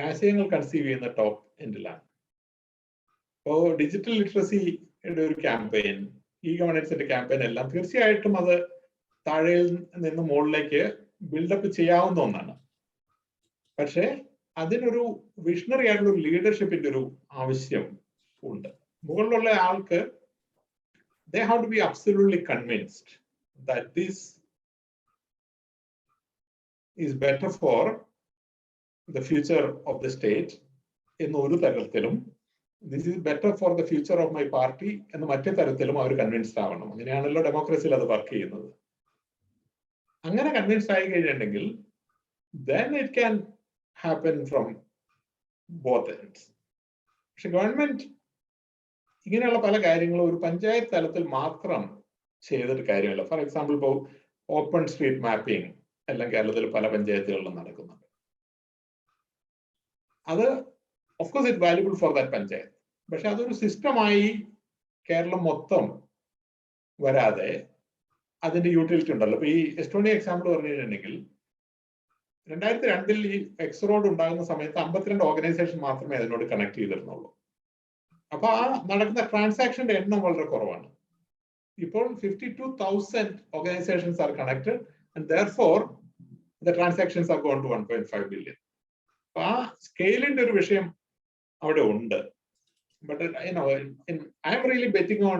ആശയങ്ങൾ കൺസീവ് ചെയ്യുന്ന ടോപ്പ് എൻഡിലാണ്. ഇപ്പോ ഡിജിറ്റൽ ലിറ്ററസിയുടെ ഒരു ക്യാമ്പയിൻ, ഈ ഗവേണൻസിന്റെ ക്യാമ്പയിൻ എല്ലാം തീർച്ചയായിട്ടും അത് താഴെയിൽ നിന്ന് മുകളിലേക്ക് ബിൽഡപ്പ് ചെയ്യാവുന്ന ഒന്നാണ്. പക്ഷെ അതിനൊരു വിഷണറി ആയിട്ടുള്ള ഒരു ലീഡർഷിപ്പിന്റെ ഒരു ആവശ്യം ഉണ്ട്. മുകളിലുള്ള ആൾക്ക് they have to be absolutely convinced that this is better for the future of the state. എന്ന് ഒരു തരത്തിലും this is better for the future of my party എന്ന് മറ്റേ തരത്തിലും അവർ കൺവിൻസ്ഡ് ആവണം. അങ്ങനെയാണല്ലോ ഡെമോക്രസിയിൽ അത് വർക്ക് ചെയ്യുന്നത്. അങ്ങനെ കൺവിൻസ്ഡ് ആയി കഴിഞ്ഞിട്ടുണ്ടെങ്കിൽ then it can happen from both ends. പക്ഷെ ഗവൺമെന്റ് ഇങ്ങനെയുള്ള പല കാര്യങ്ങളും ഒരു പഞ്ചായത്ത് തലത്തിൽ മാത്രം ചെയ്തിട്ട് കാര്യമല്ല. ഫോർ എക്സാമ്പിൾ, ഇപ്പോൾ ഓപ്പൺ സ്ട്രീറ്റ് മാപ്പിംഗ് എല്ലാം കേരളത്തിൽ പല പഞ്ചായത്തുകളിലും നടക്കുന്നുണ്ട്. അത് of course it valuable for that panchayat. പക്ഷെ അതൊരു സിസ്റ്റമായി കേരളം മൊത്തം വരാതെ അതിന്റെ യൂട്ടിലിറ്റി ഉണ്ടല്ലോ. ഇപ്പൊ ഈ എസ്റ്റോണിയ എക്സാമ്പിൾ പറഞ്ഞു കഴിഞ്ഞിട്ടുണ്ടെങ്കിൽ 2002 ഈ എക്സ് റോഡ് ഉണ്ടാകുന്ന സമയത്ത് 52 ഓർഗനൈസേഷൻ മാത്രമേ അതിനോട് കണക്ട് ചെയ്തിരുന്നുള്ളൂ. അപ്പൊ ആ നടക്കുന്ന ട്രാൻസാക്ഷന്റെ എണ്ണം വളരെ കുറവാണ്. ഇപ്പോൾ 52,000 organizations are connected and therefore the transactions are gone to 1.5 billion. ആ സ്കെയിലിന്റെ ഒരു വിഷയം അവിടെ ഉണ്ട്. But I am really betting on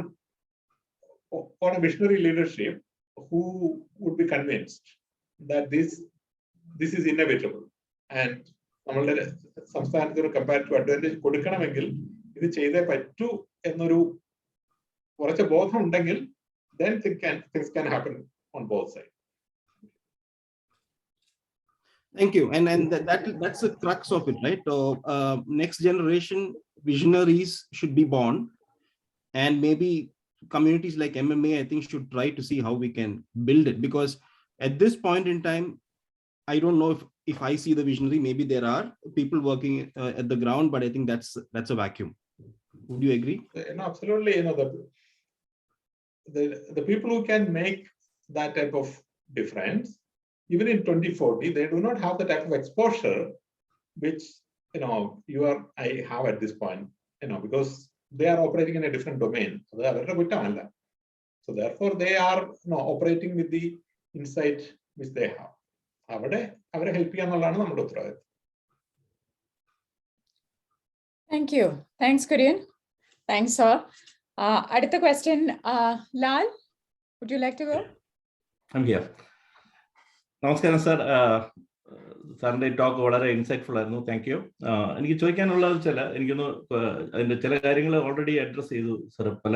a visionary leadership who would be convinced that this is inevitable and നമ്മളുടെ സംസ്ഥാനത്തിന് കമ്പാരിറ്റീവ് അഡ്വാൻറ്റേജ് കൊടുക്കണമെങ്കിൽ ഇത് ചെയ്തേ പറ്റൂ എന്നൊരു കുറച്ച് ബോധം ഉണ്ടെങ്കിൽ then things can happen on both sides. Thank you. And that's the crux of it, right? So next generation visionaries should be born, and maybe communities like MMA, I think, should try to see how we can build it, because at this point in time, I don't know if I see the visionary. Maybe there are people working at the ground, but I think that's a vacuum. Would you agree? No, absolutely. The people who can make that type of difference, even in 2040, they do not have the type of exposure which I have at this point, because they are operating in a different domain. So therefore they are operating with the insight which they have. അവരെ help ചെയ്യാന്നുള്ളതാണ് നമ്മുടെ ഉത്തരവാദിത്വം. Thank you. Thanks, Kurian. Thanks, sir. അടുത്ത question, Lal, would you like to go? I'm here. നമസ്കാരം sir. സാറിന്റെ talk വളരെ insightful ആയിരുന്നു. Thank you. എനിക്ക് ചോദിക്കാനുള്ളത് എനിക്കൊന്ന് അതിന്റെ ചില കാര്യങ്ങൾ ഓൾറെഡി അഡ്രസ് ചെയ്തു സാർ പല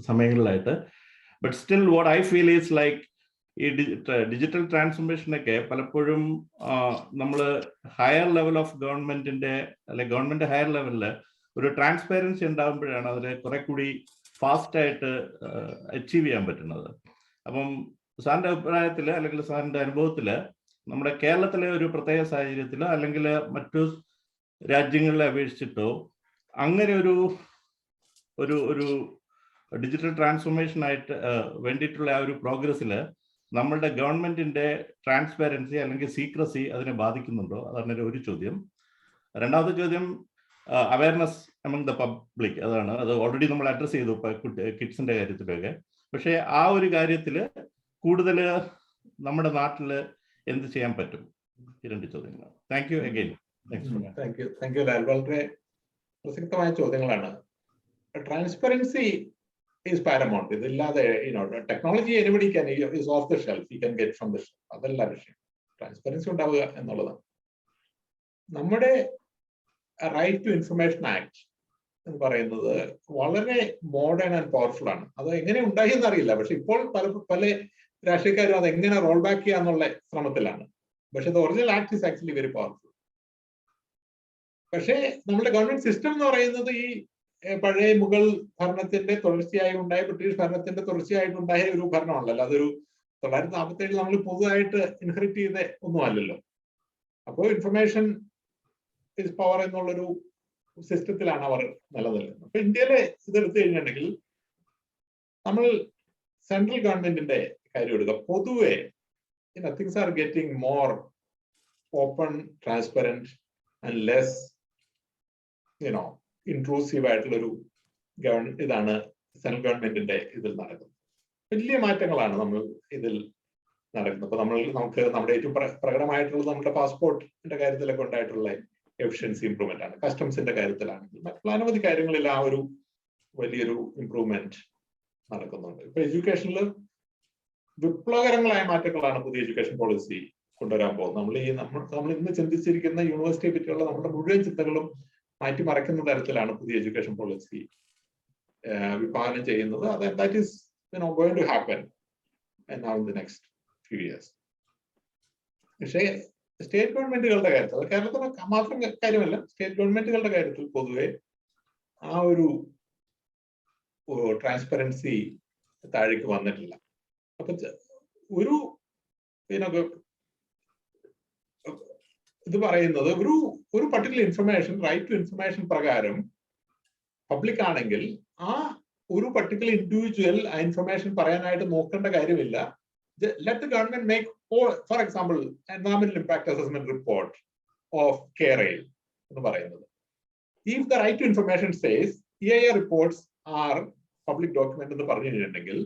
സമയങ്ങളിലായിട്ട്. But still what I feel is like ഈ ഡിജിറ്റൽ ട്രാൻസ്ഫോർമേഷനൊക്കെ പലപ്പോഴും നമ്മൾ ഹയർ ലെവൽ ഓഫ് ഗവൺമെന്റിന്റെ ഗവൺമെന്റ് ഹയർ ലെവലിൽ ഒരു ട്രാൻസ്പെറൻസി ഉണ്ടാകുമ്പോഴാണ് അതിൽ കുറെ കൂടി ഫാസ്റ്റ് ആയിട്ട് അച്ചീവ് ചെയ്യാൻ പറ്റുന്നത്. അപ്പം സാറിന്റെ അഭിപ്രായത്തിൽ അല്ലെങ്കിൽ സാറിന്റെ അനുഭവത്തിൽ നമ്മുടെ കേരളത്തിലെ ഒരു പ്രത്യേക സാഹചര്യത്തിലോ അല്ലെങ്കിൽ മറ്റു രാജ്യങ്ങളെ അപേക്ഷിച്ചിട്ടോ അങ്ങനെ ഒരു ഡിജിറ്റൽ ട്രാൻസ്ഫോർമേഷൻ ആയിട്ട് വേണ്ടിയിട്ടുള്ള ആ ഒരു പ്രോഗ്രസ്സിൽ നമ്മളുടെ ഗവൺമെന്റിന്റെ ട്രാൻസ്പെറൻസി അല്ലെങ്കിൽ സീക്രസി അതിനെ ബാധിക്കുന്നുണ്ടോ? അതാണ് ഒരു ചോദ്യം. രണ്ടാമത്തെ ചോദ്യം, അവയർനെസ് അമംഗ് ദ പബ്ലിക്. അത് ഓൾറെഡി നമ്മൾ അഡ്രസ് ചെയ്തു കിഡ്സിന്റെ കാര്യത്തിലൊക്കെ. പക്ഷേ ആ ഒരു കാര്യത്തിൽ കൂടുതൽ നമ്മുടെ നാട്ടിൽ എന്ത് ചെയ്യാൻ പറ്റും? ഈ രണ്ട് ചോദ്യങ്ങൾ. Thank you again. Thank you Lal. വളരെ പ്രസക്തമായ ചോദ്യങ്ങളാണ്. Transparency is paramount. ഇതില്ലാതെ technology anybody can is off the shelf, you can get from the shelf. അതല്ല വിഷയം. ട്രാൻസ്പെറൻസി ഉണ്ടാവുക എന്നുള്ളതാണ്. നമ്മുടെ റൈറ്റ് ടു ഇൻഫർമേഷൻ ആക്ട് എന്ന് പറയുന്നത് വളരെ മോഡേൺ ആൻഡ് പവർഫുൾ ആണ്. അത് എങ്ങനെ ഉണ്ടായി എന്നറിയില്ല. പക്ഷെ ഇപ്പോൾ പല രാഷ്ട്രീയക്കാരും അത് എങ്ങനെ റോൾ ബാക്ക് ചെയ്യാന്നുള്ള ശ്രമത്തിലാണ്. പക്ഷെ original act is actually very powerful. പക്ഷേ നമ്മുടെ ഗവൺമെന്റ് സിസ്റ്റം എന്ന് പറയുന്നത് ഈ പഴയ മുഗൾ ഭരണത്തിന്റെ തുടർച്ചയായി ഉണ്ടായ ബ്രിട്ടീഷ് ഭരണത്തിന്റെ തുടർച്ചയായിട്ടുണ്ടായ ഒരു ഭരണമാണല്ലോ. അതൊരു 1947 നമ്മൾ പുതുതായിട്ട് ഇൻഹെറിറ്റ് ചെയ്ത ഒന്നുമല്ലല്ലോ. അപ്പോൾ ഇൻഫർമേഷൻ ഇസ് പവർ എന്നുള്ളൊരു സിസ്റ്റത്തിലാണ് അവർ നിലനിൽക്കുന്നത്. അപ്പൊ ഇന്ത്യയിലെ ഇതെടുത്തു കഴിഞ്ഞിട്ടുണ്ടെങ്കിൽ നമ്മൾ സെൻട്രൽ ഗവൺമെന്റിന്റെ കാര്യം എടുക്കുക. പൊതുവെ things are getting more open, transparent and less intrusive ആയിട്ടുള്ളൊരു ഇതാണ് സെൻട്രൽ ഗവൺമെന്റിന്റെ ഇതിൽ നടക്കുന്നത്. വലിയ മാറ്റങ്ങളാണ് നമ്മൾ ഇതിൽ നടക്കുന്നത്. അപ്പൊ നമുക്ക് നമ്മുടെ ഏറ്റവും പ്രകടമായിട്ടുള്ളത് നമ്മുടെ പാസ്പോർട്ടിന്റെ കാര്യത്തിലൊക്കെ ഉണ്ടായിട്ടുള്ള എഫിഷ്യൻസി ഇംപ്രൂവ്മെന്റ് ആണ്. കസ്റ്റംസിന്റെ കാര്യത്തിലാണെങ്കിൽ മറ്റുള്ള അനവധി കാര്യങ്ങളിൽ ആ ഒരു വലിയൊരു ഇംപ്രൂവ്മെന്റ് നടക്കുന്നുണ്ട്. ഇപ്പൊ എഡ്യൂക്കേഷനിൽ വിപ്ലവകരങ്ങളായ മാറ്റങ്ങളാണ് പുതിയ എഡ്യൂക്കേഷൻ പോളിസി കൊണ്ടുവരാൻ പോകുന്നത്. നമ്മൾ ഇന്ന് ചിന്തിച്ചിരിക്കുന്ന യൂണിവേഴ്സിറ്റിയെ പറ്റിയുള്ള നമ്മുടെ മുഴുവൻ ചിന്തകളും മാറ്റിമറയ്ക്കുന്ന തരത്തിലാണ് പുതിയ എഡ്യൂക്കേഷൻ പോളിസി വിഭാവനം ചെയ്യുന്നത്. That is going to happen now in the next few years. പക്ഷേ സ്റ്റേറ്റ് ഗവൺമെന്റുകളുടെ കാര്യത്തിൽ, അത് കേരളത്തിന് മാത്രം കാര്യമല്ല, സ്റ്റേറ്റ് ഗവൺമെന്റുകളുടെ കാര്യത്തിൽ പൊതുവെ ആ ഒരു ട്രാൻസ്പെറൻസി താഴേക്ക് വന്നിട്ടില്ല. അപ്പൊ ഒരു ഇത് പറയുന്നത് ഒരു particular information, right to information പ്രകാരം പബ്ലിക് ആണെങ്കിൽ ആ ഒരു പർട്ടിക്കുലർ ഇൻഡിവിജ്വൽ ആ ഇൻഫർമേഷൻ പറയാനായിട്ട് നോക്കേണ്ട കാര്യമില്ല. Let the government make, for example, environmental impact assessment report of Kerala എന്ന് പറയുന്നത്. If the right to information says EIA reports are public document എന്ന് പറഞ്ഞു കഴിഞ്ഞിട്ടുണ്ടെങ്കിൽ,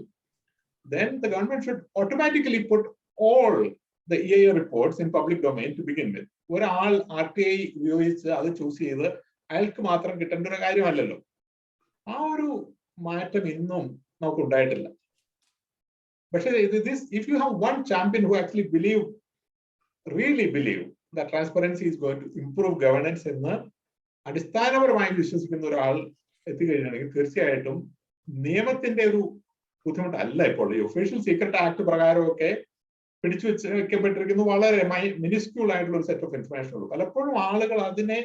then the government should automatically put all the EIA reports in public domain to begin with. ഒരാൾ RTI ഉപയോഗിച്ച് അത് choose ചെയ്ത് അയാൾക്ക് മാത്രം കിട്ടേണ്ട ഒരു കാര്യമല്ലല്ലോ. ആ ഒരു മാറ്റം ഇന്നും നമുക്ക് ഉണ്ടായിട്ടില്ല. പക്ഷേ if you have one champion who actually really believe that transparency is going to improve governance എന്ന് അടിസ്ഥാനപരമായി വിശ്വസിക്കുന്ന ഒരാൾ എത്തിക്കഴിഞ്ഞാണെങ്കിൽ തീർച്ചയായിട്ടും നിയമത്തിന്റെ ഒരു ബുദ്ധിമുട്ടല്ല ഇപ്പോൾ. ഈ ഒഫീഷ്യൽ സീക്രട്ട് ആക്ട് പ്രകാരമൊക്കെ പിടിച്ചു വെക്കപ്പെട്ടിരിക്കുന്ന വളരെ മിനിസ്ക്യൂൾ ആയിട്ടുള്ള ഒരു സെറ്റ് ഓഫ് ഇൻഫർമേഷൻ ഉള്ളൂ. പലപ്പോഴും ആളുകൾ അതിനെ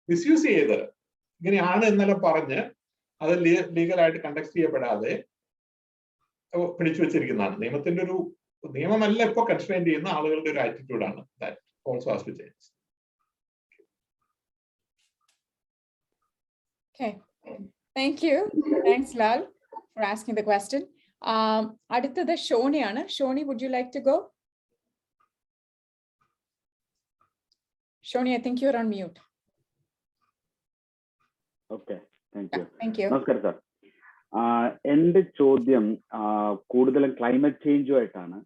മിസ്യൂസ് ചെയ്ത് ഇങ്ങനെയാണ് എന്നെല്ലാം പറഞ്ഞ് അത് ലീഗലായിട്ട് കണ്ടക്ട് ചെയ്യപ്പെടാതെ പിടിച്ചു വെച്ചിരിക്കുന്നതാണ്. നിയമത്തിന്റെ ഒരു നിയമമല്ല ഇപ്പൊ കൺസ്ട്രെയിൻ ചെയ്യുന്ന ആളുകളുടെ ഒരു ആറ്റിറ്റ്യൂഡാണ്. That also has to change. Okay, thank you. Thanks, Lal, for asking the question. അടുത്തത് ഷോണിയാണ്. Shoni, would you like to go? Shoni, I think you're on mute. Okay, thank you. Thank you. നമസ്കാരം sir. എന്റെ ചോദ്യം കൂടുതലും climate ചേഞ്ചുമായിട്ടാണ്,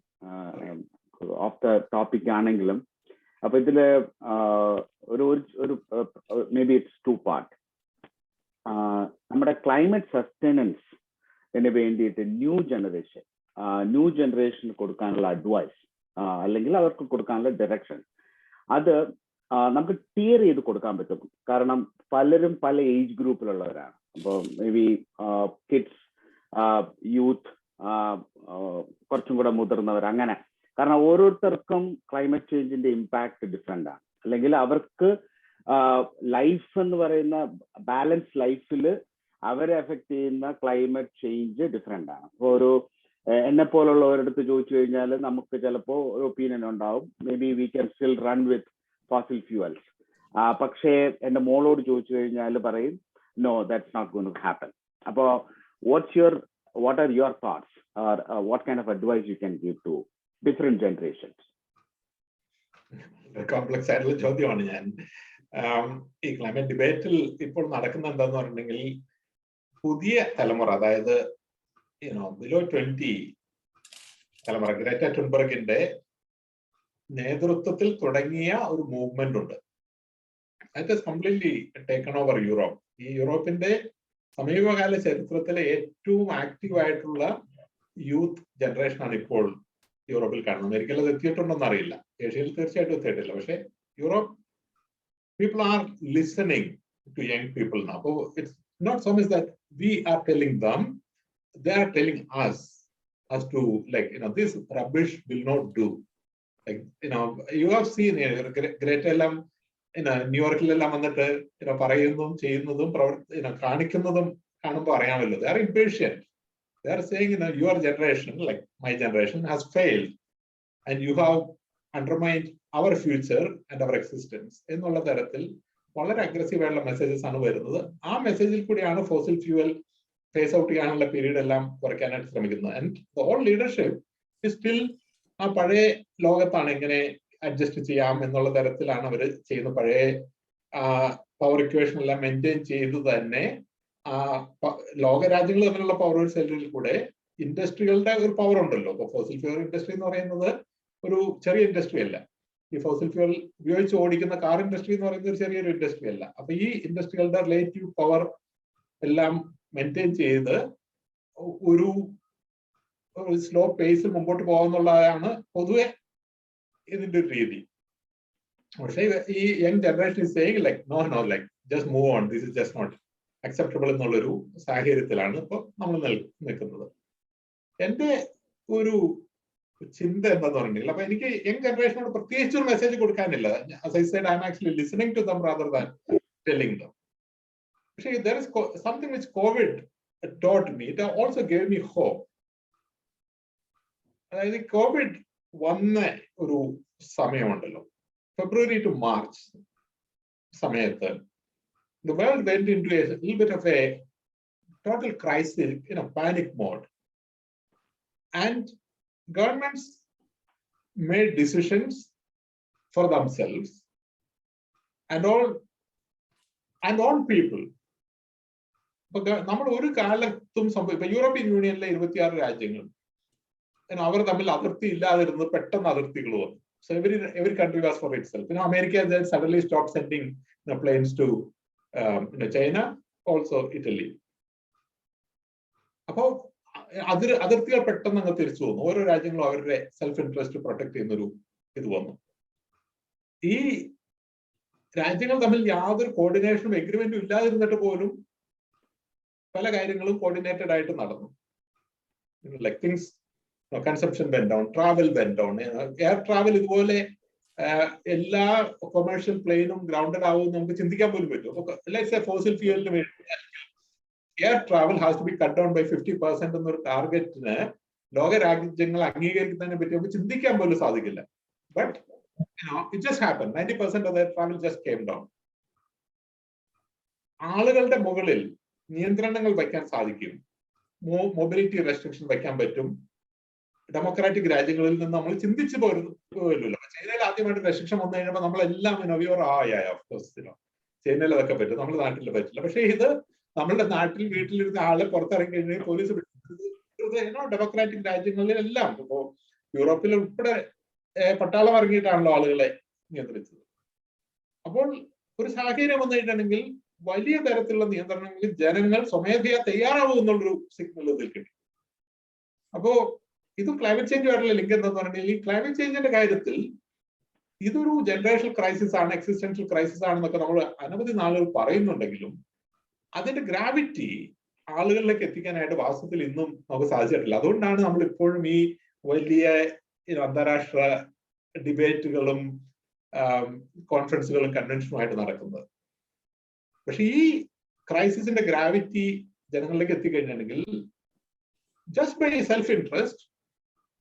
of the topic ആണെങ്കിലും. അപ്പൊ ഇതില് ഒരു മേ ബി ഇറ്റ്സ് 2 പാർട്ട്. നമ്മുടെ ക്ലൈമറ്റ് സസ്റ്റൈനൻസിന് വേണ്ടിയിട്ട് ന്യൂ ജനറേഷൻ കൊടുക്കാനുള്ള അഡ്വൈസ് അല്ലെങ്കിൽ അവർക്ക് കൊടുക്കാനുള്ള ഡയറക്ഷൻ, അത് നമുക്ക് ടിയർ ചെയ്ത് കൊടുക്കാൻ പറ്റും. കാരണം പലരും പല ഏജ് ഗ്രൂപ്പിലുള്ളവരാണ്. അപ്പോൾ മേ ബി കിഡ്സ്, യൂത്ത്, കുറച്ചും കൂടെ മുതിർന്നവർ, അങ്ങനെ. കാരണം ഓരോരുത്തർക്കും ക്ലൈമറ്റ് ചേഞ്ചിന്റെ ഇമ്പാക്ട് ഡിഫറെന്റ് ആണ്. അല്ലെങ്കിൽ അവർക്ക് ലൈഫ് എന്ന് പറയുന്ന ബാലൻസ് ലൈഫിൽ അവരെ എഫക്ട് ചെയ്യുന്ന ക്ലൈമറ്റ് ചേഞ്ച് ഡിഫറെന്റ് ആണ്. അപ്പോൾ എന്നെ പോലുള്ളവരടുത്ത് ചോദിച്ചു കഴിഞ്ഞാൽ നമുക്ക് ചിലപ്പോൾ ഒരു ഒപ്പീനിയൻ ഉണ്ടാവും. May be we can still run with fossil fuels. പക്ഷേ എൻ്റെ മോളോട് ചോദിച്ചു കഴിഞ്ഞാൽ പറയും no, that's not going to happen. അപ്പോൾ what are your thoughts, or what kind of advice you can give to different generations? Complex ആയിട്ടുള്ള ചോദ്യമാണ്. ഞാൻ ഈ ക്ലൈമറ്റ് ഡിബേറ്റിൽ ഇപ്പോൾ നടക്കുന്ന എന്താന്ന് പറഞ്ഞിട്ടുണ്ടെങ്കിൽ, പുതിയ തലമുറ, അതായത് ബിലോ 20 തലമുറ, ഗ്രേറ്റ ടുൻബർഗിന്റെ നേതൃത്വത്തിൽ തുടങ്ങിയ ഒരു മൂവ്മെന്റ് ഉണ്ട്. That has completely taken over Europe. ഈ യൂറോപ്പിന്റെ സമീപകാല ചരിത്രത്തിലെ ഏറ്റവും ആക്റ്റീവ് ആയിട്ടുള്ള യൂത്ത് ജനറേഷനാണ് ഇപ്പോൾ യൂറോപ്പിൽ കാണുന്നത്. അമേരിക്കയിൽ അത് എത്തിയിട്ടുണ്ടോന്ന് അറിയില്ല, ഏഷ്യയിൽ തീർച്ചയായിട്ടും എത്തിയിട്ടില്ല. പക്ഷെ Europe people are listening to young people now. അപ്പോൾ it's not so much that we are telling them, they are telling us to, like, this rubbish will not do. Like, you have seen great എല്ലാം ന്യൂയോർക്കിലെല്ലാം വന്നിട്ട് പറയുന്നതും ചെയ്യുന്നതും കാണിക്കുന്നതും കാണുമ്പോൾ അറിയാമല്ലോ. They are impatient. They are saying, your generation, like my generation, has failed and you have undermined our future and our existence എന്നുള്ള തരത്തിൽ വളരെ അഗ്രസീവ് ആയിട്ടുള്ള മെസ്സേജസ് ആണ് വരുന്നത്. ആ മെസ്സേജിൽ കൂടിയാണ് ഫോസിൽ ഫ്യൂവൽ ഫേസ് ഔട്ട് ചെയ്യാനുള്ള പീരീഡ് എല്ലാം കുറയ്ക്കാനായിട്ട് ശ്രമിക്കുന്നത്. And the whole leadership still ആ പഴയ ലോകത്താണ് എങ്ങനെ അഡ്ജസ്റ്റ് ചെയ്യാം എന്നുള്ള തരത്തിലാണ് അവർ ചെയ്യുന്നത്. പഴയ പവർ ഇക്വേഷൻ എല്ലാം മെയിൻറ്റെയിൻ ചെയ്ത് തന്നെ ലോകരാജ്യങ്ങൾ തമ്മിലുള്ള പവർ സെല്ലിൽ കൂടെ ഇൻഡസ്ട്രികളുടെ ഒരു പവർ ഉണ്ടല്ലോ. അപ്പൊ ഫോസിൽ ഫ്യൂവൽ ഇൻഡസ്ട്രി എന്ന് പറയുന്നത് ഒരു ചെറിയ ഇൻഡസ്ട്രി അല്ല. ഈ ഫോസിൽ ഫ്യൂവൽ ഉപയോഗിച്ച് ഓടിക്കുന്ന കാർ ഇൻഡസ്ട്രി എന്ന് പറയുന്നത് ഒരു ചെറിയൊരു ഇൻഡസ്ട്രി അല്ല. അപ്പൊ ഈ ഇൻഡസ്ട്രികളുടെ റിലേറ്റീവ് പവർ എല്ലാം മെയിൻറ്റെയിൻ ചെയ്ത് ഒരു സ്ലോ പേസിൽ മുമ്പോട്ട് പോകുന്നുള്ളതാണ് പൊതുവെ ഇതിന്റെ ഒരു രീതി. പക്ഷേ ഈ young generation is saying like no like just move on, this is just not acceptable എന്നുള്ളൊരു സാഹചര്യത്തിലാണ് ഇപ്പോൾ നമ്മൾ നിൽക്കുന്നത്. എൻ്റെ ഒരു ചിന്ത എന്താന്ന് പറഞ്ഞിട്ടുണ്ടെങ്കിൽ, അപ്പൊ എനിക്ക് യങ് ജനറേഷനോട് പ്രത്യേകിച്ച് ഒരു message കൊടുക്കാനില്ല. As I said, I'm actually listening to them rather than telling them. പക്ഷേ there is something which COVID taught me. It also gave me hope. അതായത് കോവിഡ് വന്ന ഒരു സമയമുണ്ടല്ലോ, February to March സമയത്ത് the world went into a little bit of a total crisis, panic mode. And governments made decisions for themselves and all people. നമ്മൾ ഒരു കാലത്തും ഇപ്പൊ European യൂണിയനിലെ 26 രാജ്യങ്ങൾ അവർ തമ്മിൽ അതിർത്തി ഇല്ലാതിരുന്നത് പെട്ടെന്ന് അതിർത്തികൾ വന്നു. So every country was for itself. America then suddenly stopped sending planes to China, also Italy. അപ്പോൾ അതിർത്തികൾ പെട്ടെന്ന് അങ്ങ് തിരിച്ചു വന്നു. ഓരോ രാജ്യങ്ങളും അവരുടെ സെൽഫ് ഇൻട്രസ്റ്റ് പ്രൊട്ടക്ട് ചെയ്യുന്നൊരു ഇത് വന്നു. ഈ രാജ്യങ്ങൾ തമ്മിൽ യാതൊരു കോർഡിനേഷനും എഗ്രിമെന്റും ഇല്ലാതിരുന്നിട്ട് പോലും പല കാര്യങ്ങളും കോർഡിനേറ്റഡ് ആയിട്ട് നടന്നു. Like things, consumption went down, travel went down. Air travel ഇതുപോലെ എല്ലാ കൊമേഴ്ഷ്യൽ പ്ലെയിനും ഗ്രൗണ്ടഡ് ആവും നമുക്ക് ചിന്തിക്കാൻ പോലും പറ്റും. അപ്പൊ ലെറ്റ്സ് സേ ഫോസിൽ ഫ്യൂവലിന് വേണ്ടി air travel has to be cut down by 50% എന്നൊരു ടാർഗറ്റിന് ലോക രാജ്യങ്ങൾ അംഗീകരിക്കുന്നതിനെ പറ്റി നമുക്ക് ചിന്തിക്കാൻ പോലും സാധിക്കില്ല. But it just happened. 90% of their travel just came down. ആളുകളുടെ മുകളിൽ നിയന്ത്രണങ്ങൾ വയ്ക്കാൻ സാധിക്കും, മൊബിലിറ്റി റെസ്ട്രിക്ഷൻ വയ്ക്കാൻ പറ്റും. ഡെമോക്രാറ്റിക് രാജ്യങ്ങളിൽ നിന്ന് നമ്മൾ ചിന്തിച്ചു പോലുമില്ല. ചൈനയിൽ ആദ്യമായിട്ട് റെസ്ട്രിക്ഷൻ വന്നു കഴിഞ്ഞപ്പോൾ നമ്മളെല്ലാം ചൈനയിൽ അതൊക്കെ പറ്റും, നമ്മുടെ നാട്ടിൽ പറ്റില്ല. പക്ഷേ ഇത് നമ്മളുടെ നാട്ടിൽ വീട്ടിലിരുന്ന ആളെ പുറത്തിറങ്ങി കഴിഞ്ഞാൽ പോലീസ് ഡെമോക്രാറ്റിക് രാജ്യങ്ങളിലെല്ലാം, ഇപ്പോ യൂറോപ്പിൽ ഉൾപ്പെടെ പട്ടാളം ഇറങ്ങിയിട്ടാണല്ലോ ആളുകളെ നിയന്ത്രിച്ചത്. അപ്പോൾ ഒരു സാഹചര്യം വന്നിട്ടുണ്ടെങ്കിൽ വലിയ തരത്തിലുള്ള നിയന്ത്രണങ്ങളിൽ ജനങ്ങൾ സ്വമേധയാ തയ്യാറാവും എന്നുള്ളൊരു സിഗ്നൽ ഇതിൽ കിട്ടി. അപ്പോ ഇത് ക്ലൈമറ്റ് ചേഞ്ചുമായിട്ടുള്ള ലിങ്ക് എന്താന്ന് പറഞ്ഞാൽ, ഈ ക്ലൈമറ്റ് ചേഞ്ചിന്റെ കാര്യത്തിൽ ഇതൊരു ജനറേഷണൽ ക്രൈസിസ് ആണ്, എക്സിസ്റ്റൻഷ്യൽ ക്രൈസിസ് ആണെന്നൊക്കെ നമ്മൾ അനവധി നാളുകൾ പറയുന്നുണ്ടെങ്കിലും അതിന്റെ ഗ്രാവിറ്റി ആളുകളിലേക്ക് എത്തിക്കാനായിട്ട് വാസ്തവത്തിൽ ഇന്നും നമുക്ക് സാധിച്ചിട്ടില്ല. അതുകൊണ്ടാണ് നമ്മൾ ഇപ്പോഴും ഈ വലിയ അന്താരാഷ്ട്ര ഡിബേറ്റുകളും കോൺഫറൻസുകളും കൺവെൻഷനുമായിട്ട് നടക്കുന്നത്. പക്ഷെ ഈ ക്രൈസിസിന്റെ ഗ്രാവിറ്റി ജനങ്ങളിലേക്ക് എത്തിക്കഴിഞ്ഞിട്ടുണ്ടെങ്കിൽ just by self-interest,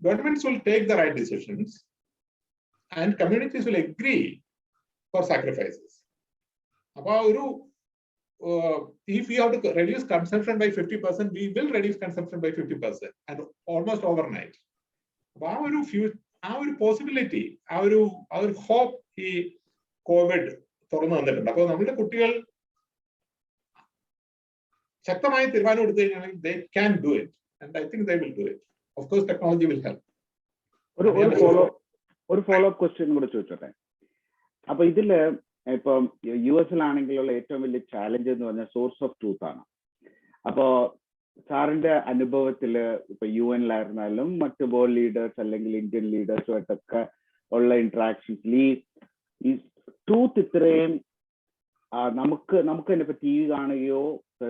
governments will take the right decisions and communities will agree for sacrifices. Appo oru if we have to reduce consumption by 50%, we will reduce consumption by 50% and almost overnight. ആ ഒരു possibility, ആ ഒരു hope ഈ Covid തുറന്നു വന്നിട്ടുണ്ട്. അപ്പോൾ നമ്മുടെ കുട്ടികൾ ശക്തമായ തീരുമാനം എടുത്തു കഴിഞ്ഞാൽ they can do it. And I think they will do it. Of course, technology will help. ഒരു ഫോളോ അപ്പ് ക്വസ്റ്റ്യൻ കൂടെ ചോദിച്ചോട്ടെ. അപ്പൊ ഇതില് ഇപ്പം US-ലാണെങ്കിലുള്ള ഏറ്റവും വലിയ ചാലഞ്ച് എന്ന് പറഞ്ഞാൽ സോഴ്സ് ഓഫ് ട്രൂത്ത് ആണ്. അപ്പോ സാറിന്റെ അനുഭവത്തില് ഇപ്പൊ UN-ലായിരുന്നാലും മറ്റ് വേൾഡ് ലീഡേഴ്സ് അല്ലെങ്കിൽ ഇന്ത്യൻ ലീഡേഴ്സുമായിട്ടൊക്കെ ഉള്ള ഇന്ററാക്ഷൻസിൽ ഈ ട്രൂത്ത് ഇത്രയും നമുക്ക് തന്നെ ഇപ്പൊ TV കാണുകയോ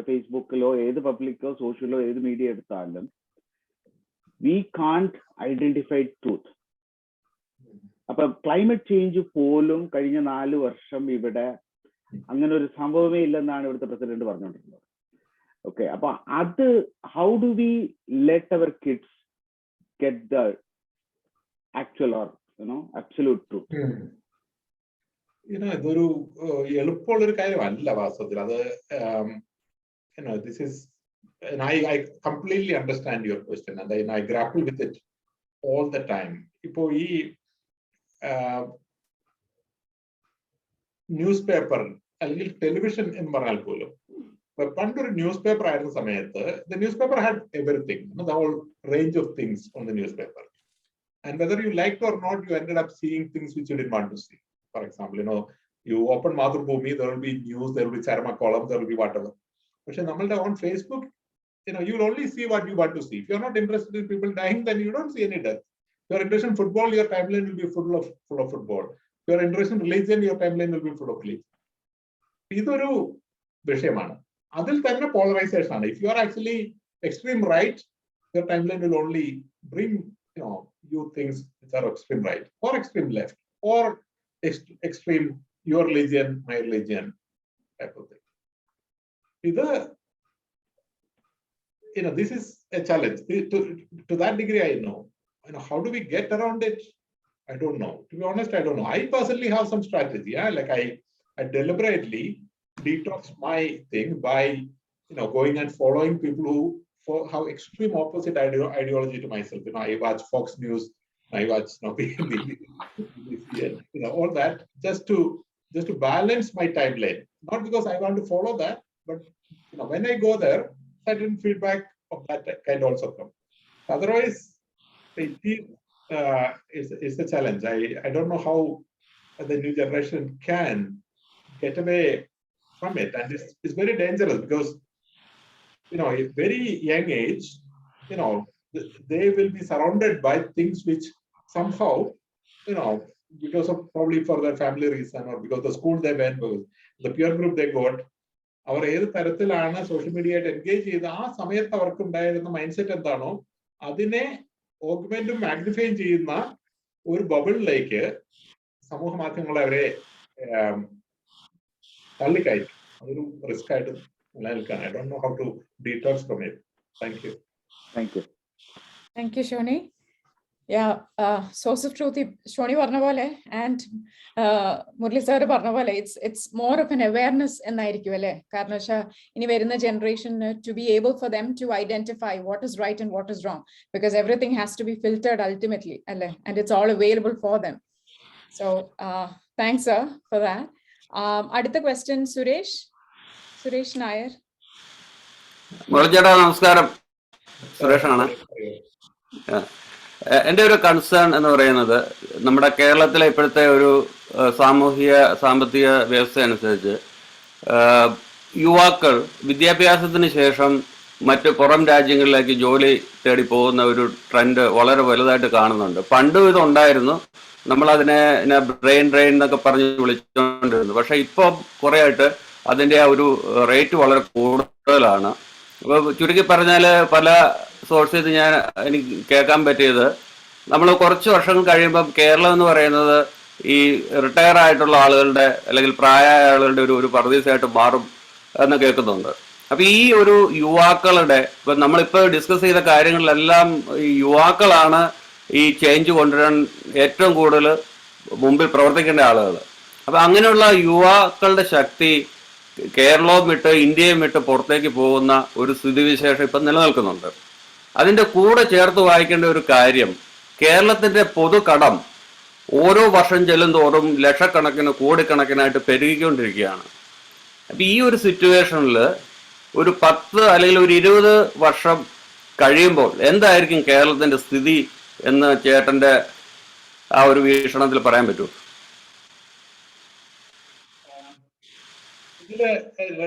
ഫേസ്ബുക്കിലോ ഏത് പബ്ലിക്കോ സോഷ്യലോ ഏത് മീഡിയ എടുത്താലും വി കാൺട്ട് ഐഡന്റിഫൈ ട്രൂത്ത്. അപ്പൊ ക്ലൈമറ്റ് ചേഞ്ച് പോലും കഴിഞ്ഞ 4 വർഷം ഇവിടെ അങ്ങനെ ഒരു സംഭവമേ ഇല്ലെന്നാണ് ഇവിടുത്തെ പ്രസിഡന്റ് പറഞ്ഞുകൊണ്ടിരുന്നത്. ഓക്കെ, അപ്പൊ അത് how do we let our kids get the actual or absolute truth? ഇതൊരു എളുപ്പമുള്ളൊരു കാര്യമല്ല വാസ്തവത്തിൽ. അത് this is, and I completely understand your question and I grapple with it all the time. ഇപ്പോ ഈ ന്യൂസ് പേപ്പർ അല്ലെങ്കിൽ ടെലിവിഷൻ എന്ന് പറഞ്ഞാൽ പോലും പണ്ടൊരു ന്യൂസ് പേപ്പർ ആയിരുന്ന സമയത്ത് the newspaper had everything, the whole range of things on the newspaper, and whether you liked or not, you ended up seeing things which you didn't want to see. For example, you open Mathrubhumi, there will be news, there will be Charma column, there will be whatever. But on Facebook, you will only see what you want to see. If you are not interested in people dying, then you don't see any death. If you are interested in football, your timeline will be full of football. If you are interested in religion, your timeline will be full of religion. ഇതൊരു വിഷയമാണ്. അതിൽ തന്നെ polarization ആണ്. If you are actually extreme right, your timeline will only bring you things which are extreme right or extreme left or extreme your religion, my religion type of thing. This is a challenge. To that degree, I know. How do we get around it? I don't know. To be honest, I don't know. I personally have some strategy. Like I deliberately detox my thing by going and following people who have extreme opposite ideology to myself. I watch Fox News, I watch BBC, all that just to balance my timeline. Not because I want to follow that, but when I go there, certain feedback of that kind also come. Otherwise, it's a challenge. I don't know how the new generation can get away from it, and it's very dangerous because at very young age, they will be surrounded by things which somehow, because of probably for their family reason or because the school they went, the peer group they got, അവർ ഏത് തരത്തിലാണ് social മീഡിയയായിട്ട് engage ചെയ്ത് ആ സമയത്ത് അവർക്ക് ഉണ്ടായിരുന്ന mind set എന്താണോ അതിനെ ഓഗ്മെന്റും മാഗ്നിഫൈയും ചെയ്യുന്ന ഒരു ബബിളിലേക്ക് സമൂഹ മാധ്യമങ്ങളെ അവരെ തള്ളിക്കയറ്റും. അതൊരു റിസ്ക് ആയിട്ട് നിലനിൽക്കാൻ. I don't know how to detox from it. Thank you. Thank you. Thank you, Shoni. Yeah, source of truth, Shoni പറഞ്ഞ പോലെ and മുരളി സാർ പറഞ്ഞ പോലെ it's more of an awareness എന്നായിരിക്കും അല്ലേ? കാരണം വെച്ചാൽ ഇനി വരുന്ന generation to be able for them to identify what is right and what is wrong, because everything has to be filtered ultimately, അല്ലേ? And it's all available for them. So thanks sir for that. അടുത്ത question Suresh Nair. ചേട്ടാ നമസ്കാരം, സുരേഷാണ്. എൻ്റെ ഒരു concern എന്ന് പറയുന്നത് നമ്മുടെ കേരളത്തിലെ ഇപ്പോഴത്തെ ഒരു സാമ്പത്തിക വ്യവസ്ഥ അനുസരിച്ച് യുവാക്കൾ വിദ്യാഭ്യാസത്തിന് ശേഷം മറ്റ് പുറം രാജ്യങ്ങളിലേക്ക് ജോലി തേടി പോകുന്ന ഒരു ട്രെൻഡ് വളരെ വലുതായിട്ട് കാണുന്നുണ്ട്. പണ്ടും ഇതുണ്ടായിരുന്നു, നമ്മളതിനെ ബ്രെയിൻ ഡ്രെയിൻ എന്നൊക്കെ പറഞ്ഞ് വിളിച്ചുകൊണ്ടിരുന്നു. പക്ഷെ ഇപ്പോൾ കുറേ ആയിട്ട് അതിൻ്റെ ആ ഒരു റേറ്റ് വളരെ കൂടുതലാണ്. അപ്പോൾ ചുരുക്കി പറഞ്ഞാൽ പല സോഴ്സിൽ എനിക്ക് കേൾക്കാൻ പറ്റിയത്, നമ്മൾ കുറച്ച് വർഷങ്ങൾ കഴിയുമ്പം കേരളം എന്ന് പറയുന്നത് ഈ റിട്ടയർ ആയിട്ടുള്ള ആളുകളുടെ അല്ലെങ്കിൽ പ്രായമായ ആളുകളുടെ ഒരു പർദീസായിട്ട് മാറും എന്ന് കേൾക്കുന്നുണ്ട്. അപ്പം ഈ ഒരു യുവാക്കളുടെ ഇപ്പം നമ്മളിപ്പോൾ ഡിസ്കസ് ചെയ്ത കാര്യങ്ങളിലെല്ലാം ഈ യുവാക്കളാണ് ഈ ചേഞ്ച് കൊണ്ടുവരാൻ ഏറ്റവും കൂടുതൽ മുമ്പിൽ പ്രവർത്തിക്കേണ്ട ആളുകൾ. അപ്പം അങ്ങനെയുള്ള യുവാക്കളുടെ ശക്തി കേരളവും വിട്ട് ഇന്ത്യയും വിട്ട് പുറത്തേക്ക് പോകുന്ന ഒരു സ്ഥിതിവിശേഷം ഇപ്പം നിലനിൽക്കുന്നുണ്ട്. അതിൻ്റെ കൂടെ ചേർത്ത് വായിക്കേണ്ട ഒരു കാര്യം, കേരളത്തിൻ്റെ പൊതുകടം ഓരോ വർഷം ചെല്ലും തോറും ലക്ഷക്കണക്കിന് കോടിക്കണക്കിനായിട്ട് പെരുകിക്കൊണ്ടിരിക്കുകയാണ്. അപ്പം ഈ ഒരു സിറ്റുവേഷനിൽ ഒരു 10 അല്ലെങ്കിൽ ഒരു 20 വർഷം കഴിയുമ്പോൾ എന്തായിരിക്കും കേരളത്തിൻ്റെ സ്ഥിതി എന്ന് ചേട്ടൻ്റെ ആ ഒരു വീക്ഷണത്തിൽ പറയാൻ പറ്റുമോ? ഇതില്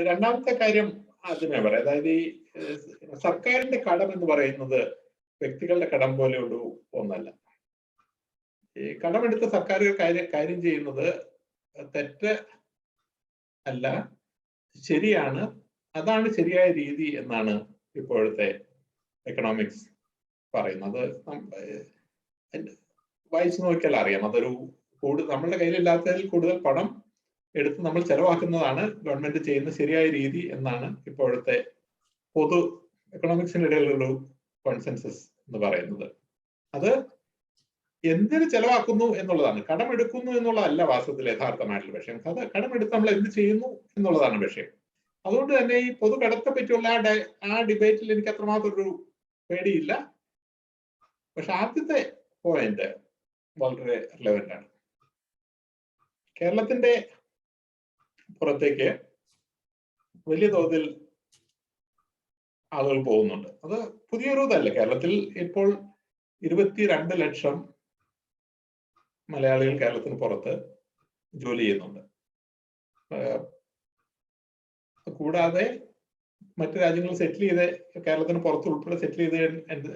രണ്ടാമത്തെ കാര്യം അതിനെ പറയാം. അതായത് ഈ സർക്കാരിന്റെ കടം എന്ന് പറയുന്നത് വ്യക്തികളുടെ കടം പോലെ ഒരു ഒന്നല്ല. ഈ കടമെടുത്ത സർക്കാർ കാര്യം ചെയ്യുന്നത് തെറ്റ് അല്ല, ശരിയാണ്. അതാണ് ശരിയായ രീതി എന്നാണ് ഇപ്പോഴത്തെ എക്കണോമിക്സ് പറയുന്നത്. വായിച്ചു നോക്കിയാൽ അറിയാം. അതൊരു നമ്മളുടെ കയ്യിലില്ലാത്തതിൽ കൂടുതൽ പണം എടുത്ത് നമ്മൾ ചെലവാക്കുന്നതാണ് ഗവൺമെന്റ് ചെയ്യുന്ന ശരിയായ രീതി എന്നാണ് ഇപ്പോഴത്തെ പൊതു എക്കണോമിക്സിനിടയിലുള്ള കോൺസെൻസസ് എന്ന് പറയുന്നത്. അത് എന്തിന് ചെലവാക്കുന്നു എന്നുള്ളതാണ്. കടമെടുക്കുന്നു എന്നുള്ളതല്ല വാസ്തവത്തിൽ യഥാർത്ഥമായിട്ടുള്ള വിഷയം. കടമെടുത്ത് നമ്മൾ എന്ത് ചെയ്യുന്നു എന്നുള്ളതാണ് വിഷയം. അതുകൊണ്ട് തന്നെ ഈ പൊതു കടത്തെ പറ്റിയുള്ള ആ ഡിബേറ്റിൽ എനിക്ക് അത്രമാത്രം ഒരു പേടിയില്ല. പക്ഷെ ആദ്യത്തെ പോയിന്റ് വളരെ റിലവന്റ് ആണ്. കേരളത്തിന്റെ പുറത്തേക്ക് വലിയ തോതിൽ ആളുകൾ പോകുന്നുണ്ട്. അത് പുതിയൊരു ഇതല്ല. കേരളത്തിൽ ഇപ്പോൾ 22 ലക്ഷം മലയാളികൾ കേരളത്തിന് പുറത്ത് ജോലി ചെയ്യുന്നുണ്ട്. കൂടാതെ മറ്റു രാജ്യങ്ങളിൽ സെറ്റിൽ ചെയ്ത് കേരളത്തിന് പുറത്ത് ഉൾപ്പെടെ സെറ്റിൽ ചെയ്ത്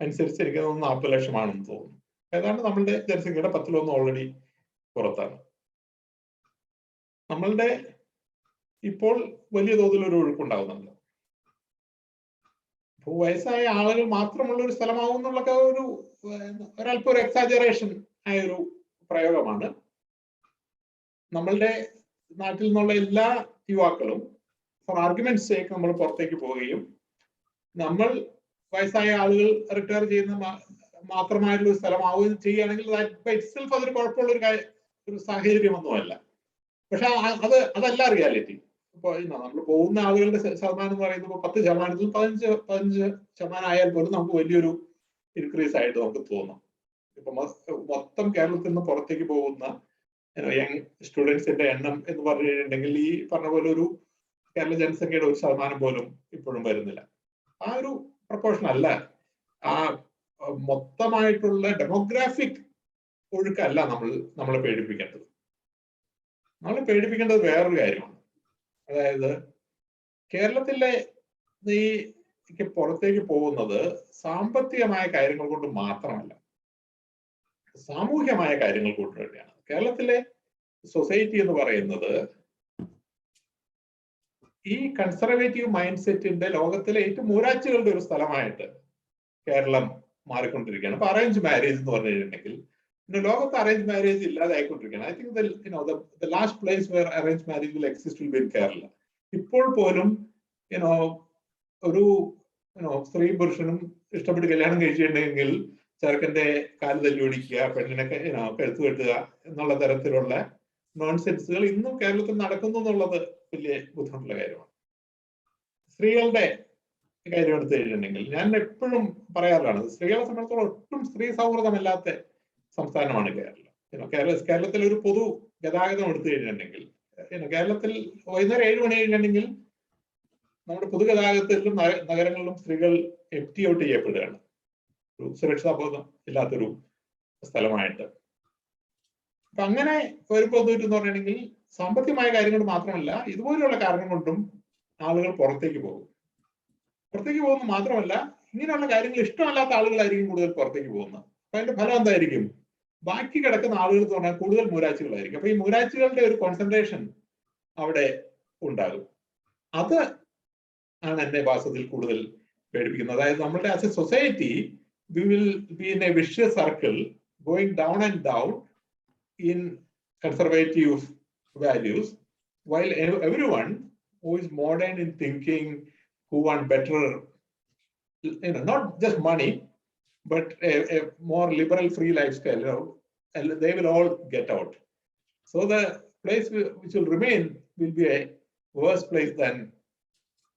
അനുസരിച്ച് എനിക്ക് തോന്നുന്നു 40 ലക്ഷമാണെന്ന് തോന്നുന്നു. ഏതാണ്ട് നമ്മളുടെ ജനസംഖ്യയുടെ 10-1 ഓൾറെഡി പുറത്താണ്. നമ്മളുടെ ഇപ്പോൾ വലിയ തോതിൽ ഒരു ഒഴുക്കുണ്ടാകുന്നുണ്ട്. അപ്പോൾ വയസ്സായ ആളുകൾ മാത്രമുള്ള ഒരു സ്ഥലമാവും എന്നുള്ളൊക്കെ ഒരല്പം ഒരു എക്സാജറേഷൻ ആയ ഒരു പ്രയോഗമാണ്. നമ്മളുടെ നാട്ടിൽ നിന്നുള്ള എല്ലാ യുവാക്കളും ഫോർ ആർഗ്യുമെന്റ്സ് സേക്ക് നമ്മൾ പുറത്തേക്ക് പോവുകയും നമ്മൾ വയസ്സായ ആളുകൾ റിട്ടയർ ചെയ്യുന്ന മാത്രമായിട്ടുള്ള ഒരു സ്ഥലമാവുകയും ചെയ്യുകയാണെങ്കിൽ ഇറ്റ്സെൽഫ് അതൊരു കുഴപ്പമുള്ള ഒരു സാഹചര്യമൊന്നുമല്ല. പക്ഷെ അതല്ല റിയാലിറ്റി. ഇപ്പോൾ നമ്മൾ പോകുന്ന ആളുകളുടെ ശതമാനം എന്ന് പറയുന്നത് 10% 15% ആയാൽ പോലും നമുക്ക് വലിയൊരു ഇൻക്രീസ് ആയിട്ട് നമുക്ക് തോന്നും. ഇപ്പൊ മൊത്തം കേരളത്തിൽ നിന്ന് പുറത്തേക്ക് പോകുന്ന യങ് സ്റ്റുഡൻസിന്റെ എണ്ണം എന്ന് പറഞ്ഞിട്ടുണ്ടെങ്കിൽ ഈ പറഞ്ഞ പോലെ ഒരു കേരള ജനസംഖ്യയുടെ 1% പോലും ഇപ്പോഴും വരുന്നില്ല. ആ ഒരു പ്രപ്പോർഷൻ അല്ല. ആ മൊത്തമായിട്ടുള്ള ഡെമോഗ്രാഫിക് ഒഴുക്കല്ല നമ്മളെ പേടിപ്പിക്കേണ്ടത്. നമ്മളെ പേടിപ്പിക്കേണ്ടത് വേറൊരു കാര്യമാണ്. അതായത് കേരളത്തിലെ ഈ പുറത്തേക്ക് പോകുന്നത് സാമ്പത്തികമായ കാര്യങ്ങൾ കൊണ്ട് മാത്രമല്ല, സാമൂഹ്യമായ കാര്യങ്ങൾ കൊണ്ട് തന്നെയാണ്. കേരളത്തിലെ സൊസൈറ്റി എന്ന് പറയുന്നത് ഈ കൺസർവേറ്റീവ് മൈൻഡ് സെറ്റിന്റെ ലോകത്തിലെ ഏറ്റവും മൂരാച്ചുകളുടെ ഒരു സ്ഥലമായിട്ട് കേരളം മാറിക്കൊണ്ടിരിക്കുകയാണ്. അപ്പൊ അറേഞ്ച് മാരേജ് എന്ന് പറഞ്ഞു കഴിഞ്ഞിട്ടുണ്ടെങ്കിൽ ലോകത്ത് അറേഞ്ച് മാരേജ് ഇല്ലാതെ ആയിക്കൊണ്ടിരിക്കുകയാണ്. I think the last place where arranged marriage will exist will be in Kerala. ഇപ്പോൾ പോലും ഒരു സ്ത്രീ പുരുഷനും ഇഷ്ടപ്പെട്ട് കല്യാണം കഴിച്ചിട്ടുണ്ടെങ്കിൽ ചെറുക്കന്റെ കാല് തല്ലി ഒടിക്കുക, പെണ്ണിനെ കഴുത്ത് കെട്ടുക എന്നുള്ള തരത്തിലുള്ള നോൺസെൻസുകൾ ഇന്നും കേരളത്തിൽ നടക്കുന്നു എന്നുള്ളത് വലിയ ബുദ്ധിമുട്ടുള്ള കാര്യമാണ്. സ്ത്രീകളുടെ കാര്യം എടുത്തു കഴിഞ്ഞിട്ടുണ്ടെങ്കിൽ ഞാൻ എപ്പോഴും പറയാറുള്ളതാണ്, സ്ത്രീകളെ സംബന്ധിച്ചോളം ഒട്ടും സ്ത്രീ സൗഹൃദമല്ലാത്ത സംസ്ഥാനമാണ് കേരളം. കേരളത്തിൽ ഒരു പൊതു ഗതാഗതം എടുത്തു കഴിഞ്ഞിട്ടുണ്ടെങ്കിൽ കേരളത്തിൽ വൈകുന്നേരം 7 മണി കഴിഞ്ഞിട്ടുണ്ടെങ്കിൽ നമ്മുടെ പൊതുഗതാഗതത്തിലും നഗരങ്ങളിലും സ്ത്രീകൾ എംപ്റ്റി ഔട്ട് ചെയ്യപ്പെടുകയാണ്. ഒരു സുരക്ഷാ ബോധം ഇല്ലാത്തൊരു സ്ഥലമായിട്ട്. അപ്പൊ അങ്ങനെ വരുമ്പോൾ എന്ന് പറഞ്ഞിട്ടുണ്ടെങ്കിൽ സാമ്പത്തികമായ കാര്യങ്ങൾ മാത്രമല്ല, ഇതുപോലെയുള്ള കാരണം കൊണ്ടും ആളുകൾ പുറത്തേക്ക് പോകും. പുറത്തേക്ക് പോകുന്നത് മാത്രമല്ല, ഇങ്ങനെയുള്ള കാര്യങ്ങൾ ഇഷ്ടമല്ലാത്ത ആളുകളായിരിക്കും കൂടുതൽ പുറത്തേക്ക് പോകുന്നത്. അപ്പൊ അതിന്റെ ഫലം എന്തായിരിക്കും? ബാക്കി കിടക്കുന്ന ആളുകൾ എന്ന് പറഞ്ഞാൽ കൂടുതൽ മൂരാച്ചികളായിരിക്കും. അപ്പൊ ഈ മൂരാച്ചികളുടെ ഒരു കോൺസെൻട്രേഷൻ അവിടെ ഉണ്ടാകും. അത് ആണ് എന്നെ വാസ്തവത്തിൽ കൂടുതൽ പേടിപ്പിക്കുന്നത്. അതായത് നമ്മുടെ as A society we will be in a vicious circle going down and down in conservative values, while everyone who is modern in thinking, who want better, not just money, but a more liberal free lifestyle, they will all get out. So the place which will remain will be a worse place than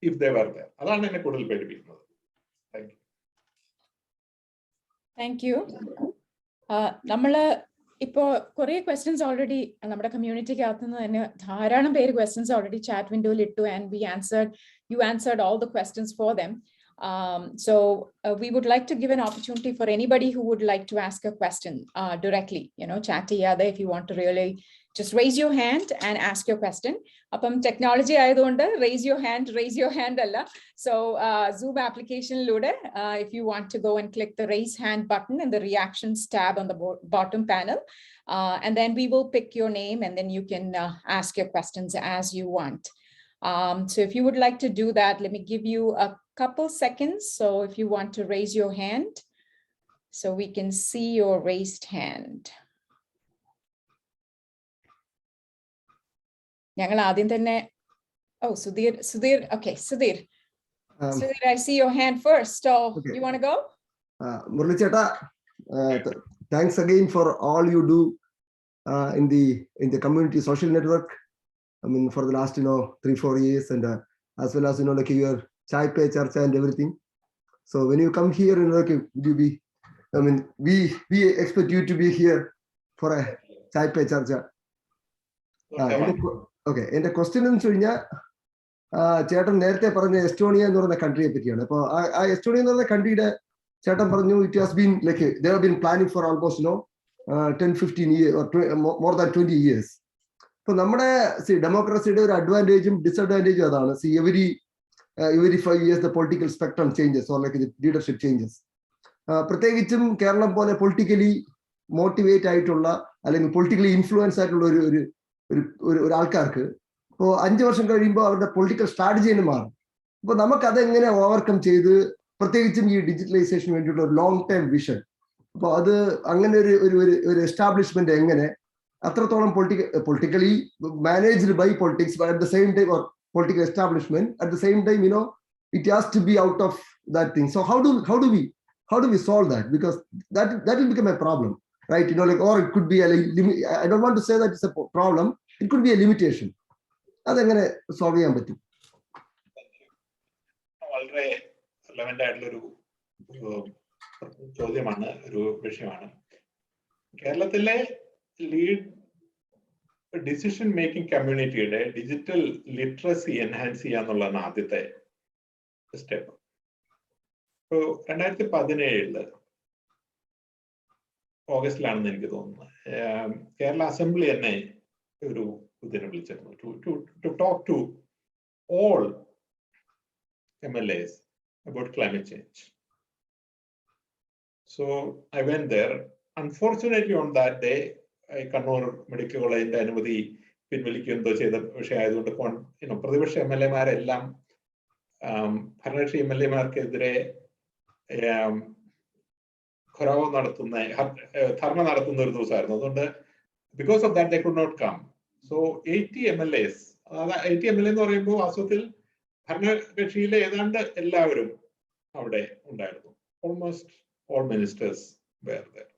if they were there. അതാണ് എന്നെ കൂടുതൽ പേടിപ്പിക്കുന്നത്. Thank you. Thank you. നമ്മള് ഇപ്പോൾ കുറേ questions already നമ്മുടെ കമ്മ്യൂണിറ്റിക്കകത്ത് നിന്ന് തന്നെ ധാരാളം പേര് ക്വസ്റ്റ്യൻസ് ഓൾറെഡി ചാറ്റ് വിൻഡോയിൽ ഇട്ടു, and you answered all the questions for them. So we would like to give an opportunity for anybody who would like to ask a question directly, chat cheyade. If you want to really just raise your hand and ask your question. Appam technology ayadonde raise your hand alla. So Zoom application lude if you want to go and click the raise hand button and the reactions tab on the bottom panel, and then we will pick your name and then you can ask your questions as you want. So if you would like to do that, let me give you a couple seconds. So if you want to raise your hand, so we can see your raised hand. ഞങ്ങൾ ആദ്യം തന്നെ Sudheer. Okay, Sudhir, I see your hand first. So okay. You want to go? Murali Cheta, thanks again for all you do in the community social network. I mean, for the last 3-4 years, and as well as like your chai pe charcha and everything. So when you come here, would you be? I mean, we expect you to be here for a chai pe charcha. Okay. And the question എന്ന് വെച്ച് കഴിഞ്ഞാൽ ചേട്ടൻ നേരത്തെ പറഞ്ഞ Estonia എന്ന് പറയുന്ന കൺട്രിയെ പറ്റിയാണ്. അപ്പോൾ ആ എസ്റ്റോണിയ എന്ന് പറയുന്ന കൺട്രിയുടെ ചേട്ടൻ പറഞ്ഞു it has been like they have been planning four almost 10-15 years or more than 20 years. ഇപ്പൊ നമ്മുടെ ഡെമോക്രസിയുടെ ഒരു അഡ്വാൻറ്റേജും ഡിസഡ്വാൻറ്റേജും അതാണ്. every 5 years the political spectrum changes or like the leadership changes. പ്രത്യേകിച്ചും കേരളം പോലെ പൊളിറ്റിക്കലി മോട്ടിവേറ്റ് ആയിട്ടുള്ള അല്ലെങ്കിൽ പൊളിറ്റിക്കലി ഇൻഫ്ലുവൻസ് ആയിട്ടുള്ള ഒരു ആൾക്കാർക്ക് ഇപ്പോൾ 5 വർഷം കഴിയുമ്പോൾ അവരുടെ പൊളിറ്റിക്കൽ സ്ട്രാറ്റജി തന്നെ മാറും. അപ്പോൾ നമുക്കതെങ്ങനെ ഓവർകം ചെയ്ത്, പ്രത്യേകിച്ചും ഈ ഡിജിറ്റലൈസേഷന് വേണ്ടിയുള്ള ഒരു ലോങ് ടൈം വിഷൻ, അപ്പോൾ അത് അങ്ങനെ ഒരു എസ്റ്റാബ്ലിഷ്മെന്റ് എങ്ങനെ അത്രത്തോളം politically managed by politics, but at the same time, or political establishment at the same time, it has to be out of that thing. So how do we solve that? Because that will become a problem, right? Or it could be I don't want to say that it's a problem. It could be a limitation. അതെങ്ങനെ solve ചെയ്യാൻ പറ്റും? വളരെ relevant ആയിട്ടുള്ളൊരു ചോദ്യമാണ്, ഒരു വിഷയമാണ്. കേരളത്തിലെ lead decision making കമ്മ്യൂണിറ്റിയുടെ ഡിജിറ്റൽ ലിറ്ററസി എൻഹാൻസ് ചെയ്യാന്നുള്ളതാണ് ആദ്യത്തെ സ്റ്റെപ്പ്. ഇപ്പോ 2017 ഓഗസ്റ്റിലാണെന്ന് എനിക്ക് തോന്നുന്നത്, കേരള അസംബ്ലി തന്നെ ഒരു ഇതിനെ വിളിച്ചിരുന്നു to talk to all MLAs about climate change. So I went there. Unfortunately, on that day, Kannur Medical College അനുമതി പിൻവലിക്കുകയെന്തോ ചെയ്ത വിഷയമായതുകൊണ്ട് പ്രതിപക്ഷ MLA-മാരെല്ലാം ഭരണകക്ഷി MLA-മാർക്കെതിരെ ധർണ നടത്തുന്ന ഒരു ദിവസമായിരുന്നു. അതുകൊണ്ട് because of that they could not come. So 80 MLAs, അതായത് 80 MLA എന്ന് പറയുമ്പോൾ വാസ്തവത്തിൽ ഭരണകക്ഷിയിലെ ഏതാണ്ട് എല്ലാവരും അവിടെ ഉണ്ടായിരുന്നു. Almost all ministers were there.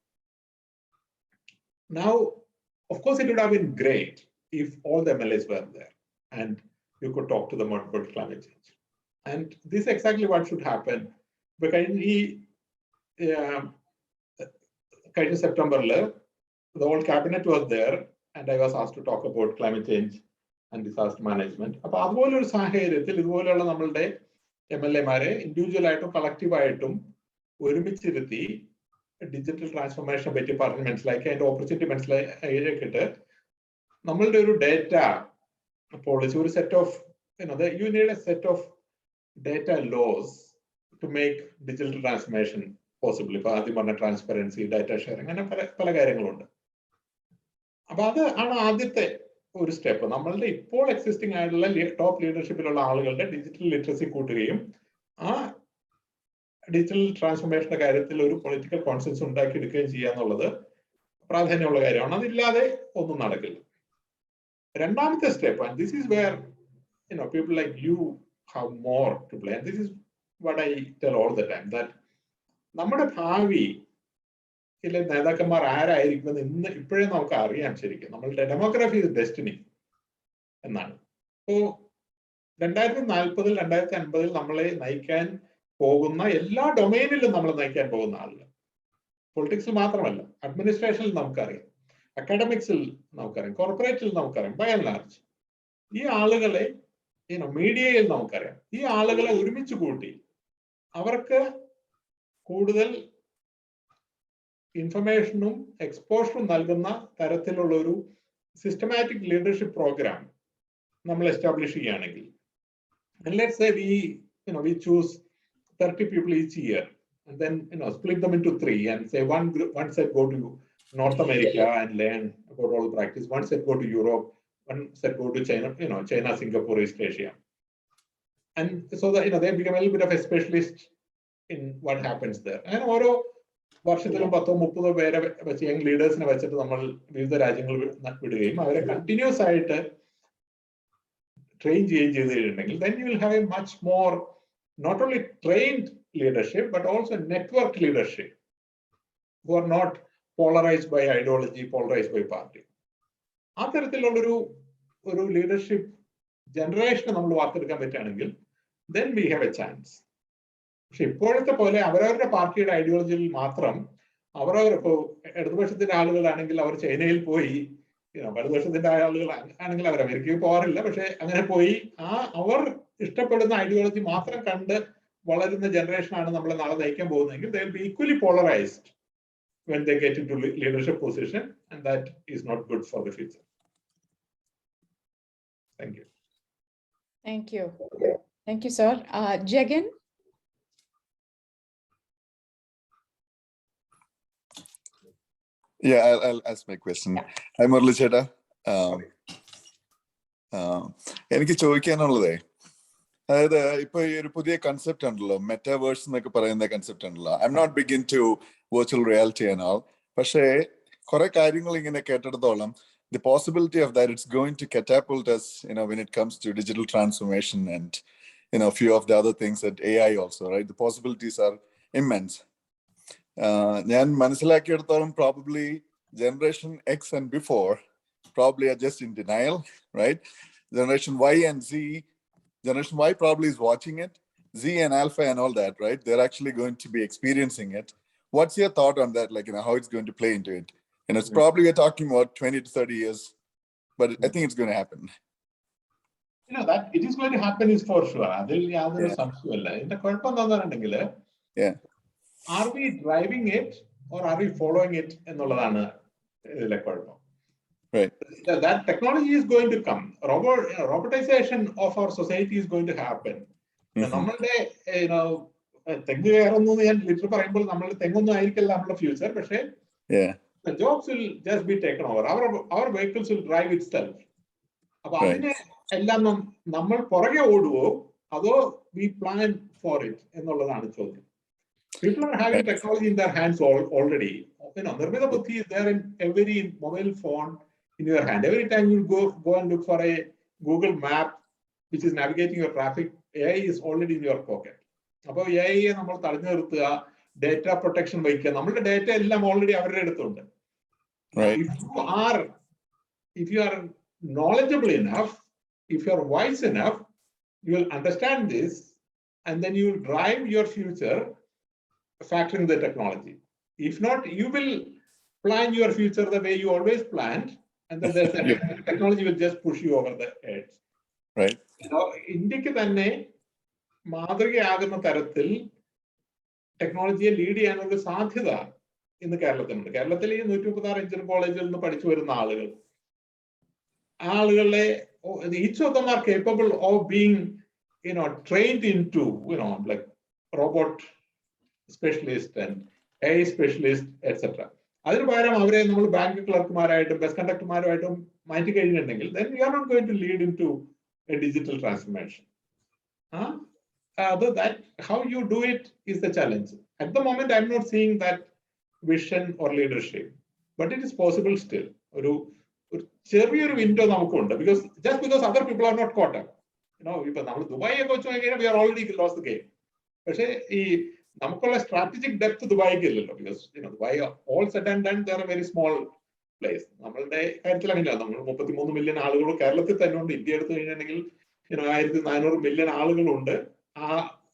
Now, of course, it would have been great if all the MLAs were there and you could talk to them about climate change. And this is exactly what should happen. Because in September, the whole cabinet was there and I was asked to talk about climate change and disaster management. അപ്പോൾ അതുപോലൊരു സാഹചര്യത്തിൽ ഇതുപോലെയുള്ള നമ്മളുടെ MLA-മാരെ individual ആയിട്ടും കളക്റ്റീവായിട്ടും ഒരുമിച്ചിരുത്തി digital ട്രാൻസ്ഫോർമേഷനെ പറ്റി പറഞ്ഞ് മനസ്സിലാക്കി അതിന്റെ ഓപ്പർച്യൂണിറ്റി മനസ്സിലാക്കിയിട്ട് നമ്മളുടെ ഒരു ഡേറ്റ പോളിസി, ഒരു set of you need a set of data laws to make digital transformation possible. ഇപ്പൊ ആദ്യം പറഞ്ഞ ട്രാൻസ്പെറൻസി, ഡാറ്റ ഷെയറിംഗ്, അങ്ങനെ പല കാര്യങ്ങളുണ്ട്. അപ്പൊ അത് ആണ് ആദ്യത്തെ ഒരു സ്റ്റെപ്പ്. നമ്മളുടെ ഇപ്പോൾ എക്സിസ്റ്റിംഗ് ആയിട്ടുള്ള ടോപ്പ് ലീഡർഷിപ്പിലുള്ള ആളുകളുടെ ഡിജിറ്റൽ ലിറ്ററസി കൂട്ടുകയും ആ ഡിജിറ്റൽ ട്രാൻസ്ഫോർമേഷന്റെ കാര്യത്തിൽ ഒരു പൊളിറ്റിക്കൽ കോൺസെൻസ് ഉണ്ടാക്കിയെടുക്കുകയും ചെയ്യുക എന്നുള്ളത് പ്രാധാന്യമുള്ള കാര്യമാണ്. അതില്ലാതെ ഒന്നും നടക്കില്ല. രണ്ടാമത്തെ step, and this is where people like you have more to play. This is what I tell all the time, that നമ്മുടെ ഭാവി നേതാക്കന്മാർ ആരായിരിക്കുമെന്ന് ഇപ്പോഴേ നമുക്ക് അറിയാൻ. ശരിക്കും നമ്മളുടെ ഡെമോഗ്രഫി ഇസ് ഡെസ്റ്റിനി എന്നാണ്. ഇപ്പോ 2040 2050 നമ്മളെ നയിക്കാൻ പോകുന്ന എല്ലാ ഡൊമൈനിലും നമ്മൾ നയിക്കാൻ പോകുന്ന ആളുകൾ, പൊളിറ്റിക്സിൽ മാത്രമല്ല, അഡ്മിനിസ്ട്രേഷനിൽ നമുക്കറിയാം, അക്കാഡമിക്സിൽ നമുക്കറിയാം, കോർപ്പറേറ്റിൽ നമുക്കറിയാം, ബൈ ആൻഡ് ലാർജ് ഈ ആളുകളെ മീഡിയയിൽ നമുക്കറിയാം. ഈ ആളുകളെ ഒരുമിച്ച് കൂട്ടി അവർക്ക് കൂടുതൽ ഇൻഫർമേഷനും എക്സ്പോഷറും നൽകുന്ന തരത്തിലുള്ള ഒരു സിസ്റ്റമാറ്റിക് ലീഡർഷിപ്പ് പ്രോഗ്രാം നമ്മൾ എസ്റ്റാബ്ലിഷ് ചെയ്യുകയാണെങ്കിൽ, let's say we choose 30 people each year and then split them into 3 and say one set go to North America and learn about all practice, one set go to Europe, one set go to China, China, Singapore, East Asia, and so that they become a little bit of a specialist in what happens there. And ഓരോ വർഷത്തിലും 10-30 പേരെ വെച്ച് young ലീഡേഴ്സിനെ വെച്ചിട്ട് നമ്മൾ വിവിധ രാജ്യങ്ങൾ വിടുകയും അവരെ കണ്ടിന്യൂസ് ആയിട്ട് ട്രെയിൻ ചെയ്ത് കഴിഞ്ഞിട്ടുണ്ടെങ്കിൽ then you will have a much more not only trained leadership but also networked leadership who are not polarized by ideology, polarized by party. ആ തരത്തിലുള്ളൊരു ലീഡർഷിപ്പ് ജനറേഷൻ നമ്മൾ വാർത്തെടുക്കാൻ പറ്റുകയാണെങ്കിൽ then we have a chance. പക്ഷെ ഇപ്പോഴത്തെ പോലെ അവരവരുടെ പാർട്ടിയുടെ ഐഡിയോളജിയിൽ മാത്രം ഇപ്പോ ഇടതുപക്ഷത്തിന്റെ ആളുകളാണെങ്കിൽ അവർ ചൈനയിൽ പോയി, വലതുപക്ഷത്തിന്റെ ആളുകൾ ആണെങ്കിൽ അവർ അമേരിക്കയിൽ പോകാറില്ല, പക്ഷെ അങ്ങനെ പോയി അവർ ഇഷ്ടപ്പെടുന്ന ഐഡിയോളജി മാത്രം കണ്ട് വളരുന്ന ജനറേഷനാണ് നമ്മളെ നാളെ നയിക്കാൻ പോകുന്നതെങ്കിൽ they will be equally polarized when they get into leadership position, and that is not good for the future. Thank you. Thank you. Thank you, sir. Jagan? Yeah, I'll ask my question. Hi, Muralee Cheta. എനിക്ക് ചോദിക്കാനുള്ളതേ, അതായത് ഇപ്പൊ ഈ ഒരു പുതിയ concept ഉണ്ടല്ലോ, metaverse എന്നൊക്കെ പറയുന്ന concept ഉണ്ടല്ലോ. I'm not begin to virtual reality and all. പക്ഷേ കുറെ കാര്യങ്ങൾ ഇങ്ങനെ കേട്ടിടത്തോളം the possibility of that, it's going to catapult us, when it comes to digital transformation and, few of the other things at AI also, right? The possibilities are immense. ഞാൻ മനസ്സിലാക്കിയെടുത്തോളം probably generation X and before probably are just in denial, right? Generation Y and Z, Generation Y probably is watching it. Z and Alpha and all that, right? They're actually going to be experiencing it. What's your thought on that? Like, how it's going to play into it? And it's probably, we're talking about 20 to 30 years, but I think it's going to happen. That it is going to happen is for sure. Yeah. Are we driving it or are we following it? Right. That technology is going to come. Robotization of our society is going to happen. Yeah. The jobs will just be taken over. Our vehicles will drive itself. Right. We plan for it. People are having technology in their hands already. Nirbhita Buddhi is there in every mobile phone in your hand. Every time you go and look for a Google map which is navigating your traffic, AI is already in your pocket. About AI, data protection vehicle. Data already available. Right. If you are knowledgeable enough, if you are wise enough, you will understand this, and then you will drive your future factoring the technology. If not, you will plan your future the way you always planned, and then the technology will just push you over the edge. Right. India തന്നെ മാതൃകയാകുന്ന തരത്തിൽ ടെക്നോളജിയെ lead ചെയ്യാനുള്ള സാധ്യത ഇന്ന് കേരളത്തിലുണ്ട്. കേരളത്തിൽ ഈ 136 engineering കോളേജിൽ നിന്ന് പഠിച്ചു വരുന്ന ആളുകളെ each of them are capable of being trained into like robot specialist and AI specialist etc. അതിന് പകരം അവരെ നമ്മൾ ബാങ്ക് ക്ലർക്കുമാരായിട്ടും ബസ് കണ്ടക്ടർമാരുമായിട്ടും മാറ്റി കഴിഞ്ഞിട്ടുണ്ടെങ്കിൽ then we are not going to lead into a digital transformation. That how you do it is the challenge. At the moment, I'm not seeing that vision or leadership, but it is possible still. ചെറിയൊരു window നമുക്കുണ്ട് just because other people are not caught up. ഇപ്പൊ നമ്മൾ Dubai ഒക്കെ വെച്ച് നോക്കിയാൽ we are already lost the game. പക്ഷേ ഈ നമുക്കുള്ള സ്ട്രാറ്റജിക് ഡെപ്ത് ദുബായിക്ക് ഇല്ലല്ലോ. Because Dubai all said and done, they are a very small place. നമ്മളുടെ കാര്യത്തിൽ അങ്ങനെയാണ്. നമ്മൾ 33 മില്യൺ ആളുകൾ കേരളത്തിൽ തന്നെ ഉണ്ട്. ഇന്ത്യ എടുത്തു കഴിഞ്ഞിട്ടുണ്ടെങ്കിൽ 1400 മില്യൺ ആളുകളുണ്ട്.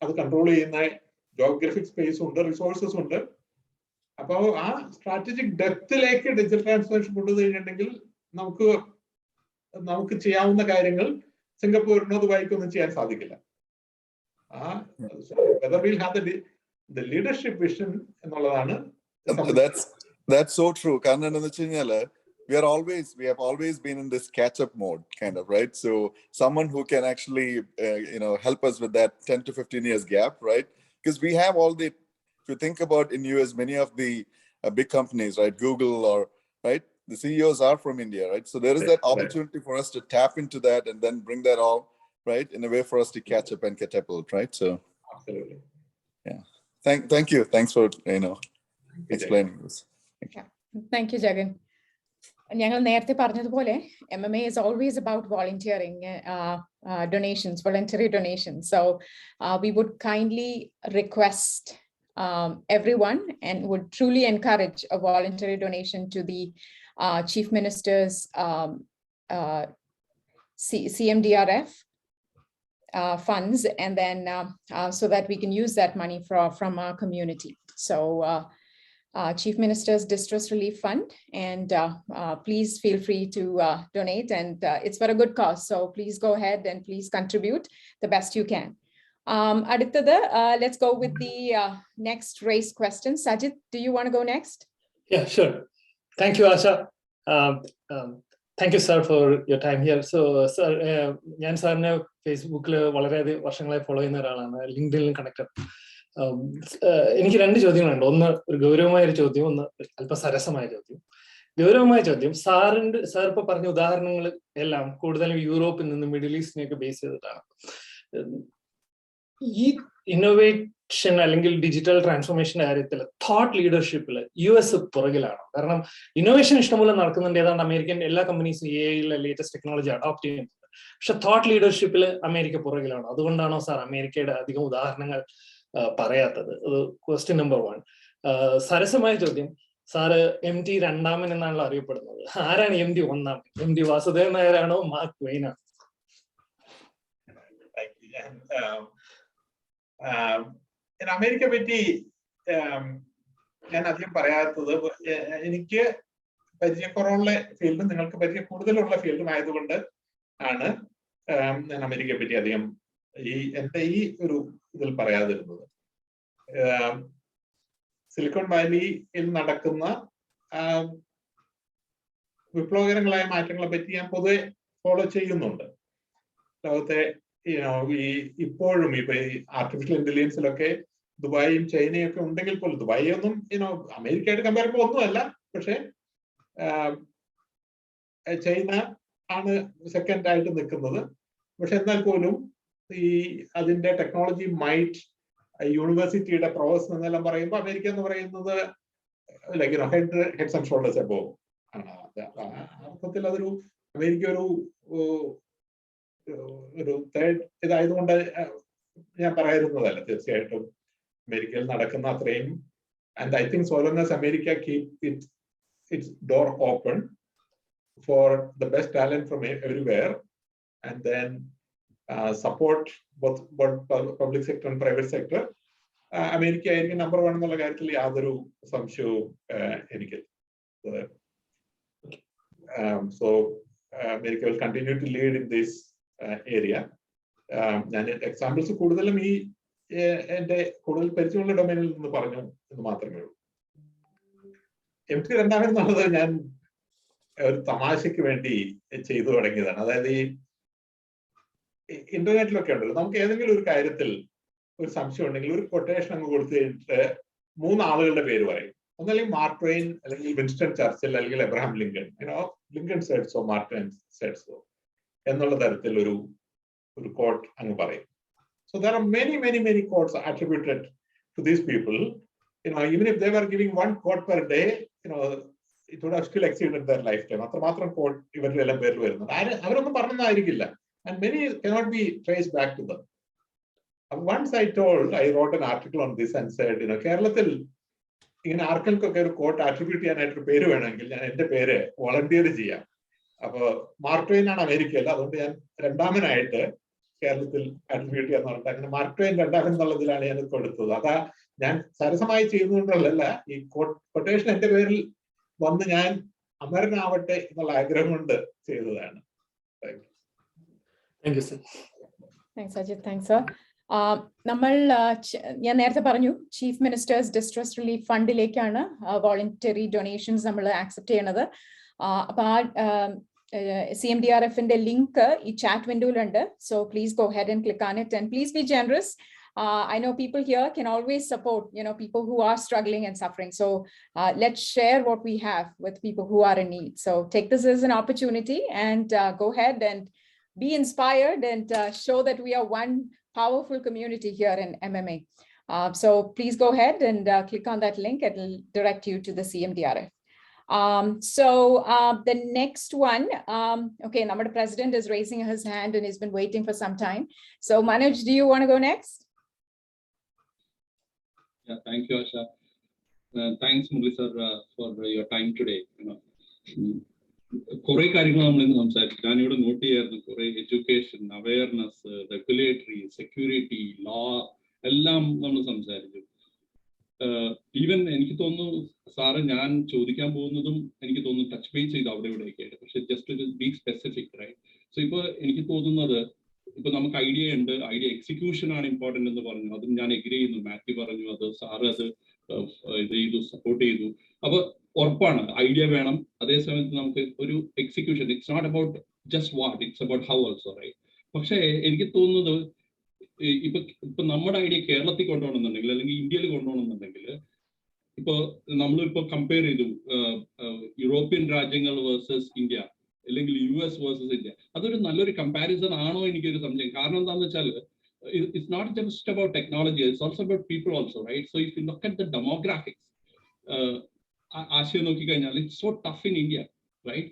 അത് കൺട്രോൾ ചെയ്യുന്ന ജോഗ്രഫിക് സ്പേസ് ഉണ്ട്, റിസോഴ്സസ് ഉണ്ട്. അപ്പോൾ ആ സ്ട്രാറ്റജിക് ഡെപ്തിലേക്ക് ഡിജിറ്റൽ ട്രാൻസ്ഫോർമേഷൻ കൊണ്ടുവന്നിട്ടുണ്ടെങ്കിൽ നമുക്ക് ചെയ്യാവുന്ന കാര്യങ്ങൾ സിംഗപ്പൂരിനോ ദുബായിക്കൊന്നും ചെയ്യാൻ സാധിക്കില്ല. Whether we'll have the leadership vision എന്നുള്ളതാണ്. That's so true. കാരണം എന്താണെന്ന് വെച്ച് കഴിഞ്ഞാല് we have always been in this catch-up mode, kind of, right? So someone who can actually, help us with that 10 to 15 years gap, right? Because we have if you think about in US, many of the big companies, right? Google or, right? The CEOs are from India, right? So there is that opportunity for us to tap into that and then bring that all, right? In a way for us to catch up and catapult, right? So, absolutely. Yeah. Thank you. Thanks for, explaining this. Thank you, Jagan. ഞങ്ങൾ നേരത്തെ പറഞ്ഞതുപോലെ MMA is always about volunteering, donations, voluntary donations. So we would kindly request everyone and would truly encourage a voluntary donation to the Chief Minister's CMDRF funds, and then so that we can use that money from our community. So Chief Minister's Distress Relief Fund, and please feel free to donate, and it's for a good cause. So please go ahead and please contribute the best you can. Let's go with the next race question. Sajid, do you want to go next? Yeah, sure. Thank you, Asha. Thank you, sir, for your time here. So, sir, ഞാൻ സാറിനെ ഫേസ്ബുക്കിൽ വളരെയധികം വർഷങ്ങളായി follow ചെയ്യുന്ന ഒരാളാണ്, ലിങ്ക്ഡിനിൽ connected. എനിക്ക് രണ്ട് ചോദ്യങ്ങളുണ്ട്. ഒന്ന് ഒരു ഗൗരവമായ ഒരു ചോദ്യം, ഒന്ന് അല്പ സരസമായ ചോദ്യം. ഗൗരവമായ ചോദ്യം. സാർ ഇപ്പൊ പറഞ്ഞ ഉദാഹരണങ്ങൾ എല്ലാം കൂടുതലും യൂറോപ്പിൽ നിന്ന് മിഡിൽ ഈസ്റ്റിനെയൊക്കെ ബേസ് ചെയ്തിട്ടാണ്. ഈ ഇന്നോവേഷൻ അല്ലെങ്കിൽ ഡിജിറ്റൽ ട്രാൻസ്ഫോർമേഷന്റെ കാര്യത്തിൽ തോട്ട് ലീഡർഷിപ്പിൽ US പുറകിലാണ്. കാരണം ഇന്നോവേഷൻ ഇഷ്ടംപോലെ നടക്കുന്നുണ്ട്. ഏതാണ്ട് അമേരിക്കൻ എല്ലാ കമ്പനീസും AI ലേറ്റസ്റ്റ് ടെക്നോളജി അഡോപ്റ്റ് ചെയ്യുന്നുണ്ട്. പക്ഷെ തോട്ട് ലീഡർഷിപ്പിൽ അമേരിക്ക പുറകിലാണ്. അതുകൊണ്ടാണോ സാർ അമേരിക്കയുടെ അധികം ഉദാഹരണങ്ങൾ പറയാത്തത്? Question number 1. സരസമായ ചോദ്യം. സാറ് MD രണ്ടാമൻ എന്നാണല്ലോ അറിയപ്പെടുന്നത്. ആരാണ് MD ഒന്നാമൻ? MD വാസുദേവൻ നായരാണോ മാർക്ക് ട്വെയിനാണോ? അമേരിക്ക പറ്റി ഞാൻ അധികം പറയാത്തത്, എനിക്ക് പരിചയക്കുറവുള്ള ഫീൽഡും നിങ്ങൾക്ക് പരിചയം കൂടുതലുള്ള ഫീൽഡും ആയതുകൊണ്ട് ആണ് ഞാൻ അമേരിക്കയെ പറ്റി അധികം എന്റെ ഈ ഒരു ഇതിൽ പറയാതിരുന്നത്. സിലിക്കോൺ വാലിയിൽ നടക്കുന്ന വിപ്ലവകരങ്ങളായ മാറ്റങ്ങളെ പറ്റി ഞാൻ പൊതുവെ ഫോളോ ചെയ്യുന്നുണ്ട്. ലോകത്തെ ഇപ്പോഴും ഇപ്പൊ ഈ ആർട്ടിഫിഷ്യൽ ഇന്റലിജൻസിലൊക്കെ ദുബായും ചൈനയും ഒക്കെ ഉണ്ടെങ്കിൽ പോലും, ദുബായി ഒന്നും അമേരിക്കയായിട്ട് കമ്പയർ ചെയ്യുമ്പോൾ ഒന്നുമല്ല, പക്ഷെ ചൈന ആണ് സെക്കൻഡ് ആയിട്ട് നിൽക്കുന്നത്. പക്ഷെ എന്നാൽ പോലും അതിന്റെ ടെക്നോളജി മൈറ്റ്, യൂണിവേഴ്സിറ്റിയുടെ പ്രൊഫസർ എന്നെല്ലാം പറയുമ്പോൾ അമേരിക്ക എന്ന് പറയുന്നത് ഹെഡ്സ് ആൻഡ് ഷോൾഡേഴ്സ് എബോവ് ആണ്. അർത്ഥത്തിൽ അതൊരു അമേരിക്ക ഒരു തേർഡ് ഇതായതുകൊണ്ട് ഞാൻ പറയാതിരുന്നതല്ല. തീർച്ചയായിട്ടും അമേരിക്കയിൽ നടക്കുന്ന അത്രയും, and I think so long as America keep it's door open for the best talent from everywhere, and then support both public sector and private sector, America ആയിരിക്കും നമ്പർ 1 എന്നുള്ള കാര്യത്തിൽ യാതൊരു സംശയവും എനിക്ക്. So America will continue to lead in this area. ഞാൻ examples കൂടുതലും എന്റെ കൂടുതൽ പരിചയമുള്ള ഡൊമൈനിൽ നിന്ന് പറഞ്ഞു എന്ന് മാത്രമേ ഉള്ളൂ. MT രണ്ടാമെന്നുള്ളത് ഞാൻ ഒരു തമാശയ്ക്ക് വേണ്ടി ചെയ്തു തുടങ്ങിയതാണ്. അതായത് ഈ ഇന്റർനെറ്റിലൊക്കെ ഉണ്ടല്ലോ, നമുക്ക് ഏതെങ്കിലും ഒരു കാര്യത്തിൽ ഒരു സംശയം ഉണ്ടെങ്കിൽ ഒരു കൊട്ടേഷൻ അങ്ങ് കൊടുത്തു കഴിഞ്ഞിട്ട് 3 ആളുകളുടെ പേര് പറയും. ഒന്നല്ലെങ്കിൽ മാർക്ക് ട്വെയിൻ, അല്ലെങ്കിൽ വിൻസ്റ്റൺ ചർച്ചിൽ, അല്ലെങ്കിൽ Abraham Lincoln. Lincoln said so, Mark said so എന്നുള്ള തരത്തിൽ ഒരു കോട്ട് അങ്ങ് പറയും. So there are many quotes attributed to these people. Even if they were giving 1 quote per day, it would have still exceeded their lifetime. അത്രമാത്രം coat ഇവരുടെ എല്ലാം പേരിൽ വരുന്നത്. അവരൊന്നും പറഞ്ഞതായിരിക്കില്ല. And many cannot be traced back to them. Once I wrote an article on this and said, കേരളത്തിൽ ഇങ്ങനെ ആർക്കൊക്കെ ഒരു കോട്ട് ആട്രിബ്യൂട്ട് ചെയ്യാനായിട്ടൊരു പേര് വേണമെങ്കിൽ ഞാൻ എന്റെ പേര് വോളണ്ടിയർ ചെയ്യാം. അപ്പൊ മാർക്ക് ട്വെയിൻ ആണ് അമേരിക്കയിൽ, അതുകൊണ്ട് ഞാൻ രണ്ടാമനായിട്ട് കേരളത്തിൽ ആട്രിബ്യൂട്ട് ചെയ്യാന്ന് പറഞ്ഞിട്ട് അങ്ങനെ മാർക്ക് ട്വെയിൻ രണ്ടാമൻ എന്നുള്ളതിലാണ് ഞാൻ കൊടുത്തത്. അതാ ഞാൻ സരസമായി ചെയ്യുന്നതുകൊണ്ടല്ല, ഈ കൊട്ടേഷൻ എന്റെ പേരിൽ വന്ന് ഞാൻ അമരനാവട്ടെ എന്നുള്ള ആഗ്രഹം കൊണ്ട് ചെയ്തതാണ്. Thanks Ajit. Thanks sir. നമ്മൾ ഞാൻ നേരത്തെ പറഞ്ഞു ചീഫ് മിനിസ്റ്റേഴ്സ് ഡിസ്ട്രസ് റിലീഫ് ഫണ്ടിലേക്കാണ് വോളണ്ടറി ഡൊണേഷൻസ് നമ്മൾ ആക്സെപ്റ്റ് ചെയ്യണത്. അപ്പൊ CMDRFന്റെ ലിങ്ക് ഈ ചാറ്റ് വിൻഡോയിലുണ്ട്. So please go ahead and click on it and please be generous. I know people here can always support, people who are struggling and suffering. So let's share what we have with people who are in need. So take this as an opportunity and go ahead and be inspired and show that we are one powerful community here in MMA. So please go ahead and click on that link. It will direct you to the CMDRF. So the next one, okay, now the president is raising his hand and he's been waiting for some time. So Manoj, do you want to go next? Yeah, thank you, Asha. Thanks, Muralee sir, for your time today. കുറെ കാര്യങ്ങൾ നമ്മൾ ഇന്ന് സംസാരിച്ചു. ഞാനിവിടെ note ചെയ്യായിരുന്നു കുറെ education, awareness, regulatory, security, law എല്ലാം നമ്മൾ സംസാരിച്ചു. ഈവൻ എനിക്ക് തോന്നുന്നു സാറ് ഞാൻ ചോദിക്കാൻ പോകുന്നതും എനിക്ക് തോന്നുന്നു ടച്ച് ബേസ് ചെയ്ത് അവിടെ ഇവിടെയൊക്കെ ആയിട്ട്, പക്ഷെ ജസ്റ്റ് ഒരു ബി സ്പെസിഫിക് റൈറ്റ്. സോ ഇപ്പൊ എനിക്ക് തോന്നുന്നത് ഇപ്പൊ നമുക്ക് ഐഡിയ ഉണ്ട്, ഐഡിയ എക്സിക്യൂഷൻ ആണ് ഇമ്പോർട്ടന്റ് എന്ന് പറഞ്ഞു. അതും ഞാൻ എഗ്രി ചെയ്യുന്നു. മാത്യു പറഞ്ഞു, അത് സാറ് അത് ഇത് ചെയ്തു, സപ്പോർട്ട് ചെയ്തു. അപ്പൊ ഉറപ്പാണ് ഐഡിയ വേണം, അതേസമയത്ത് നമുക്ക് ഒരു execution. It's not about just what, it's about how also right. പക്ഷേ എനിക്ക് തോന്നുന്നത് ഇപ്പൊ നമ്മുടെ ഐഡിയ കേരളത്തിൽ കൊണ്ടുപോകണമെന്നുണ്ടെങ്കിൽ അല്ലെങ്കിൽ ഇന്ത്യയിൽ കൊണ്ടുപോകണമെന്നുണ്ടെങ്കിൽ ഇപ്പോൾ നമ്മളിപ്പോൾ കമ്പയർ ചെയ്തു യൂറോപ്യൻ രാജ്യങ്ങൾ വേഴ്സസ് ഇന്ത്യ അല്ലെങ്കിൽ US വേഴ്സസ് ഇന്ത്യ, അതൊരു നല്ലൊരു കമ്പാരിസൺ ആണോ എനിക്കൊരു സംശയം. കാരണം എന്താണെന്ന് വെച്ചാൽ it's not just about technology, it's also about people also, right? So if you look at the demographics, ആശയം നോക്കിക്കഴിഞ്ഞാൽ it's so tough in India, right?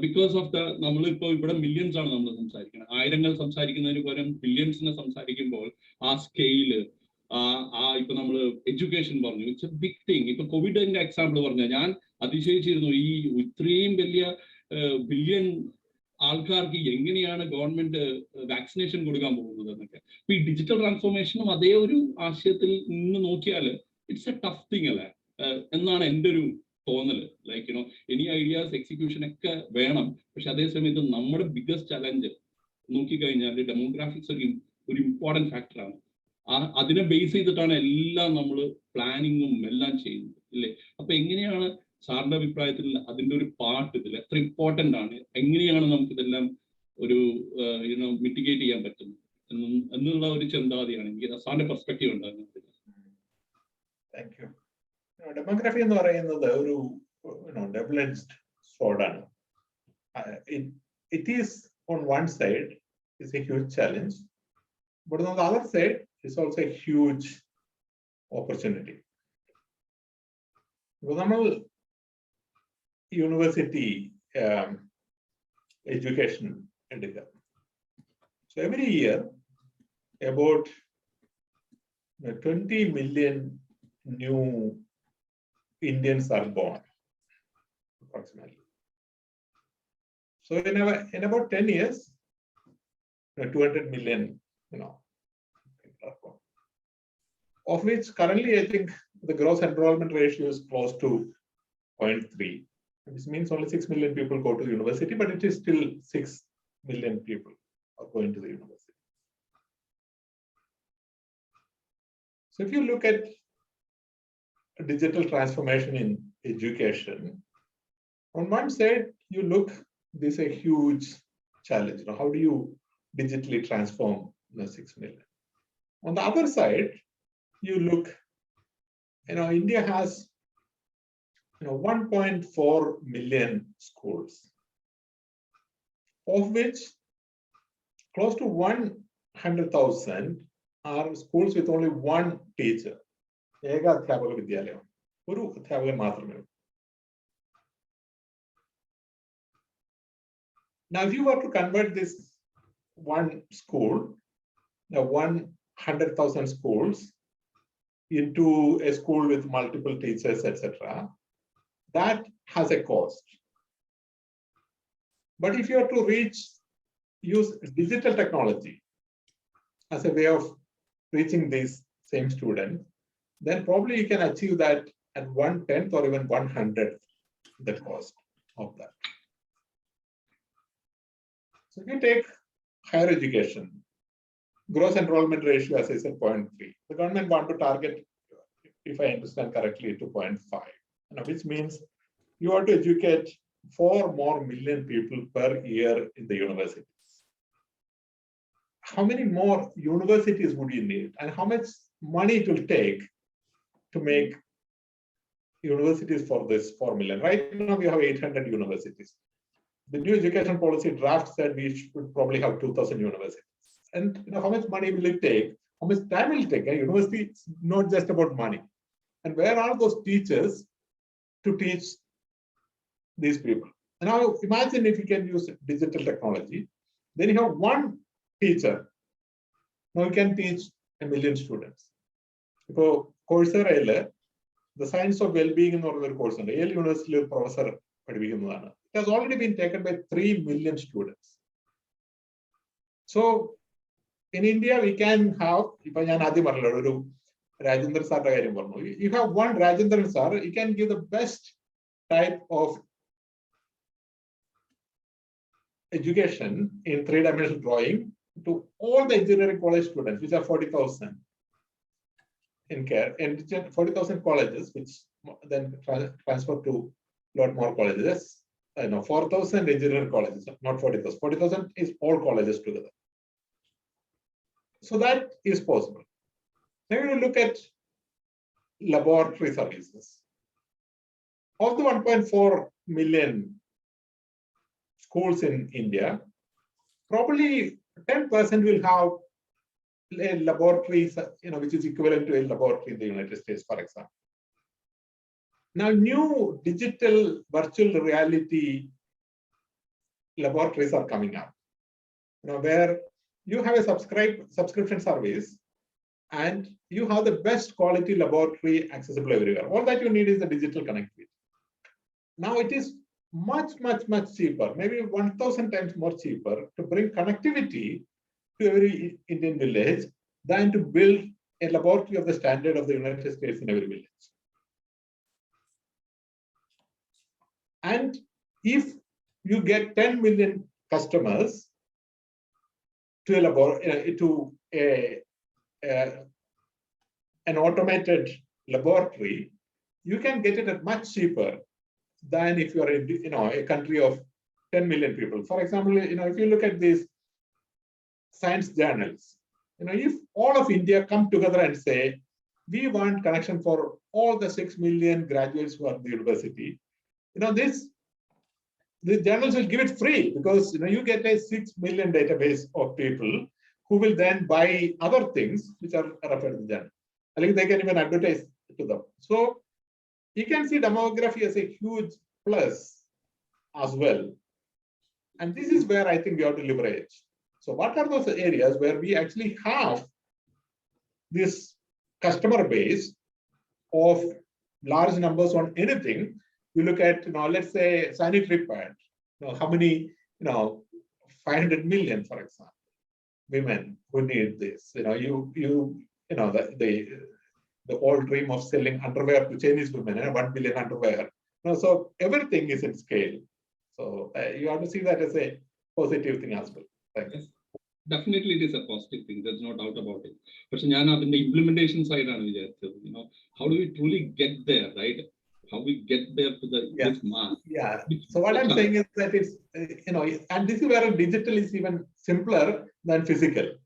Because of the നമ്മളിപ്പോൾ ഇവിടെ മില്യൺസ് ആണ് നമ്മൾ സംസാരിക്കുന്നത്, ആയിരങ്ങൾ സംസാരിക്കുന്നതിന് പകരം ബില്യൺസിനെ സംസാരിക്കുമ്പോൾ ആ സ്കെയില്, ഇപ്പൊ നമ്മൾ എഡ്യൂക്കേഷൻ പറഞ്ഞു, ഇറ്റ്സ് എ ബിഗ് തിങ്. ഇപ്പൊ കോവിഡിന്റെ എക്സാമ്പിൾ പറഞ്ഞ ഞാൻ അതിശയിച്ചിരുന്നു, ഈ ഇത്രയും വലിയ ബില്യൺ ആൾക്കാർക്ക് എങ്ങനെയാണ് ഗവൺമെന്റ് വാക്സിനേഷൻ കൊടുക്കാൻ പോകുന്നത് എന്നൊക്കെ. അപ്പൊ ഈ ഡിജിറ്റൽ ട്രാൻസ്ഫോർമേഷനും അതേ ഒരു ആശയത്തിൽ നിന്ന് നോക്കിയാൽ ഇറ്റ്സ് എ ടഫ് തിങ് അല്ലേ എന്നാണ് എൻ്റെ ഒരു തോന്നല്. Like you know any ideas execution ഒക്കെ വേണം, പക്ഷെ അതേ സമയത്ത് നമ്മുടെ ബിഗ്ഗസ്റ്റ് ചലഞ്ച് നോക്കിക്കഴിഞ്ഞാൽ ഡെമോഗ്രാഫിക്സ് ഒരു ഇമ്പോർട്ടൻറ്റ് ഫാക്ടറാണ്. അതിനെ ബേസ് ചെയ്തിട്ടാണ് എല്ലാം നമ്മൾ പ്ലാനിങ്ങും എല്ലാം ചെയ്യുന്നത് ഇല്ലേ. അപ്പൊ എങ്ങനെയാണ് സാറിന്റെ അഭിപ്രായത്തിൽ അതിന്റെ ഒരു പാർട്ട് ഇതിൽ എത്ര ഇമ്പോർട്ടന്റ് ആണ്, എങ്ങനെയാണ് നമുക്ക് ഇതെല്ലാം ഒരു മിറ്റിഗേറ്റ് ചെയ്യാൻ പറ്റുന്നത് എന്നുള്ള ഒരു ചിന്താഗതിയാണ് എനിക്ക് സാറിന്റെ പെർസ്പെക്റ്റീവ് ഉണ്ടാകുന്നത്. Thank you. ഡെമോഗ്രഫി എന്ന് പറയുന്നത് ഒരു ഡബിൾ എഡ്ജ്ഡ് സ്വോർഡാണ്. It is on one side it's a huge challenge, but on the other side it's also a huge opportunity. ഇപ്പോൾ നമ്മൾ യൂണിവേഴ്സിറ്റി education എടുക്കുക. So every year about 20 million new Indians are born approximately. So in about 10 years 200 million people are born, of which currently I think the gross enrollment ratio is close to 0.3. This means only 6 million people go to the university, but it is still 6 million people are going to the university. So if you look at digital transformation in education, on one side, you look, this is a huge challenge. How do you digitally transform the 6 million? On the other side, you look, India has 1.4 million schools, of which close to 100,000 are schools with only one teacher. Eka Adhyapaka Vidyalayam. Oru Adhyapakan മാത്രമേ ഉള്ളൂ. Now, if you were to convert this one school, the 100,000 schools, into a school with multiple teachers, etc., that has a cost. But if you are to use digital technology as a way of reaching these same students, then probably you can achieve that at 1/10 or even 1/100 the cost of that. So if you take higher education, gross enrollment ratio, as I said, 0.3. The government want to target, if I understand correctly, to 0.5. Which means you have to educate 4 more million people per year in the universities. How many more universities would you need, and how much money it will take to make universities for this 4 million? Right now we have 800 universities. The new education policy draft said we should probably have 2,000 universities. And how much money will it take? How much time will it take? A university is not just about money. And where are those teachers to teach these people? And now imagine if you can use digital technology, then you have one teacher. Now you can teach 1 million students. So Coursera, the science of well-being in our course, Yale University professor, it has already been taken by 3 million students. So in India, we can have, if I Rajendra sir, you have one Rajendra sir, he can give the best type of education in 3-dimensional drawing to all the engineering college students, which are 40,000 in care, and 40,000 colleges, which then transfer to a lot more colleges. 4,000 engineering colleges, not 40,000. 40,000 is all colleges together. So that is possible. Then we look at laboratory services. of the 1.4 million schools in India, probably 10% will have a laboratory, which is equivalent to a laboratory in the United States, for example. Now, new digital virtual reality laboratories are coming up, where you have a subscription service and you have the best quality laboratory accessible everywhere. All that you need is the digital connectivity. Now it is much cheaper, maybe 1,000 times more cheaper to bring connectivity to every Indian village than to build a laboratory of the standard of the United States in every village. And if you get 10 million customers to a laboratory, to an automated laboratory, you can get it at much cheaper than if you are in a country of 10 million people. For example, if you look at these science journals, if all of India come together and say, we want connection for all the 6 million graduates who are at the university, these journals will give it free, because you get a 6 million database of people who will then buy other things which are referred to the journal. I think they can even advertise to them. So you can see demography as a huge plus as well. And this is where I think we have to leverage. So what are those areas where we actually have this customer base of large numbers on anything? You look at, let's say sanitary pad, how many, 500 million, for example, women who need this. The old dream of selling underwear to Chinese women, 1 billion underwear. So everything is in scale. So you have to see that as a positive thing as well. Thank you. Definitely, it is a positive thing. There's no doubt about it. But in the implementation side, how do we truly get there, right? How we get there to this mass? Yeah. So what I'm saying is that it's, and this is where digital is even simpler than physical.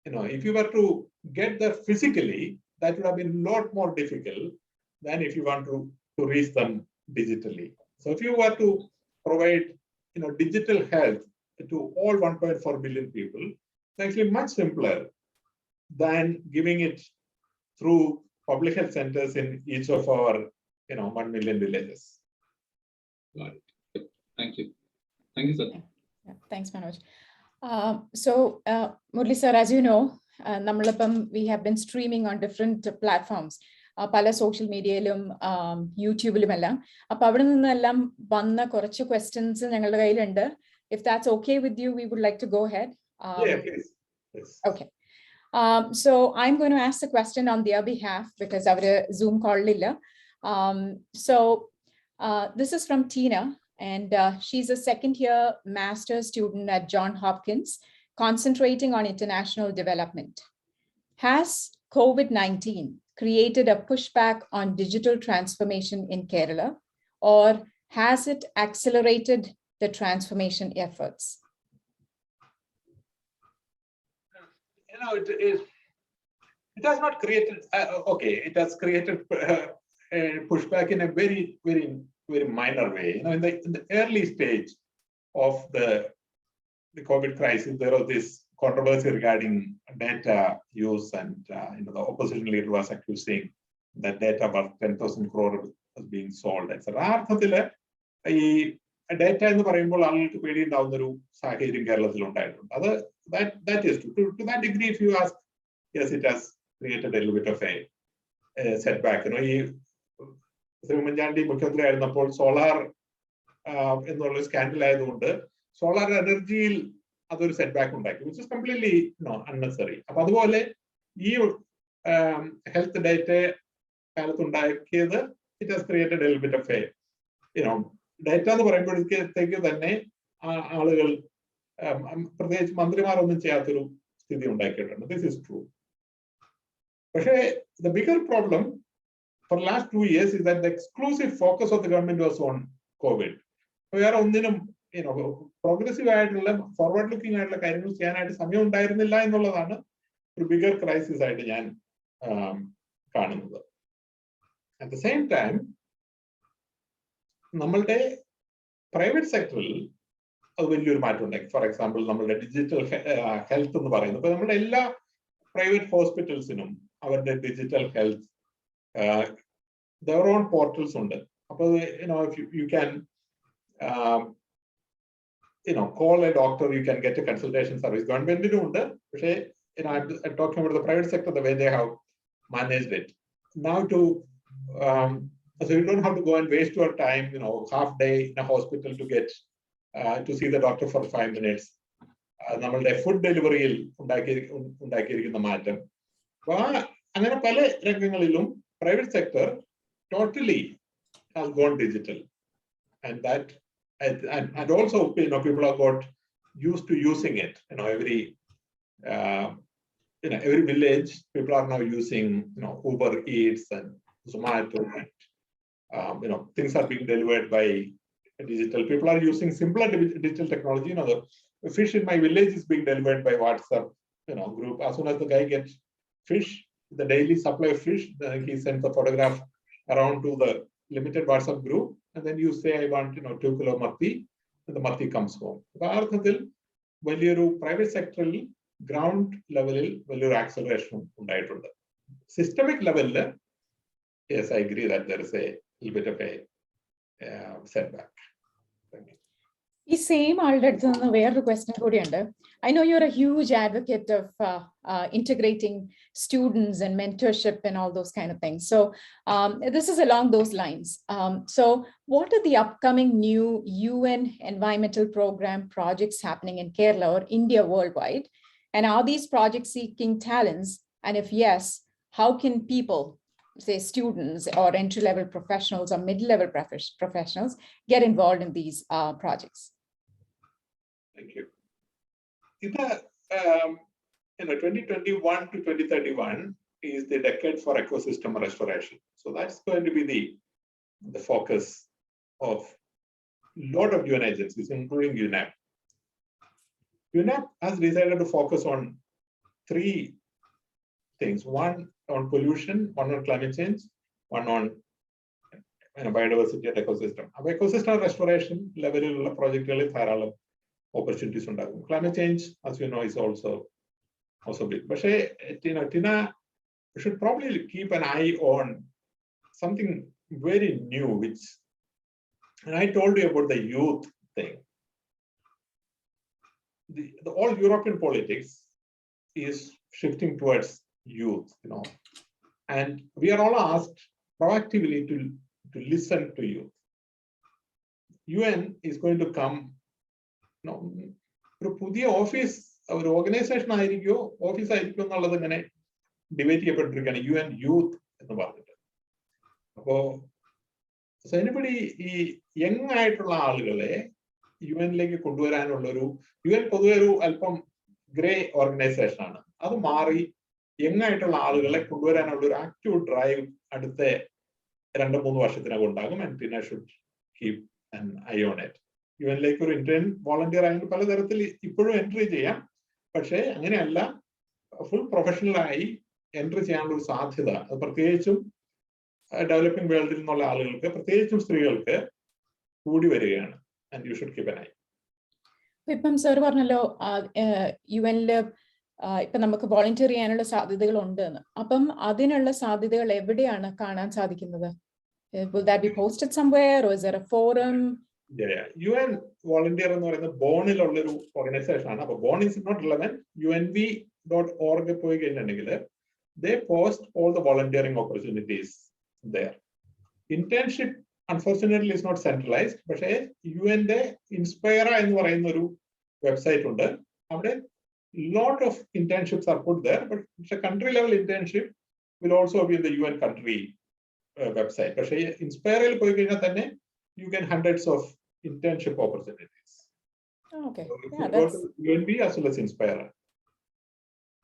If you were to get there physically, that would have been a lot more difficult than if you want to reach them digitally. So if you were to provide, digital health to all 1.4 billion people, it's actually much simpler than giving it through public health centers in each of our, 1 million villages. Got it. Thank you. Thank you, sir. Yeah. Thanks, Manoj. So, Murali sir, as you know, we have been streaming on different platforms. Pala social media, YouTube, questions. If that's okay with you, we would like to go ahead. Yeah, please. Yes. Okay. So I'm going to ask the question on their behalf because our Zoom call lilla. This is from Tina, and she's a second-year master's student at Johns Hopkins, concentrating on international development. Has COVID-19 created a pushback on digital transformation in Kerala, or has it accelerated the transformation efforts? It has not created, it has created a pushback in a very, very, very minor way. In the early stage of the COVID crisis, there was this controversy regarding data use, and the opposition leader was accusing that data worth 10,000 crore was being sold, etc. Data എന്ന് പറയുമ്പോൾ ആളുകൾക്ക് പേടിയുണ്ടാവുന്ന ഒരു സാഹചര്യം കേരളത്തിൽ ഉണ്ടായിട്ടുണ്ട്. That is true. To that degree, if you ask, yes, it has created a little bit of a setback. ഈ ഉമ്മൻചാണ്ടി മുഖ്യമന്ത്രി ആയിരുന്നപ്പോൾ സോളാർ എന്നുള്ള സ്കാൻഡൽ ആയതുകൊണ്ട് സോളാർ എനർജിയിൽ അതൊരു സെറ്റ്ബാക്ക് ഉണ്ടാക്കി, which is completely unnecessary. അപ്പൊ അതുപോലെ ഈ ഹെൽത്ത് ഡേറ്റ കാലത്തുണ്ടാക്കിയത് it has created a little bit of a data എന്ന് പറയുമ്പോഴത്തേക്ക് തന്നെ ആളുകൾ പ്രത്യേകിച്ച് മന്ത്രിമാരൊന്നും ചെയ്യാത്തൊരു സ്ഥിതി ഉണ്ടാക്കിയിട്ടുണ്ട്. This is true. പക്ഷേ the bigger problem for the last 2 years is that the exclusive focus of the government was on COVID. വേറെ ഒന്നിനും പ്രോഗ്രസീവ് ആയിട്ടുള്ള ഫോർവേഡ് ലുക്കിംഗ് ആയിട്ടുള്ള കാര്യങ്ങൾ ചെയ്യാനായിട്ട് സമയം ഉണ്ടായിരുന്നില്ല എന്നുള്ളതാണ് ഒരു ബിഗർ ക്രൈസിസ് ആയിട്ട് ഞാൻ കാണുന്നത്. At the same time, നമ്മളുടെ പ്രൈവറ്റ് സെക്ടറിൽ അത് വലിയൊരു മാറ്റം ഉണ്ടാക്കി. ഫോർ എക്സാമ്പിൾ നമ്മളുടെ ഡിജിറ്റൽ ഹെൽത്ത് എന്ന് പറയുന്നത്, ഇപ്പൊ നമ്മുടെ എല്ലാ പ്രൈവറ്റ് ഹോസ്പിറ്റൽസിനും അവരുടെ digital health their own portals ഉണ്ട്. അപ്പോൾ you can call a doctor, you can get a consultation service. ഗവൺമെന്റിനും ഉണ്ട്, പക്ഷേ I'm talking about the private sector, the way they have managed it. Now so you don't have to go and waste your time, half day in a hospital to get to see the doctor for 5 minutes. നമ്മളുടെ food ഡെലിവറിയിൽ ഉണ്ടാക്കിയിരിക്കുന്ന മാറ്റം. അപ്പൊ അങ്ങനെ പല രംഗങ്ങളിലും private sector totally has gone digital, and that and also people have got used to using it. Every every village people are now using Uber Eats and Zomato, and things are being delivered by digital. People are using simpler digital technology. The fish in my village is being delivered by WhatsApp group. As soon as the guy gets fish, the daily supply of fish, he sends a photograph around to the limited WhatsApp group, and then you say, I want 2 kilo matti, and the matti comes home. ആ അർത്ഥത്തിൽ വലിയൊരു private സെക്ടറിൽ ground ലെവലിൽ വലിയൊരു acceleration ഉണ്ടായിട്ടുണ്ട്. Systemic ലെവലിൽ yes, I agree that there is a little bit of a setback. ഈ same ആളുടെ അടുത്ത് നിന്ന് വേറൊരു ക്വസ്റ്റ്യൻ കൂടിയുണ്ട്. I know you're a huge advocate of integrating students and mentorship and all those kind of things. So this is along those lines. So what are the upcoming new UN environmental program projects happening in Kerala or India worldwide? And are these projects seeking talents? And if yes, how can people, say students or entry-level professionals or mid-level professionals, get involved in these projects? Thank you. 2021 to 2031 is the decade for ecosystem restoration. So that's going to be the focus of a lot of UN agencies, including UNEP. UNEP has decided to focus on 3 things: one on pollution, one on climate change, one on biodiversity and ecosystem. Ecosystem restoration level project opportunities ഉണ്ടാകും. Climate change, as you know, is also big. But Tina should probably keep an eye on something very new, which, and I told you about the youth thing. The all European politics is shifting towards youth, and we are all asked proactively to listen to youth. UN is going to come. ഒരു പുതിയ office, ഒരു organisation ആയിരിക്കോ office ആയിരിക്കോ എന്നുള്ളത് ഇങ്ങനെ debate ചെയ്യപ്പെട്ടിരിക്കുകയാണ്, UN youth എന്ന് പറഞ്ഞിട്ട്. അപ്പോ anybody ഈ young ആയിട്ടുള്ള ആളുകളെ UN-ലേക്ക് കൊണ്ടുവരാനുള്ള UN പൊതുവെ ഒരു അല്പം ഗ്രേ ഓർഗനൈസേഷൻ ആണ്. അത് മാറി യങ് ആയിട്ടുള്ള ആളുകളെ കൊണ്ടുവരാനുള്ള ഒരു ആക്റ്റീവ് ഡ്രൈവ് അടുത്ത 2-3 വർഷത്തിനകം ഉണ്ടാകും. ആൻഡ് പിന്നെ should keep an eye on it. UN-ലേക്ക് ഒരു ഇന്റേൺ വോളണ്ടിയർ ആയിട്ട് പലതരത്തിൽ ഇപ്പോഴും എൻട്രി ചെയ്യാം, പക്ഷേ അങ്ങനെയല്ല, ഫുൾ പ്രൊഫഷണലായി എൻട്രി ചെയ്യാനുള്ള ഒരു സാധ്യത അത് പ്രത്യേകിച്ചും ഡെവലപ്പിംഗ് വേൾഡിൽ നിന്നുള്ള ആളുകൾക്ക്, പ്രത്യേകിച്ചും സ്ത്രീകൾക്ക് കൂടി വരികയാണ്. And you should keep an I. ഇപ്പം സർ പറഞ്ഞല്ലോ UN-ല് ഇപ്പൊ നമുക്ക് വോളണ്ടിയർ ചെയ്യാനുള്ള സാധ്യതകൾ ഉണ്ട് എന്ന്. അപ്പം അതിനുള്ള സാധ്യതകൾ എവിടെയാണ് കാണാൻ സാധിക്കുന്നത്? Will that be posted somewhere, or is there a forum? UN volunteer എന്ന് പറയുന്നത് ബോണിലുള്ള ഒരു ഓർഗനൈസേഷൻ ആണ്. അപ്പൊ bone is not relevant. unv.org പോയി കഴിഞ്ഞിട്ടുണ്ടെങ്കിൽ they post all the volunteering opportunities there. Internship unfortunately is not centralized, പക്ഷേ UN-ന്റെ ഇൻസ്പയർ എന്ന് പറയുന്ന ഒരു വെബ്സൈറ്റ് ഉണ്ട്. അവിടെ lot of internships are put there, but the country level internship will also be in the UN country website. പക്ഷേ ഇൻസ്പയറിൽ പോയി കഴിഞ്ഞാൽ തന്നെ you get hundreds of internship opportunities. Okay. So Yeah, that's UNB as well as Inspire.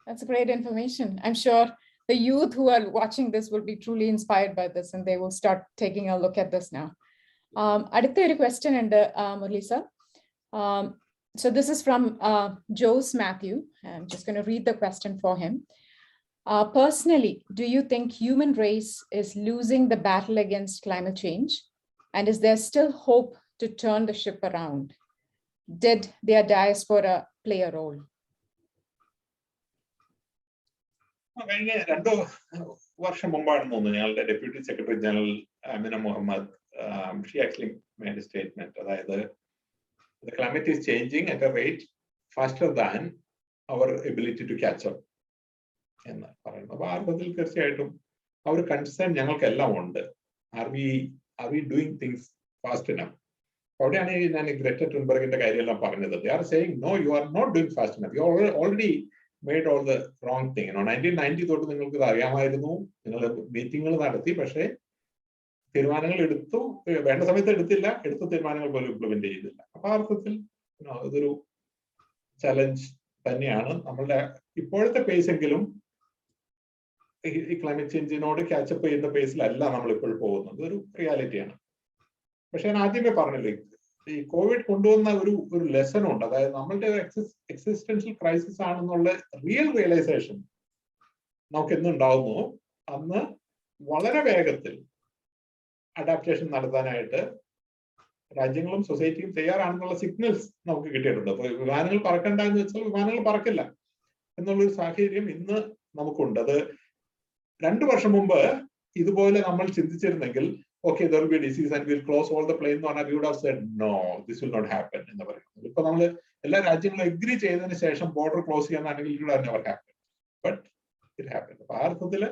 That's great information. I'm sure the youth who are watching this will be truly inspired by this, and they will start taking a look at this now. Aditha oru question and Muralee sir. So this is from Jose Mathew. I'm just going to read the question for him. Personally, do you think human race is losing the battle against climate change? And is there still hope to turn the ship around? Did their diaspora play a role? കഴിഞ്ഞ 2 വർഷം മുമ്പാണെന്ന് തോന്നുന്നു ഞങ്ങളുടെ deputy secretary general Amina Mohammed she actually made a statement. അതായത് the climate is changing at a rate faster than our ability to catch up എന്ന് പറയുന്നു. അപ്പൊ ആ അർത്ഥത്തിൽ തീർച്ചയായിട്ടും ആ ഒരു കൺസേൺ ഞങ്ങൾക്കെല്ലാം ഉണ്ട്. Are we doing things fast enough? അവിടെയാണ് ഞാൻ ഗ്രെറ്റ തുൻബർഗിന്റെ കാര്യമെല്ലാം പറഞ്ഞത്. they are saying no, you are not doing fast enough, you already made all the wrong thing. 1990 തൊട്ട് നിങ്ങൾക്ക് ഇത് അറിയാമായിരുന്നു, നിങ്ങൾ മീറ്റിങ്ങുകൾ നടത്തി, പക്ഷേ തീരുമാനങ്ങൾ എടുത്തു, വേണ്ട സമയത്ത് എടുത്തില്ല, എടുത്ത തീരുമാനങ്ങൾ പോലും ഇംപ്ലിമെന്റ് ചെയ്തില്ല. അപ്പൊ ആ അർത്ഥത്തിൽ ഇതൊരു ചലഞ്ച് തന്നെയാണ്. നമ്മളുടെ ഇപ്പോഴത്തെ പേസ് എങ്കിലും ഈ ക്ലൈമറ്റ് ചേഞ്ചിനോട് ക്യാച്ചപ്പ് ചെയ്യുന്ന പേസിലല്ല നമ്മൾ ഇപ്പോൾ പോകുന്നത്, ഒരു റിയാലിറ്റിയാണ്. പക്ഷെ ഞാൻ ആദ്യമേ പറഞ്ഞല്ലോ, ഈ കോവിഡ് കൊണ്ടുവന്ന ഒരു ലെസൺ ഉണ്ട്. അതായത് നമ്മളുടെ എക്സിസ്റ്റൻഷ്യൽ ക്രൈസിസ് ആണെന്നുള്ള റിയൽ റിയലൈസേഷൻ നമുക്ക് എന്നുണ്ടാവുന്നു, അന്ന് വളരെ വേഗത്തിൽ അഡാപ്റ്റേഷൻ നടത്താനായിട്ട് രാജ്യങ്ങളും സൊസൈറ്റിയും തയ്യാറാണെന്നുള്ള സിഗ്നൽസ് നമുക്ക് കിട്ടിയിട്ടുണ്ട്. അപ്പൊ വിമാനങ്ങൾ പറക്കണ്ട എന്ന് വെച്ചാൽ വിമാനങ്ങൾ പറക്കില്ല എന്നുള്ളൊരു സാഹചര്യം ഇന്ന് നമുക്കുണ്ട്. അത് 2 വർഷം മുമ്പ് ഇതുപോലെ നമ്മൾ ചിന്തിച്ചിരുന്നെങ്കിൽ okay, there will be a disease and we'll close all the planes, and we would have said no, this will not happen എന്ന് പറയുന്നത്. ഇപ്പൊ നമ്മൾ എല്ലാ രാജ്യങ്ങളും എഗ്രി ചെയ്തതിന് ശേഷം ബോർഡർ ക്ലോസ് ചെയ്യാനാണെങ്കിൽ it would have never happened, but it happened. അപ്പൊ ആ അർത്ഥത്തിൽ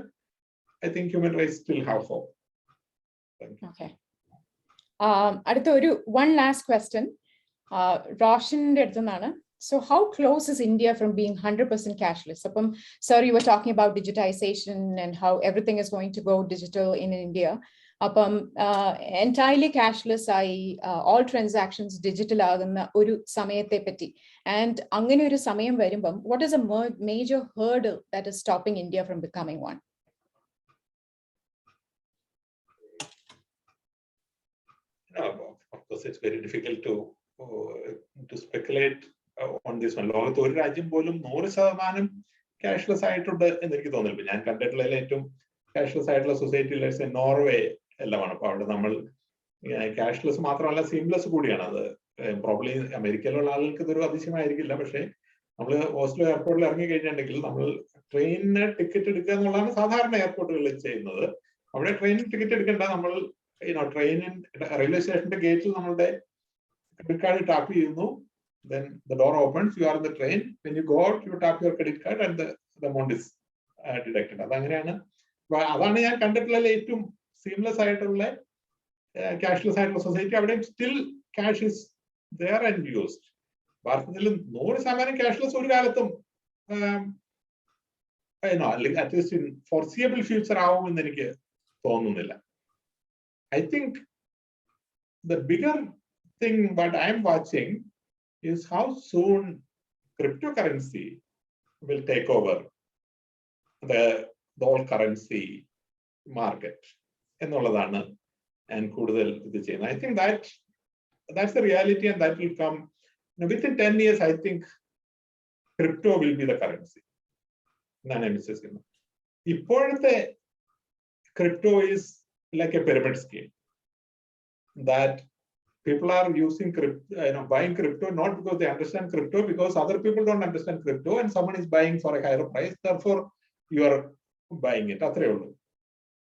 I think human rights still have hope. Okay. അടുത്ത one last question. റോഷന്റെ അടുത്ത് നിന്നാണ്. So how close is India from being 100% cashless? Sir, you were talking about digitization and how everything is going to go digital in India. Entirely cashless ആയി all transactions digital ആകുന്ന ഒരു സമയത്തെ പറ്റി, and അങ്ങനെ ഒരു സമയം വരുമ്പം what is a major hurdle that is stopping India from becoming one? Of course, it's very difficult to speculate on this one. ലോകത്ത് ഒരു രാജ്യം പോലും 100% ക്യാഷ്ലെസ് ആയിട്ടുണ്ട് എന്ന് എനിക്ക് തോന്നുന്നില്ല. ഞാൻ കണ്ടിട്ടുള്ള ഏറ്റവും ക്യാഷ്ലെസ് ആയിട്ടുള്ള സൊസൈറ്റി നോർവേ എല്ലാമാണ്. അപ്പൊ അവിടെ നമ്മൾ ക്യാഷ്ലെസ് മാത്രമല്ല സീംലെസ് കൂടിയാണ്. അത് പ്രോബ്ലി അമേരിക്കയിലുള്ള ആളുകൾക്ക് ഇതൊരു അതിശയമായിരിക്കില്ല. പക്ഷേ നമ്മൾ ഓസ്ലോ എയർപോർട്ടിൽ ഇറങ്ങി കഴിഞ്ഞിട്ടുണ്ടെങ്കിൽ നമ്മൾ ട്രെയിനിന് ടിക്കറ്റ് എടുക്കുക എന്നുള്ളതാണ് സാധാരണ എയർപോർട്ടുകളിൽ ചെയ്യുന്നത്. അവിടെ ട്രെയിനിന് ടിക്കറ്റ് എടുക്കേണ്ട, നമ്മൾ ട്രെയിനിൻ റെയിൽവേ സ്റ്റേഷന്റെ ഗേറ്റിൽ നമ്മളുടെ ക്രെഡിറ്റ് കാർഡ് ടാപ്പ് ചെയ്യുന്നു, then the door opens, you are in the train, when you go out you tap your credit card and the amount is deducted. അതങ്ങനെയാണ്. അതാണ് ഞാൻ കണ്ടിട്ടുള്ള ഏറ്റവും സീംലെസ് ആയിട്ടുള്ള ക്യാഷ്ലെസ് ആയിട്ടുള്ള സൊസൈറ്റി. അവിടെ still cash is there and used. ഭാരതത്തിൽ 100% cashless ഒരു കാലത്തും അറ്റ്ലീസ്റ്റ് ഇൻ ഫോർസിയബിൾ ഫ്യൂച്ചർ ആവുമെന്ന് എനിക്ക് തോന്നുന്നില്ല. I think the bigger thing what I am watching is how soon cryptocurrency will take over the whole currency market എന്നുള്ളതാണ് ഞാൻ കൂടുതൽ ഇത് ചെയ്യുന്നത്. I think that's the reality and that will come within 10 years. I think crypto will be the currency എന്നാണ് ഞാൻ വിശ്വസിക്കുന്നത്. ഇപ്പോഴത്തെ crypto is like a pyramid scheme that people are using crypto, buying crypto not because they understand crypto, because other people don't understand crypto and someone is buying for a higher price, therefore you are buying it. അത്രേ ഉള്ളൂ.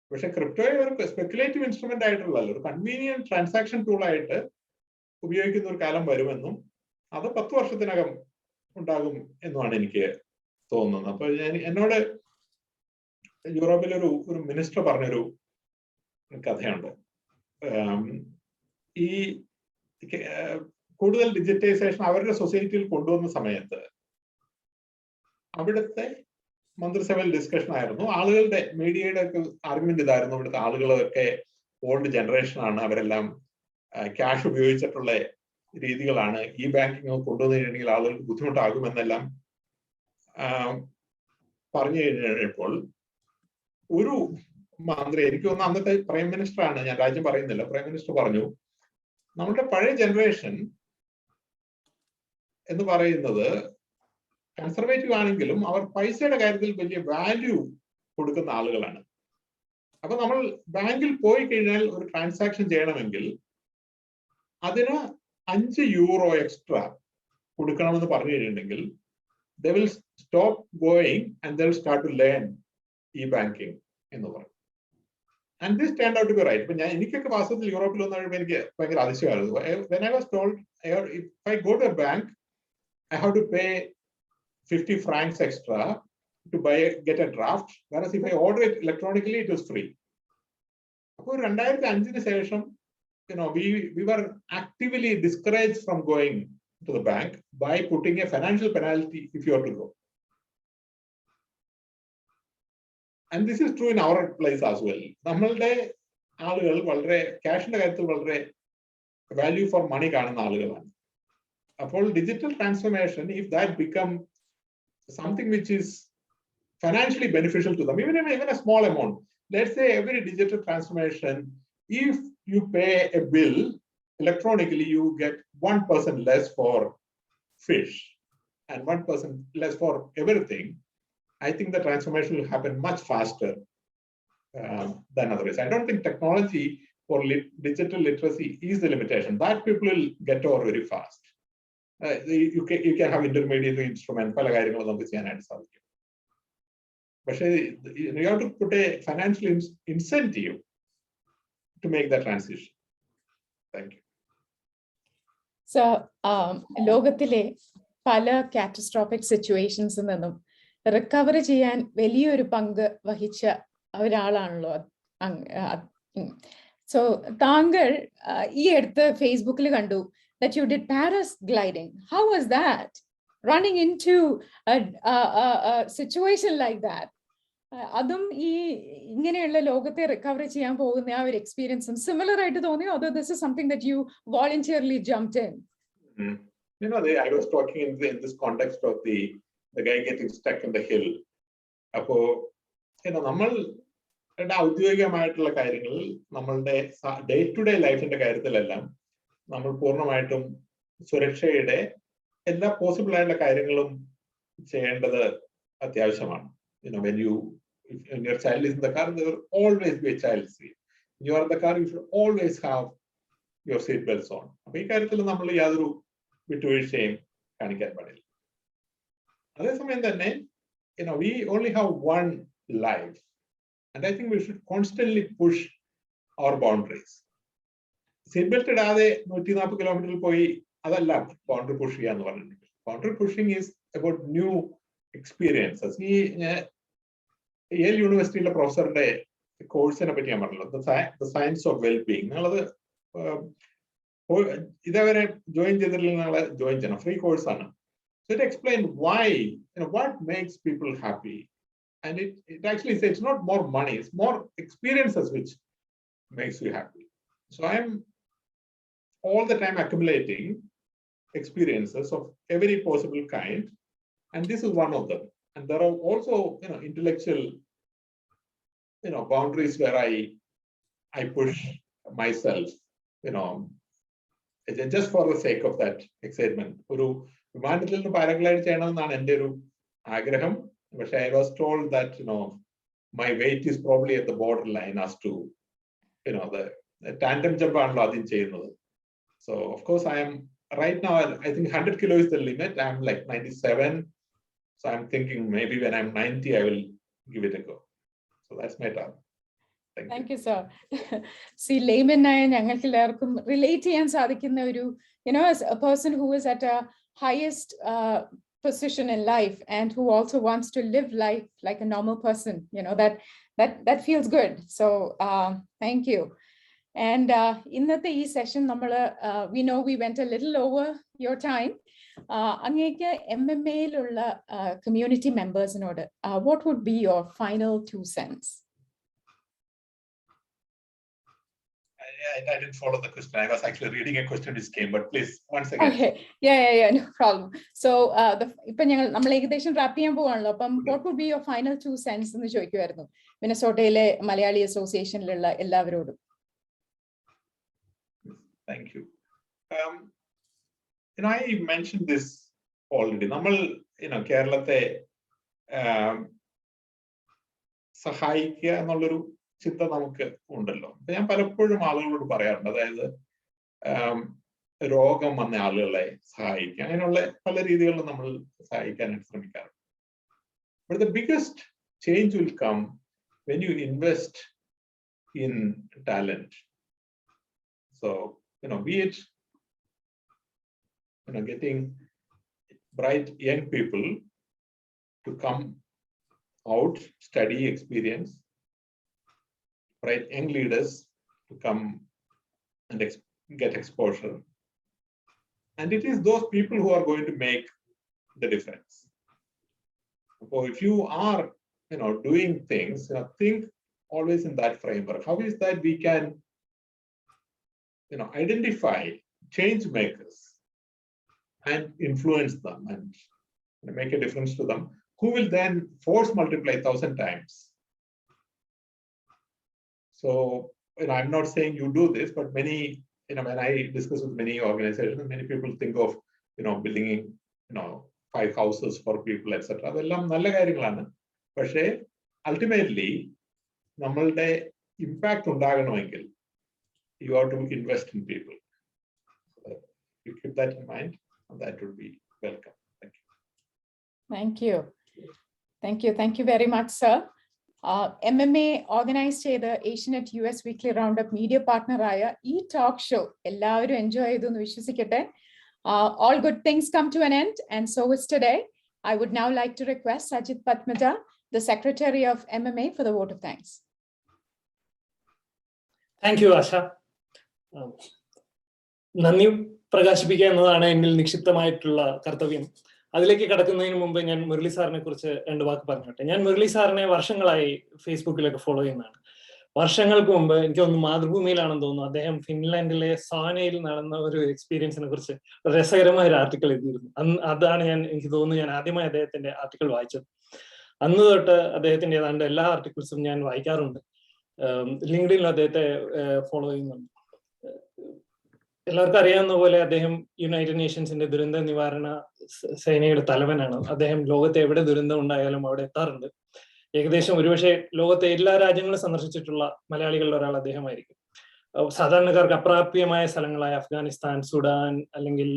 പക്ഷെ ക്രിപ്റ്റോയെ ഒരു speculative instrument ആയിട്ടുള്ള ഒരു convenient transaction tool ആയിട്ട് ഉപയോഗിക്കുന്ന ഒരു കാലം വരുമെന്നും അത് 10 വർഷത്തിനകം ഉണ്ടാകും എന്നുമാണ് എനിക്ക് തോന്നുന്നത്. അപ്പൊ എന്നോട് യൂറോപ്പിലെ ഒരു മിനിസ്റ്റർ പറഞ്ഞൊരു കഥയുണ്ട്. ഈ കൂടുതൽ ഡിജിറ്റൈസേഷൻ അവരുടെ സൊസൈറ്റിയിൽ കൊണ്ടുവന്ന സമയത്ത് അവിടുത്തെ മന്ത്രിസഭയിൽ ഡിസ്കഷൻ ആയിരുന്നു. ആളുകളുടെ മീഡിയയുടെ ഒക്കെ ആർഗ്യുമെന്റ് ഇതായിരുന്നു, ഇവിടുത്തെ ആളുകളൊക്കെ ഓൾഡ് ജനറേഷൻ ആണ്, അവരെല്ലാം ക്യാഷ് ഉപയോഗിച്ചിട്ടുള്ള രീതികളാണ്, ഈ ബാങ്കിങ് കൊണ്ടുവന്നിട്ടുണ്ടെങ്കിൽ ആളുകൾക്ക് ബുദ്ധിമുട്ടാകുമെന്നെല്ലാം പറഞ്ഞു കഴിഞ്ഞപ്പോൾ ഒരു മന്ത്രി, എനിക്ക് തോന്നുന്നു അന്നത്തെ പ്രൈം മിനിസ്റ്റർ ആണ്, ഞാൻ രാജ്യം പറയുന്നില്ല, പ്രൈം മിനിസ്റ്റർ പറഞ്ഞു, നമ്മുടെ പഴയ ജനറേഷൻ എന്ന് പറയുന്നത് കൺസർവേറ്റീവ് ആണെങ്കിലും അവർ പൈസയുടെ കാര്യത്തിൽ വലിയ വാല്യൂ കൊടുക്കുന്ന ആളുകളാണ്. അപ്പൊ നമ്മൾ ബാങ്കിൽ പോയി കഴിഞ്ഞാൽ ഒരു ട്രാൻസാക്ഷൻ ചെയ്യണമെങ്കിൽ അതിന് €5 എക്സ്ട്രാ കൊടുക്കണമെന്ന് പറഞ്ഞു കഴിഞ്ഞിട്ടുണ്ടെങ്കിൽ they will stop going and they will start to learn e-banking എന്ന് പറയും. And this turned out to be right. ഇപ്പൊ എനിക്കൊക്കെ വാസ്തവത്തിൽ യൂറോപ്പിൽ വന്നു കഴിയുമ്പോൾ എനിക്ക് ഭയങ്കര അതിശയമായിരുന്നു. When I was told if I go to a bank I have to pay 50 francs extra to get a draft, whereas if I order it electronically it was free. അപ്പോൾ 2005 ശേഷം we were actively discouraged from going to the bank by putting a financial penalty if you are to go. And this is true in our place as well. നമ്മളുടെ ആളുകൾ വളരെ ക്യാഷിന്റെ കാര്യത്തിൽ വളരെ value for money കാണുന്ന ആളുകളാണ്. അപ്പോൾ digital transformation, if that become something which is financially beneficial to them, even a small amount, let's say every digital transformation, if you pay a bill electronically, you get 1% less for fish and 1% less for everything. I think the transformation will happen much faster than otherwise. I don't think technology for digital literacy is the limitation. That people will get over very fast. You can have intermediary instrument, പല കാര്യങ്ങളും നമുക്ക് ചെയ്യാനായിട്ട് സാധിക്കും. പക്ഷേ you have to put a financial incentive to make that transition. Thank you. So, ലോകത്തിലെ പല catastrophic സിറ്റുവേഷൻസിൽ നിന്നും recover ചെയ്യാൻ വലിയൊരു പങ്ക് വഹിച്ച ഒരാളാണല്ലോ. സോ താങ്കൾ ഈ അടുത്ത് ഫേസ്ബുക്കിൽ കണ്ടു that you did paragliding. How was that? Running into a situation like that. അതും ഈ ഇങ്ങനെയുള്ള ലോകത്തെ റിക്കവർ ചെയ്യാൻ പോകുന്ന ആ ഒരു എക്സ്പീരിയൻസും സിമിലർ ആയിട്ട് തോന്നിയോ? അതോ this is something that you voluntarily jumped in? I was talking in this context of the guy getting stuck in the hill. അപ്പോ നമ്മളുടെ ഔദ്യോഗികമായിട്ടുള്ള കാര്യങ്ങളിൽ നമ്മളുടെ ഡേ ടു ഡേ ലൈഫിന്റെ കാര്യത്തിലെല്ലാം നമ്മൾ പൂർണ്ണമായിട്ടും സുരക്ഷയുടെ എല്ലാ പോസിബിൾ ആയിട്ടുള്ള കാര്യങ്ങളും ചെയ്യേണ്ടത് അത്യാവശ്യമാണ്. When your child is in the car, there will always be a child seat. When you are in the car, you should always have your seat belts on. അപ്പൊ ഈ കാര്യത്തിൽ നമ്മൾ യാതൊരു വിട്ടുവീഴ്ചയും കാണിക്കാൻ പാടില്ല. അതേസമയം തന്നെ we only have one life, and I think we should constantly push our boundaries. Seat belt ഇടാതെ 140 കിലോമീറ്ററിൽ പോയി അതല്ല ബൗണ്ടറി പുഷ് ചെയ്യാന്ന് പറഞ്ഞിട്ടുണ്ട്. Boundary pushing is about new experiences. ഈ യേൽ യൂണിവേഴ്സിറ്റിയിലെ പ്രൊഫസറുടെ കോഴ്സിനെ പറ്റി ഞാൻ പറഞ്ഞല്ലോ, ദ സയൻസ് ഓഫ് വെൽബീയിങ്. നിങ്ങളത് ഇതേവരെ ജോയിൻ ചെയ്തിട്ടില്ലെങ്കിൽ നിങ്ങളെ ജോയിൻ ചെയ്യണം, ഫ്രീ കോഴ്സാണ്. So it explains why, what makes people happy. And it actually says it's not more money, it's more experiences which makes you happy. So I'm all the time accumulating experiences of every possible kind, and this is one of them. And there are also intellectual boundaries where I push myself just for the sake of that excitement. ഒരു വിമാനത്തിൽ നിന്ന് പാരഗ്ലൈഡ് ചെയ്യണമെന്നാണ് എൻ്റെ ഒരു ആഗ്രഹം. പക്ഷെ I was told that my weight is probably at the borderline as to the tandem jump ആണല്ലോ ആദ്യം ചെയ്യുന്നത്. So of course I am right now, I think 100 kilo is the limit. I'm like 97. So I'm thinking maybe when I'm 90, I will give it a go. So that's my target. Thank you, sir. See, layman ആയ ഞങ്ങൾക്ക് എല്ലാവർക്കും relate ചെയ്യാൻ സാധിക്കുന്ന ഒരു as a person who is at a highest position in life and who also wants to live life like a normal person, that feels good. So thank you. And ഇന്നത്തെ ഈ session നമ്മൾ we know we went a little over your time. അങ്ങേക്ക് MMAയിലുള്ള community membersനോട് what would be your final 2 cents? I didn't follow the question. I was actually reading a question which came, but please once again. Okay. Yeah, no problem. So ഇപ്പൊ നമ്മൾ ഏകദേശം rap ചെയ്യാൻ പോവാണല്ലോ. അപ്പം what would be your final 2 cents എന്ന് ചോദിക്കുമായിരുന്നു മിനസോട്ടയിലെ മലയാളി അസോസിയേഷനിലുള്ള എല്ലാവരോടും. Thank you. I mentioned this already. നമ്മൾ കേരളത്തെ സഹായിക്കുക എന്നുള്ളൊരു ചിന്ത നമുക്ക് ഉണ്ടല്ലോ. ഞാൻ പലപ്പോഴും ആളുകളോട് പറയാറുണ്ട്, അതായത് രോഗം വന്ന ആളുകളെ സഹായിക്കുക, അങ്ങനെയുള്ള പല രീതികളിലും നമ്മൾ സഹായിക്കാനായിട്ട് ശ്രമിക്കാറുണ്ട്. But the biggest change will come when you invest in talent. So, be it, getting bright young people to come out, study, experience, bright young leaders to come and get exposure. And it is those people who are going to make the difference. So if you are, doing things, think always in that framework. How is that we can, identify change makers and influence them and make a difference to them, who will then force multiply 1,000 times. So, I'm not saying you do this, but many, when I discuss with many organizations, many people think of, building, 5 houses for people, etc. അതെല്ലാം നല്ല കാര്യങ്ങളാണ്. പക്ഷേ ultimately നമ്മളുടെ impact ഉണ്ടാകണമെങ്കിൽ you have to invest in people. So you keep that in mind, and that would be welcome. Thank you. Thank you. Thank you. Thank you very much, sir. MMA organise ചെയ്ത് Asianet US weekly round up media പാർട്ട്ണറായ ഈ talk show എല്ലാവരും enjoy ചെയ്തു എന്ന് വിശ്വസിക്കട്ടെ. All good things come to an end, and so is today. I would now like to request Sajid Patmaja, the Secretary of MMA, for the vote of thanks. Thank you, Asha. നന്ദി പ്രകാശിപ്പിക്കുക എന്നതാണ് എന്നിൽ നിക്ഷിപ്തമായിട്ടുള്ള കർത്തവ്യം. അതിലേക്ക് കടക്കുന്നതിന് മുമ്പ് ഞാൻ മുരളി സാറിനെ കുറിച്ച് 2 വാക്ക് പറഞ്ഞോട്ടെ. ഞാൻ മുരളി സാറിനെ വർഷങ്ങളായി ഫേസ്ബുക്കിലൊക്കെ ഫോളോ ചെയ്യുന്നതാണ്. വർഷങ്ങൾക്ക് മുമ്പ് എനിക്ക് തോന്നുന്നു മാതൃഭൂമിയിലാണെന്ന് തോന്നുന്നു അദ്ദേഹം ഫിൻലാൻഡിലെ സാനയിൽ നടന്ന ഒരു എക്സ്പീരിയൻസിനെ കുറിച്ച് രസകരമായ ഒരു ആർട്ടിക്കിൾ എഴുതിയിരുന്നു. അതാണ് എനിക്ക് തോന്നുന്നു ഞാൻ ആദ്യമായി അദ്ദേഹത്തിന്റെ ആർട്ടിക്കിൾ വായിച്ചത്. അന്ന് തൊട്ട് അദ്ദേഹത്തിന്റെ ഏതാണ്ട് എല്ലാ ആർട്ടിക്കിൾസും ഞാൻ വായിക്കാറുണ്ട്. ലിങ്ക്ഡിനിൽ അദ്ദേഹത്തെ ഫോളോ ചെയ്യുന്നുണ്ട്. എല്ലാവർക്കും അറിയാവുന്ന പോലെ അദ്ദേഹം യുണൈറ്റഡ് നേഷൻസിന്റെ ദുരന്ത നിവാരണ സേനയുടെ തലവനാണ്. അദ്ദേഹം ലോകത്തെ എവിടെ ദുരന്തം ഉണ്ടായാലും അവിടെ എത്താറുണ്ട്. ഏകദേശം ഒരുപക്ഷെ ലോകത്തെ എല്ലാ രാജ്യങ്ങളും സന്ദർശിച്ചിട്ടുള്ള മലയാളികളിൽ ഒരാൾ അദ്ദേഹമായിരിക്കും. സാധാരണക്കാർക്ക് അപ്രാപ്യമായ സ്ഥലങ്ങളായ അഫ്ഗാനിസ്ഥാൻ, സുഡാൻ, അല്ലെങ്കിൽ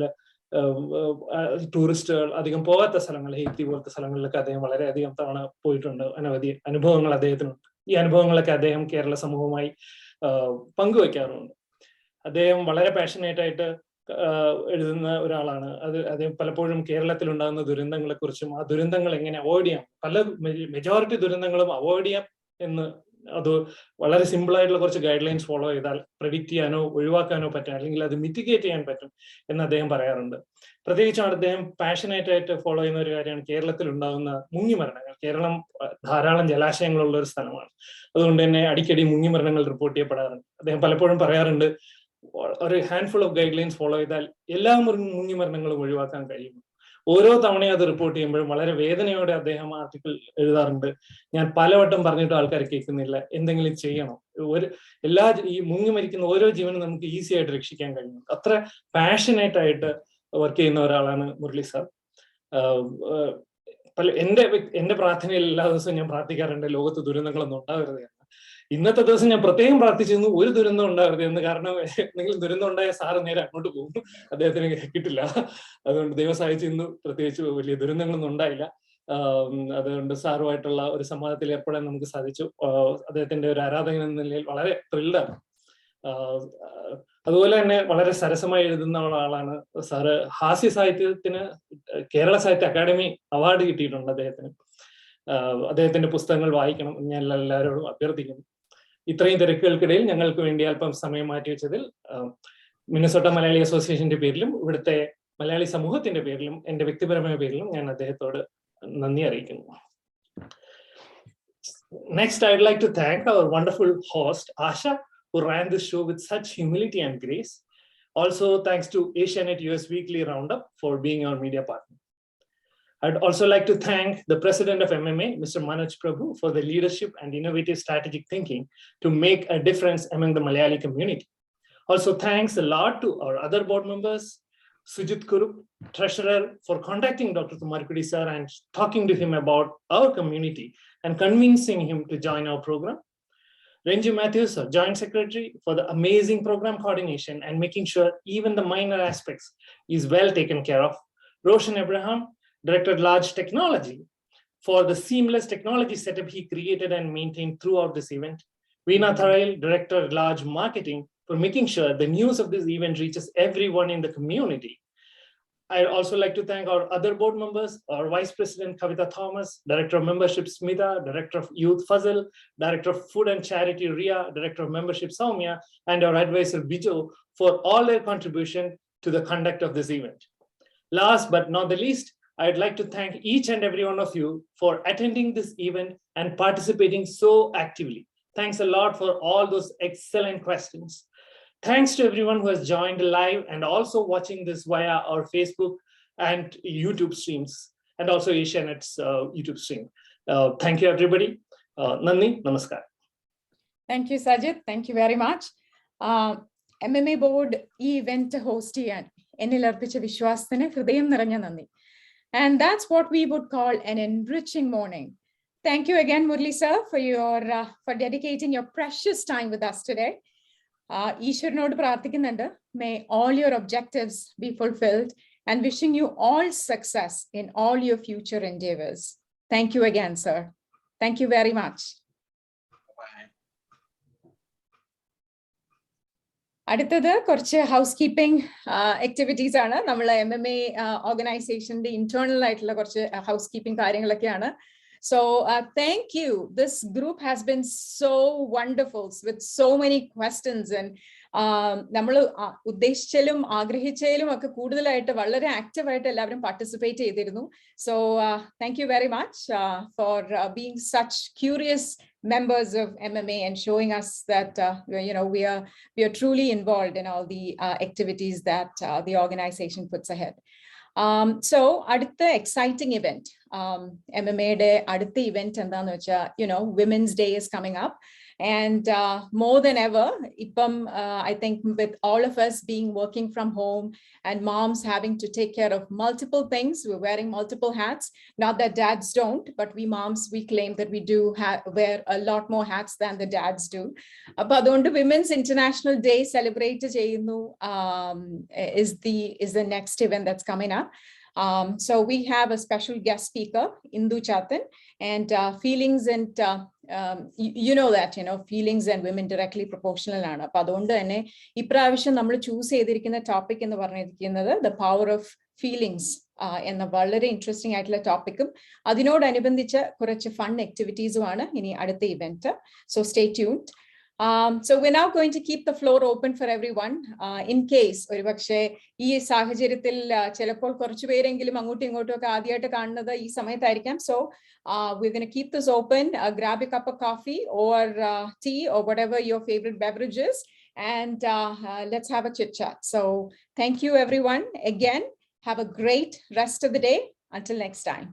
ടൂറിസ്റ്റുകൾ അധികം പോകാത്ത സ്ഥലങ്ങൾ, ഹെയ്ത്തി പോലത്തെ സ്ഥലങ്ങളിലൊക്കെ അദ്ദേഹം വളരെയധികം തവണ പോയിട്ടുണ്ട്. അനവധി അനുഭവങ്ങൾ അദ്ദേഹത്തിനുണ്ട്. ഈ അനുഭവങ്ങളൊക്കെ അദ്ദേഹം കേരള സമൂഹവുമായി പങ്കുവയ്ക്കാറുണ്ട്. അദ്ദേഹം വളരെ പാഷനേറ്റ് ആയിട്ട് എഴുതുന്ന ഒരാളാണ്. അദ്ദേഹം പലപ്പോഴും കേരളത്തിൽ ഉണ്ടാകുന്ന ദുരന്തങ്ങളെ കുറിച്ചും ആ ദുരന്തങ്ങൾ എങ്ങനെ അവോയ്ഡ് ചെയ്യാം, മെജോറിറ്റി ദുരന്തങ്ങളും അവോയ്ഡ് ചെയ്യാം എന്ന്, അത് വളരെ സിമ്പിൾ ആയിട്ടുള്ള കുറച്ച് ഗൈഡ് ലൈൻസ് ഫോളോ ചെയ്താൽ പ്രെഡിക്റ്റ് ചെയ്യാനോ ഒഴിവാക്കാനോ പറ്റും, അല്ലെങ്കിൽ അത് മിറ്റിഗേറ്റ് ചെയ്യാൻ പറ്റും എന്ന് അദ്ദേഹം പറയാറുണ്ട്. പ്രത്യേകിച്ചും അദ്ദേഹം പാഷനേറ്റ് ആയിട്ട് ഫോളോ ചെയ്യുന്ന ഒരു കാര്യമാണ് കേരളത്തിൽ ഉണ്ടാകുന്ന മുങ്ങിമരണങ്ങൾ. കേരളം ധാരാളം ജലാശയങ്ങളുള്ള ഒരു സ്ഥലമാണ്. അതുകൊണ്ട് തന്നെ അടിക്കടി മുങ്ങിമരണങ്ങൾ റിപ്പോർട്ട് ചെയ്യപ്പെടാറുണ്ട്. അദ്ദേഹം പലപ്പോഴും പറയാറുണ്ട്, ഒരു handful of guide lines follow ചെയ്താൽ എല്ലാ മുങ്ങിമരണങ്ങളും ഒഴിവാക്കാൻ കഴിയും. ഓരോ തവണയും അത് റിപ്പോർട്ട് ചെയ്യുമ്പോഴും വളരെ വേദനയോടെ അദ്ദേഹം ആർട്ടിക്കിൾ എഴുതാറുണ്ട്. ഞാൻ പലവട്ടം പറഞ്ഞിട്ട് ആൾക്കാർ കേൾക്കുന്നില്ല, എന്തെങ്കിലും ചെയ്യണം, ഈ മുങ്ങി മരിക്കുന്ന ഓരോ ജീവനും നമുക്ക് ഈസി ആയിട്ട് രക്ഷിക്കാൻ കഴിയും. അത്ര പാഷനേറ്റ് ആയിട്ട് വർക്ക് ചെയ്യുന്ന ഒരാളാണ് മുരളി സാർ. എന്റെ പ്രാർത്ഥനയിൽ എല്ലാ ദിവസവും ഞാൻ പ്രാർത്ഥിക്കാറുണ്ട് ലോകത്ത് ദുരന്തങ്ങളൊന്നും ഉണ്ടാവരുത് എന്ന്. ഇന്നത്തെ ദിവസം ഞാൻ പ്രത്യേകം പ്രാർത്ഥിച്ചിരുന്നു ഒരു ദുരന്തം ഉണ്ടാവരുത് എന്ന്. കാരണം എന്തെങ്കിലും ദുരന്തം ഉണ്ടായ സാറ് നേരെ അങ്ങോട്ട് പോകും, അദ്ദേഹത്തിന് കിട്ടില്ല. അതുകൊണ്ട് ദൈവം സഹായിച്ച് ഇന്ന് പ്രത്യേകിച്ച് വലിയ ദുരന്തങ്ങളൊന്നും ഉണ്ടായില്ല. അതുകൊണ്ട് സാറുമായിട്ടുള്ള ഒരു സംവാദത്തിൽ ഏർപ്പെടാൻ നമുക്ക് സാധിച്ചു. അദ്ദേഹത്തിന്റെ ഒരു ആരാധകൻ എന്ന നിലയിൽ വളരെ ത്രില്ഡാണ്. അതുപോലെ തന്നെ വളരെ സരസമായി എഴുതുന്ന ആളാണ് സാറ്. ഹാസ്യ സാഹിത്യത്തിന് കേരള സാഹിത്യ അക്കാദമി അവാർഡ് കിട്ടിയിട്ടുണ്ട് അദ്ദേഹത്തിന്. അദ്ദേഹത്തിന്റെ പുസ്തകങ്ങൾ വായിക്കണം ഞാൻ എല്ലാവരോടും അഭ്യർത്ഥിക്കുന്നു. ഇത്രയും തിരക്കുകൾക്കിടയിൽ ഞങ്ങൾക്ക് വേണ്ടി അല്പം സമയം മാറ്റിവെച്ചതിൽ മിനസോട്ട മലയാളി അസോസിയേഷന്റെ പേരിലും ഇവിടുത്തെ മലയാളി സമൂഹത്തിന്റെ പേരിലും എന്റെ വ്യക്തിപരമായ പേരിലും ഞാൻ അദ്ദേഹത്തോട് നന്ദി അറിയിക്കുന്നു. Next, I'd like to thank our wonderful host, Asha, who ran this show with such humility and grace. Also, thanks to Asianet US Weekly Roundup for being our media partner. I'd also like to thank the president of MMA, Mr. Manoj Prabhu, for the leadership and innovative strategic thinking to make a difference among the Malayali community. Also, thanks a lot to our other board members, Sujit Kurup, treasurer, for contacting Dr. Thummarukudy sir and talking to him about our community and convincing him to join our program. Renju Matthews, our Joint Secretary, for the amazing program coordination and making sure even the minor aspects is well taken care of. Roshan Abraham, Director at Large Technology, for the seamless technology setup he created and maintained throughout this event. Veena Tharail, Director at Large Marketing, for making sure the news of this event reaches everyone in the community. I'd also like to thank our other board members, our Vice President Kavita Thomas, Director of Membership Smita, Director of Youth Fazil, Director of Food and Charity Ria, Director of Membership Soumya, and our advisor Bijo for all their contribution to the conduct of this event. Last but not the least, I'd like to thank each and every one of you for attending this event and participating so actively. Thanks a lot for all those excellent questions. Thanks to everyone who has joined live and also watching this via our Facebook and YouTube streams, and also Asianet's YouTube stream. Thank you, everybody. Nandi, namaskar. Thank you, Sajid. Thank you very much. MMA board event host cheyan ennil arpicha vishwasthine hrudayam niranja nandi. And that's what we would call an enriching morning. Thank you again, Muralee sir, for dedicating your precious time with us today. Ishwarnod prarthikkunnundu. May all your objectives be fulfilled and wishing you all success in all your future endeavors. Thank you again, sir. Thank you very much. അടുത്തത് കുറച്ച് ഹൗസ്കീപ്പിംഗ് activities ആണ്. നമ്മൾ MMA ഓർഗനൈസേഷന്റെ internal ആയിട്ടുള്ള കുറച്ച് ഹൗസ്കീപ്പിംഗ് കാര്യങ്ങളൊക്കെയാണ്. So thank you. This group has been so wonderful with so many questions, and നമ്മൾ ഉദ്ദേശിച്ചാലും ആഗ്രഹിച്ചാലും ഒക്കെ കൂടുതലായിട്ട് വളരെ ആക്റ്റീവായിട്ട് എല്ലാവരും പാർട്ടിസിപ്പേറ്റ് ചെയ്തിരുന്നു. So thank you very much for being such curious members of MMA and showing us that we are truly involved in all the activities that the organization puts ahead. So adutha exciting event, MMA day adutha event endanu vecha, Women's Day is coming up. And more than ever, I think with all of us being working from home and moms having to take care of multiple things, we're wearing multiple hats. Not that dads don't, but we moms, we claim that we do wear a lot more hats than the dads do. But on the Women's International Day celebrated is the next event that's coming up. So we have a special guest speaker, Indu Chatan, and feelings and feelings and women directly proportional ആണ്. അപ്പൊ അതുകൊണ്ട് തന്നെ ഇപ്രാവശ്യം നമ്മൾ choose ചെയ്തിരിക്കുന്ന topic എന്ന് പറഞ്ഞിരിക്കുന്നത് the power of feelings എന്ന വളരെ ഇൻട്രസ്റ്റിംഗ് ആയിട്ടുള്ള ടോപ്പിക്കും അതിനോടനുബന്ധിച്ച് കുറച്ച് ഫൺ ആക്ടിവിറ്റീസുമാണ് ഇനി അടുത്ത event. So stay tuned. So we're now going to keep the floor open for everyone. In case ഒരു പക്ഷേ ഈ സാഹചര്യത്തിൽ ചിലപ്പോൾ കുറച്ചു പേരെങ്കിലും അങ്ങോട്ടും ഇങ്ങോട്ടും ഒക്കെ ആദ്യമായിട്ട് കാണുന്നത് ഈ സമയത്തായിരിക്കാം. So we're going to keep this open. Grab a cup of coffee or tea or whatever your favorite beverage is, and let's have a chit chat. So thank you everyone. Again, have a great rest of the day. Until next time.